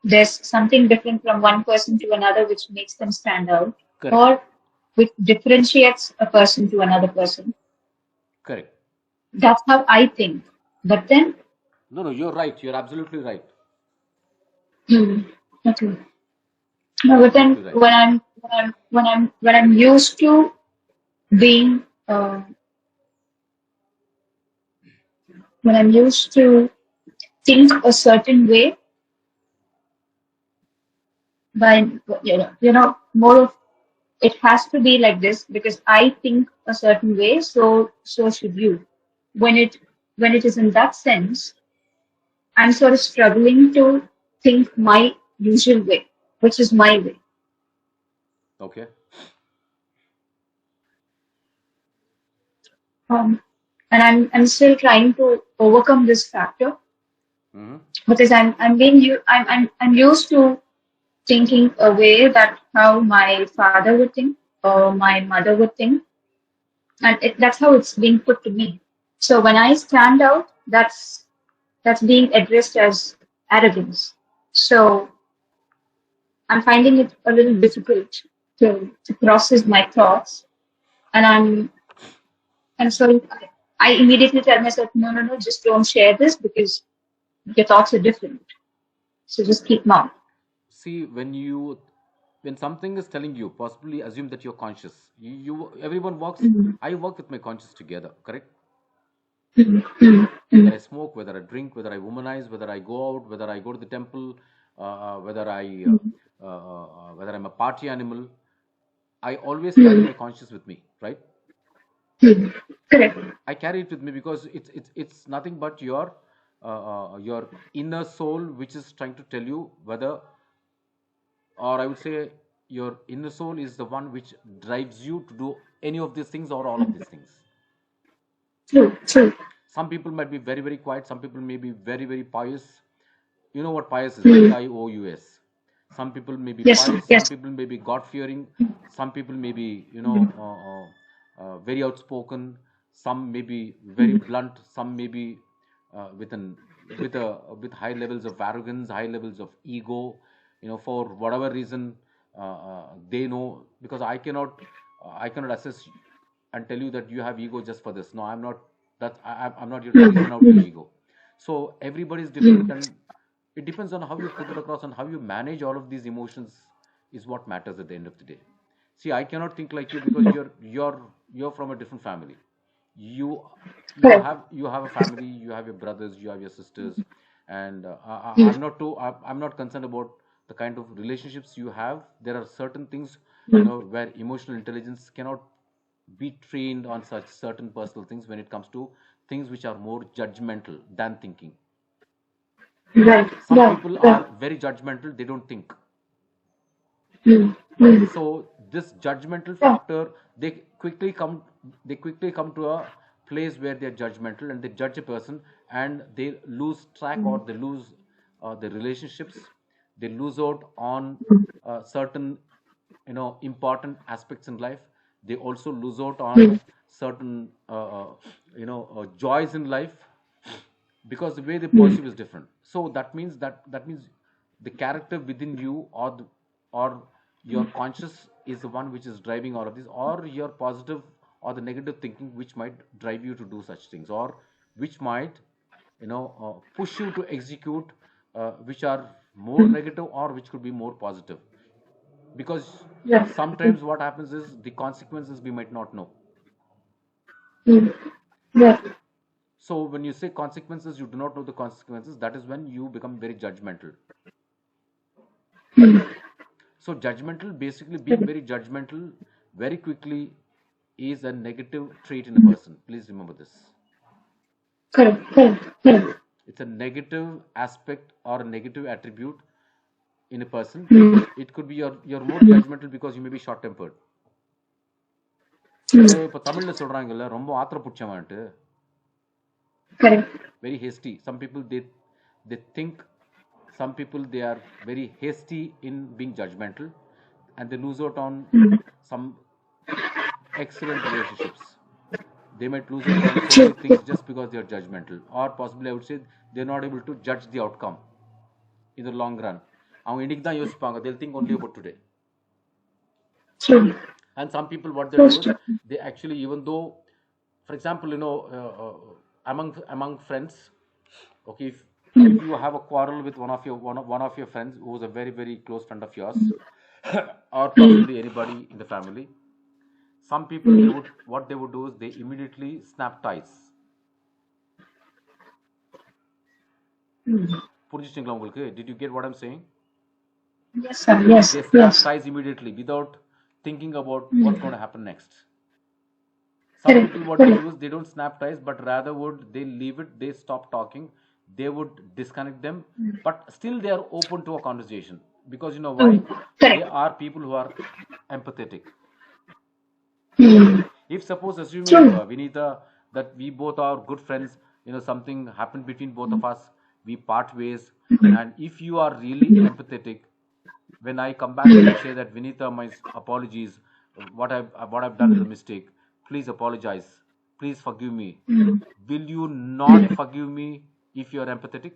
There's something different from one person to another which makes them stand out, Correct. or which differentiates a person to another person. Correct. That's how I think. But then, No, no, you're right. You're absolutely right. hmm, okay. You're No, but absolutely then right. when I'm used to being when I'm used to think a certain way by more of it has to be like this because I think a certain way, so should you. When it is in that sense, I'm sort of struggling to think my usual way, which is my way. Okay. Um, and I'm still trying to overcome this factor Mm-hmm. because I'm used to thinking a way that how my father would think or my mother would think, and that's how it's being put to me. So when I stand out, that's being addressed as arrogance. So I'm finding it a little difficult to process my thoughts, and I immediately tell myself, no, no, no, just don't share this because your thoughts are different. So just keep mum. See, when something is telling you, possibly assume that you're conscious. You everyone works. Mm, I work with my conscious together. Correct. mm, mm, Whether mm, I smoke, whether I drink, whether I womanize, whether I go out, whether I go to the temple, mm, whether I'm a party animal, I always carry mm, my conscience with me, right? mm. Correct. I carry it with me because it's nothing but your inner soul, which is trying to tell you whether, or I would say, your inner soul is the one which drives you to do any of these things or all of these things. True, true. Some people might be very, very quiet. Some people may be very, very pious. You know what pious is? Mm. Pious. Some people may be Yes, pious. Some yes. people may be God fearing. Some people may be, Mm, very outspoken. Some may be very mm, blunt. Some may be with an with high levels of arrogance, high levels of ego. For whatever reason, they know, because I cannot assess and tell you that you have ego just for this. No, I'm not. I'm not here to mm, reason out your mm, ego. So everybody is different, mm. and it depends on how you put it across and how you manage all of these emotions is what matters at the end of the day. See, I cannot think like you because you're from a different family. You you Correct. have you have a family. You have your brothers. You have your sisters, and Mm, I'm not concerned about the kind of relationships you have. There are certain things, mm. where emotional intelligence cannot be trained on such certain personal things when it comes to things which are more judgmental than thinking. Right, Some right, people right. are very judgmental, they don't think, Mm, right? mm. So this judgmental Yeah. factor, they quickly come they quickly come to a place where they're judgmental and they judge a person, and they lose track, or Mm, they lose the relationships. They lose out on certain important aspects in life. They also lose out on mm, certain joys in life, because the way they mm. perceive is different. So that means the character within you, or your conscious is the one which is driving all of this, or your positive or the negative thinking which might drive you to do such things, or which might push you to execute which are more Mm. negative or which could be more positive, because Yeah. sometimes what happens is the consequences we might not know. Mm. Yeah. So when you say consequences, you do not know the consequences, that is when you become very judgmental. Mm. So judgmental, basically being Correct. very judgmental very quickly is a negative trait in a person. Please remember this. Correct. Correct. Correct. It's a negative aspect or a negative attribute in a person. Mm. It could be you're more Mm. judgmental because you may be short tempered. அது Mm. இப்போ தமிழ்ல சொல்றாங்கல்ல ரொம்ப ஆத்திர பிடிச்சவன்ட்டு, Correct. very hasty. Some people they think, some people they are very hasty in being judgmental, and they lose out on Mm. some excellent relationships. They might lose out on so many True. things just because they are judgmental, or possibly I would say they're not able to judge the outcome in the long run. அவங்க இன்னைக்கு தான் யோசிப்பாங்க. They'll think only about today. True. And some people, what they So do is, true. they actually, even though, for example, among friends, okay, if Mm. you have a quarrel with one of your friends who is a very very close friend of yours, or Mm. possibly anybody in the family, some people, they Mm. would, what they would do is they immediately snap ties. Mm. புரிஞ்சுச்சுங்களா உங்களுக்கு? Did you get what I'm saying? Yes, sir. Yes. They snap Yes. ties immediately without thinking about what's Mm. going to happen next. Some Correct. people, what they Correct. do is they don't snap ties, but rather would they leave it, they stop talking, they would disconnect them, but still they are open to a conversation, because you know why? Mm. They Correct. are people who are empathetic. Mm. If suppose, assuming True. Vinita, that we both are good friends, something happened between both of us, we part ways, Mm. and if you are really Mm. empathetic, when I come back to you and Mm. say that, Vinita, my apologies, what I've done is a mistake. Please apologize. Please forgive me. Mm. Will you not Mm. forgive me if you are empathetic?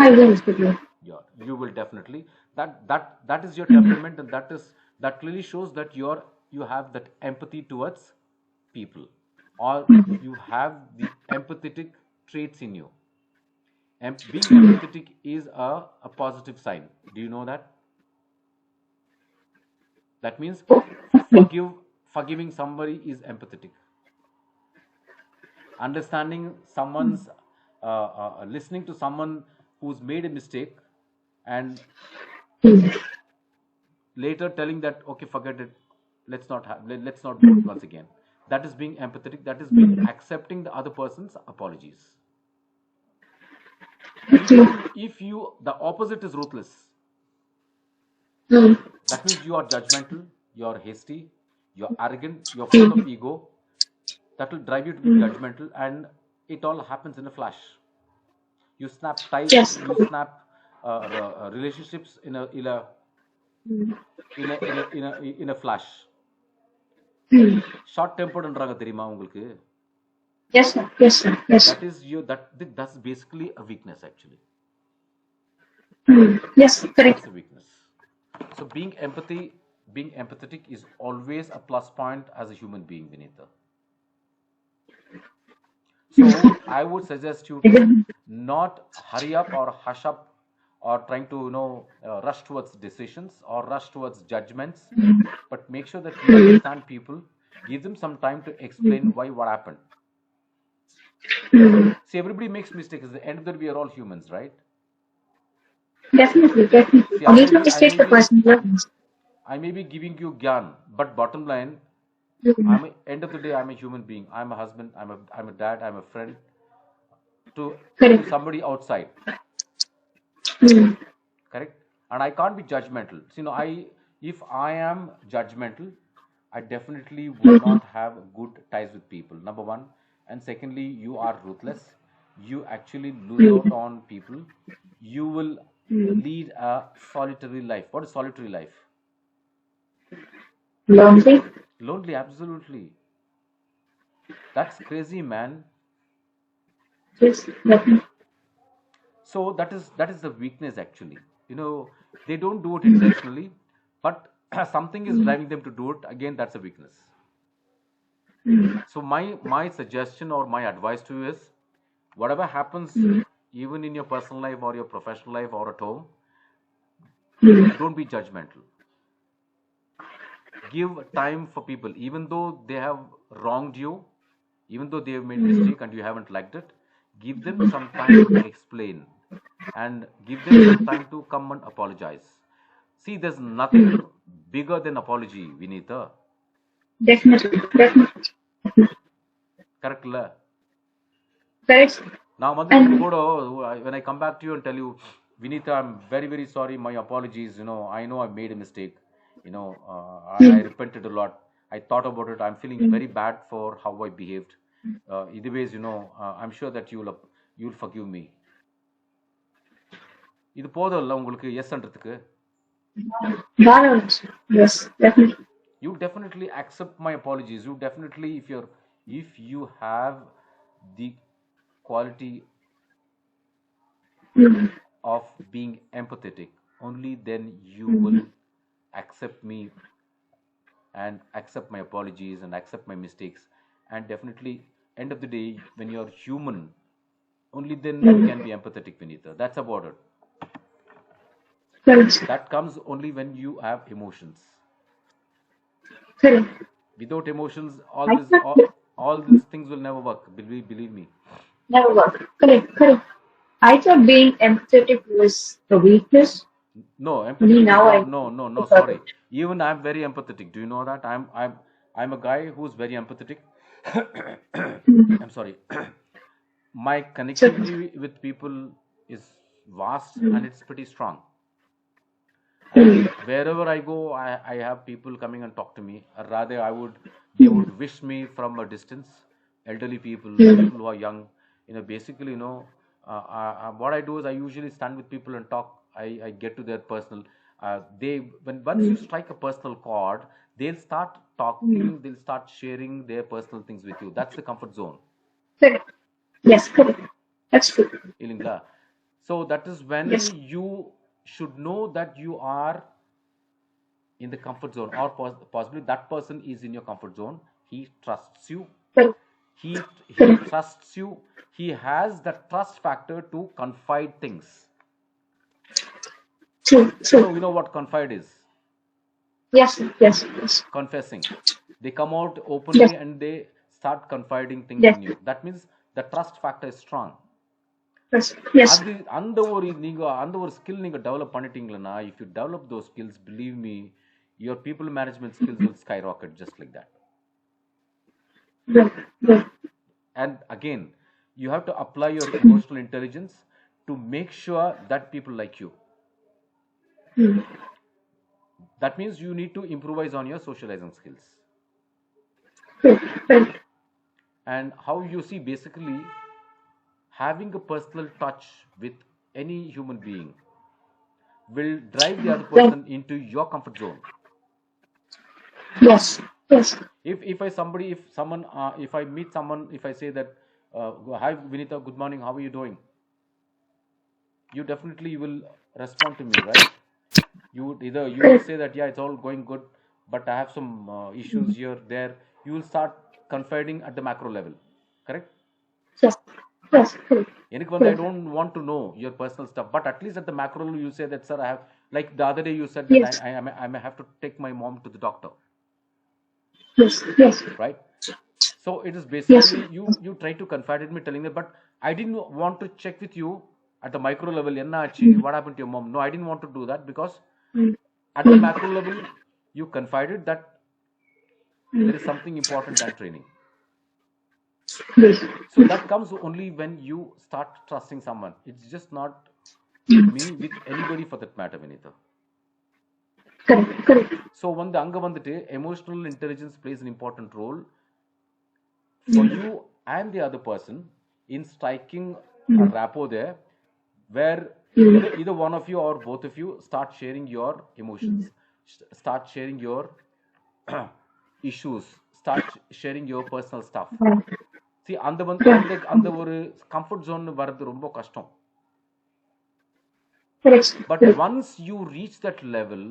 I will with you. Yeah, you will definitely. That is your temperament, and that clearly shows that you have that empathy towards people, or you have the empathetic traits in you. Being empathetic is a positive sign. Do you know that? That means forgiving somebody is empathetic. Understanding someone's, listening to someone who's made a mistake, and Mm. later telling that, okay, forget it, let's not do it once again. That is being empathetic. That is being Mm. accepting the other person's apologies. True. If you the opposite is ruthless, Mm. that means you are judgmental, you are hasty, you're arrogant, you're full of Mm. ego. That will drive you to be Mm. judgmental, and it all happens in a flash. You snap ties, Yes. you snap relationships Mm. in a flash. Mm. Short டெம்பர்டுன்றாங்க தெரியுமா உங்களுக்கு? Yes, sir. Yes, sir. Yes. That is you that's basically a weakness actually. Mm. Yes. Correct. That's a weakness. So being empathetic is always a plus point as a human being, Vinita. So I would suggest you to not hurry up or hush up, or trying to rush towards decisions or rush towards judgments, but make sure that you Mm. understand people, give them some time to explain Mm. why what happened. Mm. See, everybody makes mistakes. At the end of the day, we are all humans, right? Definitely. Definitely. See, Only through mistakes the person learns. I may be giving you gyan, but bottom line, Mm. end of the day, I'm a human being. I'm a husband. I'm a dad. I'm a friend to Correct. somebody outside. Mm. Correct. And I can't be judgmental. So, if I am judgmental, I definitely would Mm. not have good ties with people, number one. And secondly, you are ruthless. You actually lose out Mm. on people. You will Mm. lead a solitary life. What is solitary life? Lonely. Lonely, absolutely. That's crazy, man. Yes. Definitely. So that is the weakness actually. They don't do it intentionally, but something is Mm. driving them to do it. Again, that's a weakness. Mm. So my suggestion or my advice to you is, whatever happens, Mm. even in your personal life or your professional life or at home, Mm. don't be judgmental. Give time for people, even though they have wronged you, even though they have made Mm. mistake and you haven't liked it. Give them some time to explain, and give them some time to come and apologize. See, there's nothing Mm. bigger than apology, Vinita. Definitely, definitely. Correct la? Correct. Now And when I come back to you and tell you, Vinita, I'm very very sorry, my apologies, I know I made a mistake, I mm. repented a lot. I thought about it. I'm feeling Mm. very bad for how I behaved. Either ways, I'm sure that you'll forgive me. இது போதும்ல உங்களுக்கு எஸ்ன்றதுக்கு. Balance. Yes, definitely. You definitely accept my apologies. You definitely, if you have the quality Mm. of being empathetic, only then you Mm. will accept me and accept my apologies and accept my mistakes. And definitely, end of the day, when you're human, only then you Mm. can be empathetic, Vinita. That's about it. Correct. That comes only when you have emotions. Correct. Without emotions, I thought all these things will never work. Believe me. never work. Correct, correct. I thought being empathetic was a weakness. No, Only empathetic is now I not. No, no. got Sorry. it. Even I'm very empathetic. Do you know that? I'm a guy who's very empathetic. Mm. I'm sorry. My So, connectivity with people is vast and mm. it's pretty strong. And Mm. wherever I go, I have people coming and talk to me. Or rather, they Mm. would wish me from a distance. Elderly people, Mm. people who are young. Basically, what I do is I usually stand with people and talk. I get to their personal. Once you Mm. strike a personal chord, they'll start Mm. talking. They'll start sharing their personal things with you. That's the comfort zone. Correct. Yes, correct. That's true. இல்லைங்களா? So that is when Yes. you should know that you are in the comfort zone, or possibly that person is in your comfort zone. He trusts you. Correct. He Correct. trusts you. He has the trust factor to confide things. True. You True. know what confide is? Yes. Yes. Yes. Confessing. They come out Yes. openly and they start confiding things Yes. in you. That means the trust factor is strong. Yes. Yes. அது அந்த ஒரு skill நீங்க develop பண்ணிட்டீங்களா, if you develop those skills, believe me, your people management skills will skyrocket just like that. Good. Good. And again, you have to apply your emotional intelligence to make sure that people like you. Mm. That means you need to improvise on your socializing skills. Good. Good. And how you see, basically, having a personal touch with any human being will drive the other Good. person into your comfort zone. Yes. Yes. If I meet someone, if I say that, hi Vinita, good morning, how are you doing? You definitely will respond to me, right? You will Correct. say that, yeah, it's all going good, but I have some issues here, there. You will start confiding at the macro level, correct? Yes. Yes. Correct. எனக்கு வந்து I Correct. don't want to know your personal stuff, but at least at the macro level you say that, sir, I have, like the other day you said that Yes. I may have to take my mom to the doctor, Yes. Yes. right? So it is Yes. basically you try to confide in me, telling me, but I didn't want to check with you at the micro level. Enna aachi, Mm. what happened to your mom? No, I didn't want to do that, because Mm. at the Mm. macro level you confided that there is Mm. something important than training. Yes. So that comes only when you start trusting someone. It's just not with Mm. me, with anybody for that matter, Vinita. Correct. Correct. So when the anga vandute, emotional intelligence plays an important role for Mm. you and the other person in striking a Mm. rapport there, where Mm. either one of you or both of you start sharing your Mm. emotions, start sharing your issues, start sharing your personal stuff. Right. See, அந்த Right. ஒரு comfort zone வர்றது ரொம்ப கஷ்டம். Correct. But Correct. once you reach that level,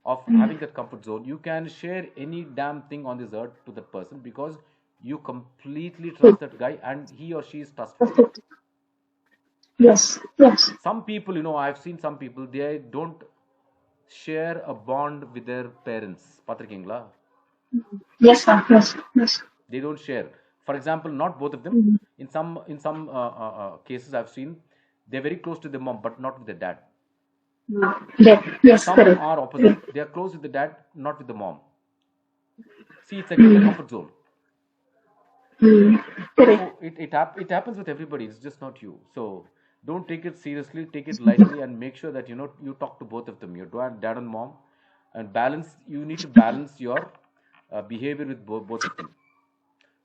of having that comfort zone. You can share any damn thing on this earth to that person because you completely trust that guy and he or she is trustworthy. Yes, yes, Some people, I've seen some people, they don't share a bond with their parents. Patrikingla. yes, sir. Yes, yes. They don't share. For example, not both of them. Mm. In some cases I've seen, they're very close to their mom, but not with their dad. Yes, Some correct. are opposite. Correct. They are close with the dad, not with the mom. See, it's again the Mm. comfort zone. Mm. Correct. So it happens with everybody. It's just not you. So don't take it seriously. Take it lightly, and make sure that you talk to both of them, your dad and mom, and balance. You need to balance your behavior with both of them.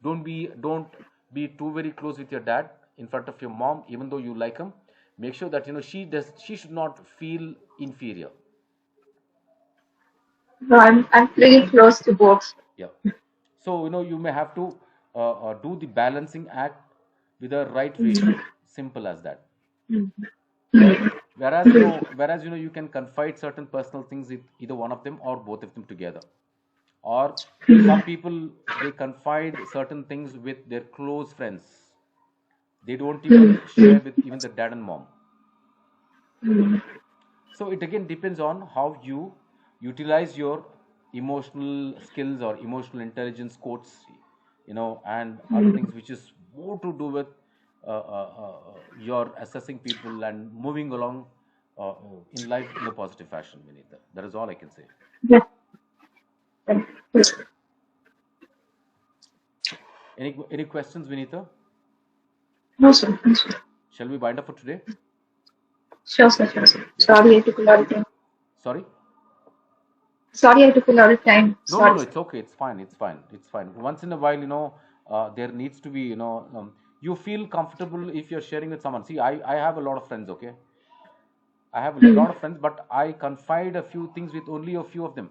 Don't be too very close with your dad in front of your mom, even though you like him. Make sure that she should not feel inferior. No, I'm pretty close to both. Yeah. So you may have to do the balancing act with the right Mm. ratio. Simple as that. Mm. Right? Mm. Whereas you can confide certain personal things with either one of them or both of them together. Or some people, they confide certain things with their close friends. They don't Mm. even share Mm. with even the dad and mom. Mm. So it again depends on how you utilize your emotional skills or emotional intelligence quotes, and other Mm. things which is more to do with your assessing people and moving along in life in a positive fashion, Vinita. That is all I can say. Yeah. Yes. Any questions, Vinita? No, sir. No, sir. Shall we wind up for today? Sure, sir. Sure, sir. Yeah. Sorry, I took a lot of time. Sorry? Sorry, I took a lot of time. No, no, Sorry, no. sir. It's okay. It's fine. It's fine. It's fine. Once in a while, there needs to be, you feel comfortable if you're sharing with someone. See, I have a lot of friends. Okay, I have a Mm. lot of friends, but I confide a few things with only a few of them.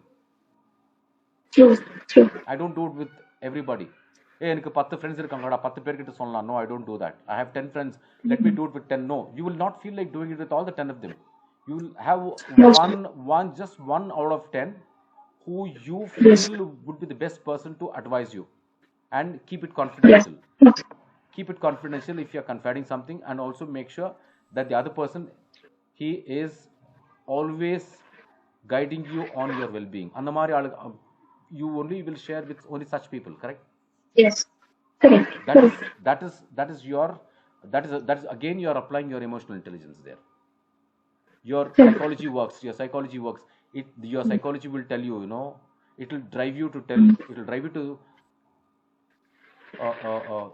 True, true. I don't do it with everybody. Hey, எனக்கு 10 friends இருக்காங்கடா 10 பேர்கிட்ட சொல்லலாம். No, I don't do that. I have 10 friends. Let me Mm. do it with 10. No, you will not feel like doing it with all the 10 of them. You will have No, sir. just one out of 10 who you Yes. feel would be the best person to advise you, and keep it Yes. confidential. Yes. Keep it confidential if you're confiding something, and also make sure that the other person, he is always guiding you on your well-being. அந்த மாதிரி you only will share with only such people, correct? Yes. Correct. that is Correct. that is your that is again you are applying your emotional intelligence there. Your Correct. psychology works. Your psychology will tell you, it will drive you to Mm. uh, uh, uh,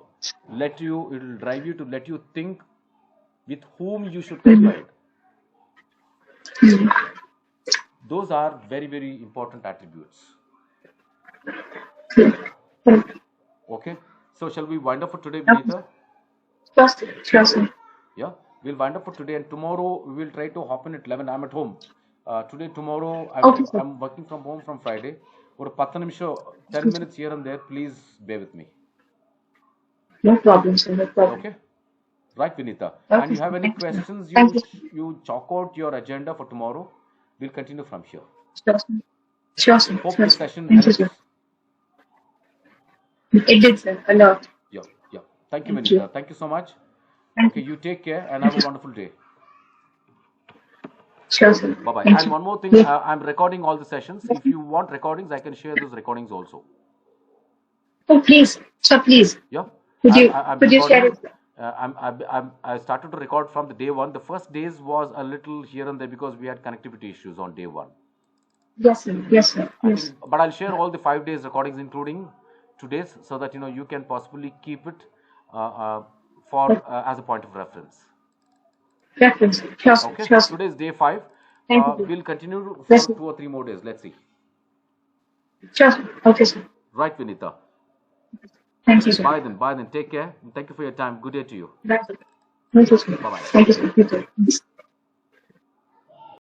it will drive you to let you think with whom you should Mm. confide. Mm. Those are very, very important attributes. Correct. Correct. Okay, so shall we wind up for today, Okay. Vinita? Sure, sir. Sure, sir. Yeah, we'll wind up for today, and tomorrow we will try to hop in at 11. I'm at home. Today, tomorrow, Okay, sir. I'm working from home from Friday. Or 10 நிமிஷம், 10 minutes here and there, please bear with me. No problem, sir. No problem. Okay? Right, Vinita. And Okay, you sir. have any Thank you, sir. questions, Thank you, sir. you chalk out your agenda for tomorrow. We'll continue from here. Sure, sir. Sure, sir. Hope Sure, this sir. session Thank you, sir. helps. It did, sir. A lot. Yeah, yeah. Thank you, Thank you. Vinita. Thank you so much. Thank Okay, you. you take care and Thank have you, a sir. wonderful day. Sure, sir. Bye bye. Thank And you. one more thing, Yeah. I'm recording all the sessions. If you want recordings, I can share those recordings also. Oh, please. Sir, please. Yeah, I'm Could you share recording. it, sir? I started to record from the day one. The first days was a little here and there because we had connectivity issues on day one. Yes, sir. Yes, sir. I Yes. think, but I'll share all the 5 days recordings, including today's, so that you can possibly keep it for Yes. as a point of reference. Reference. Sure, sir. Okay, Sure, sir. today's day 5. Thank you, sir. We'll continue Yes, for sir. 2 or 3 more days. Let's see. Sure, sir. Okay, sir. Right, Vinita. Thank you, sir. Bye then. Bye then. Take care. Thank you for your time. Good day to you. Bye, sir. Thank you, sir. Bye bye. Thank you, sir. You too.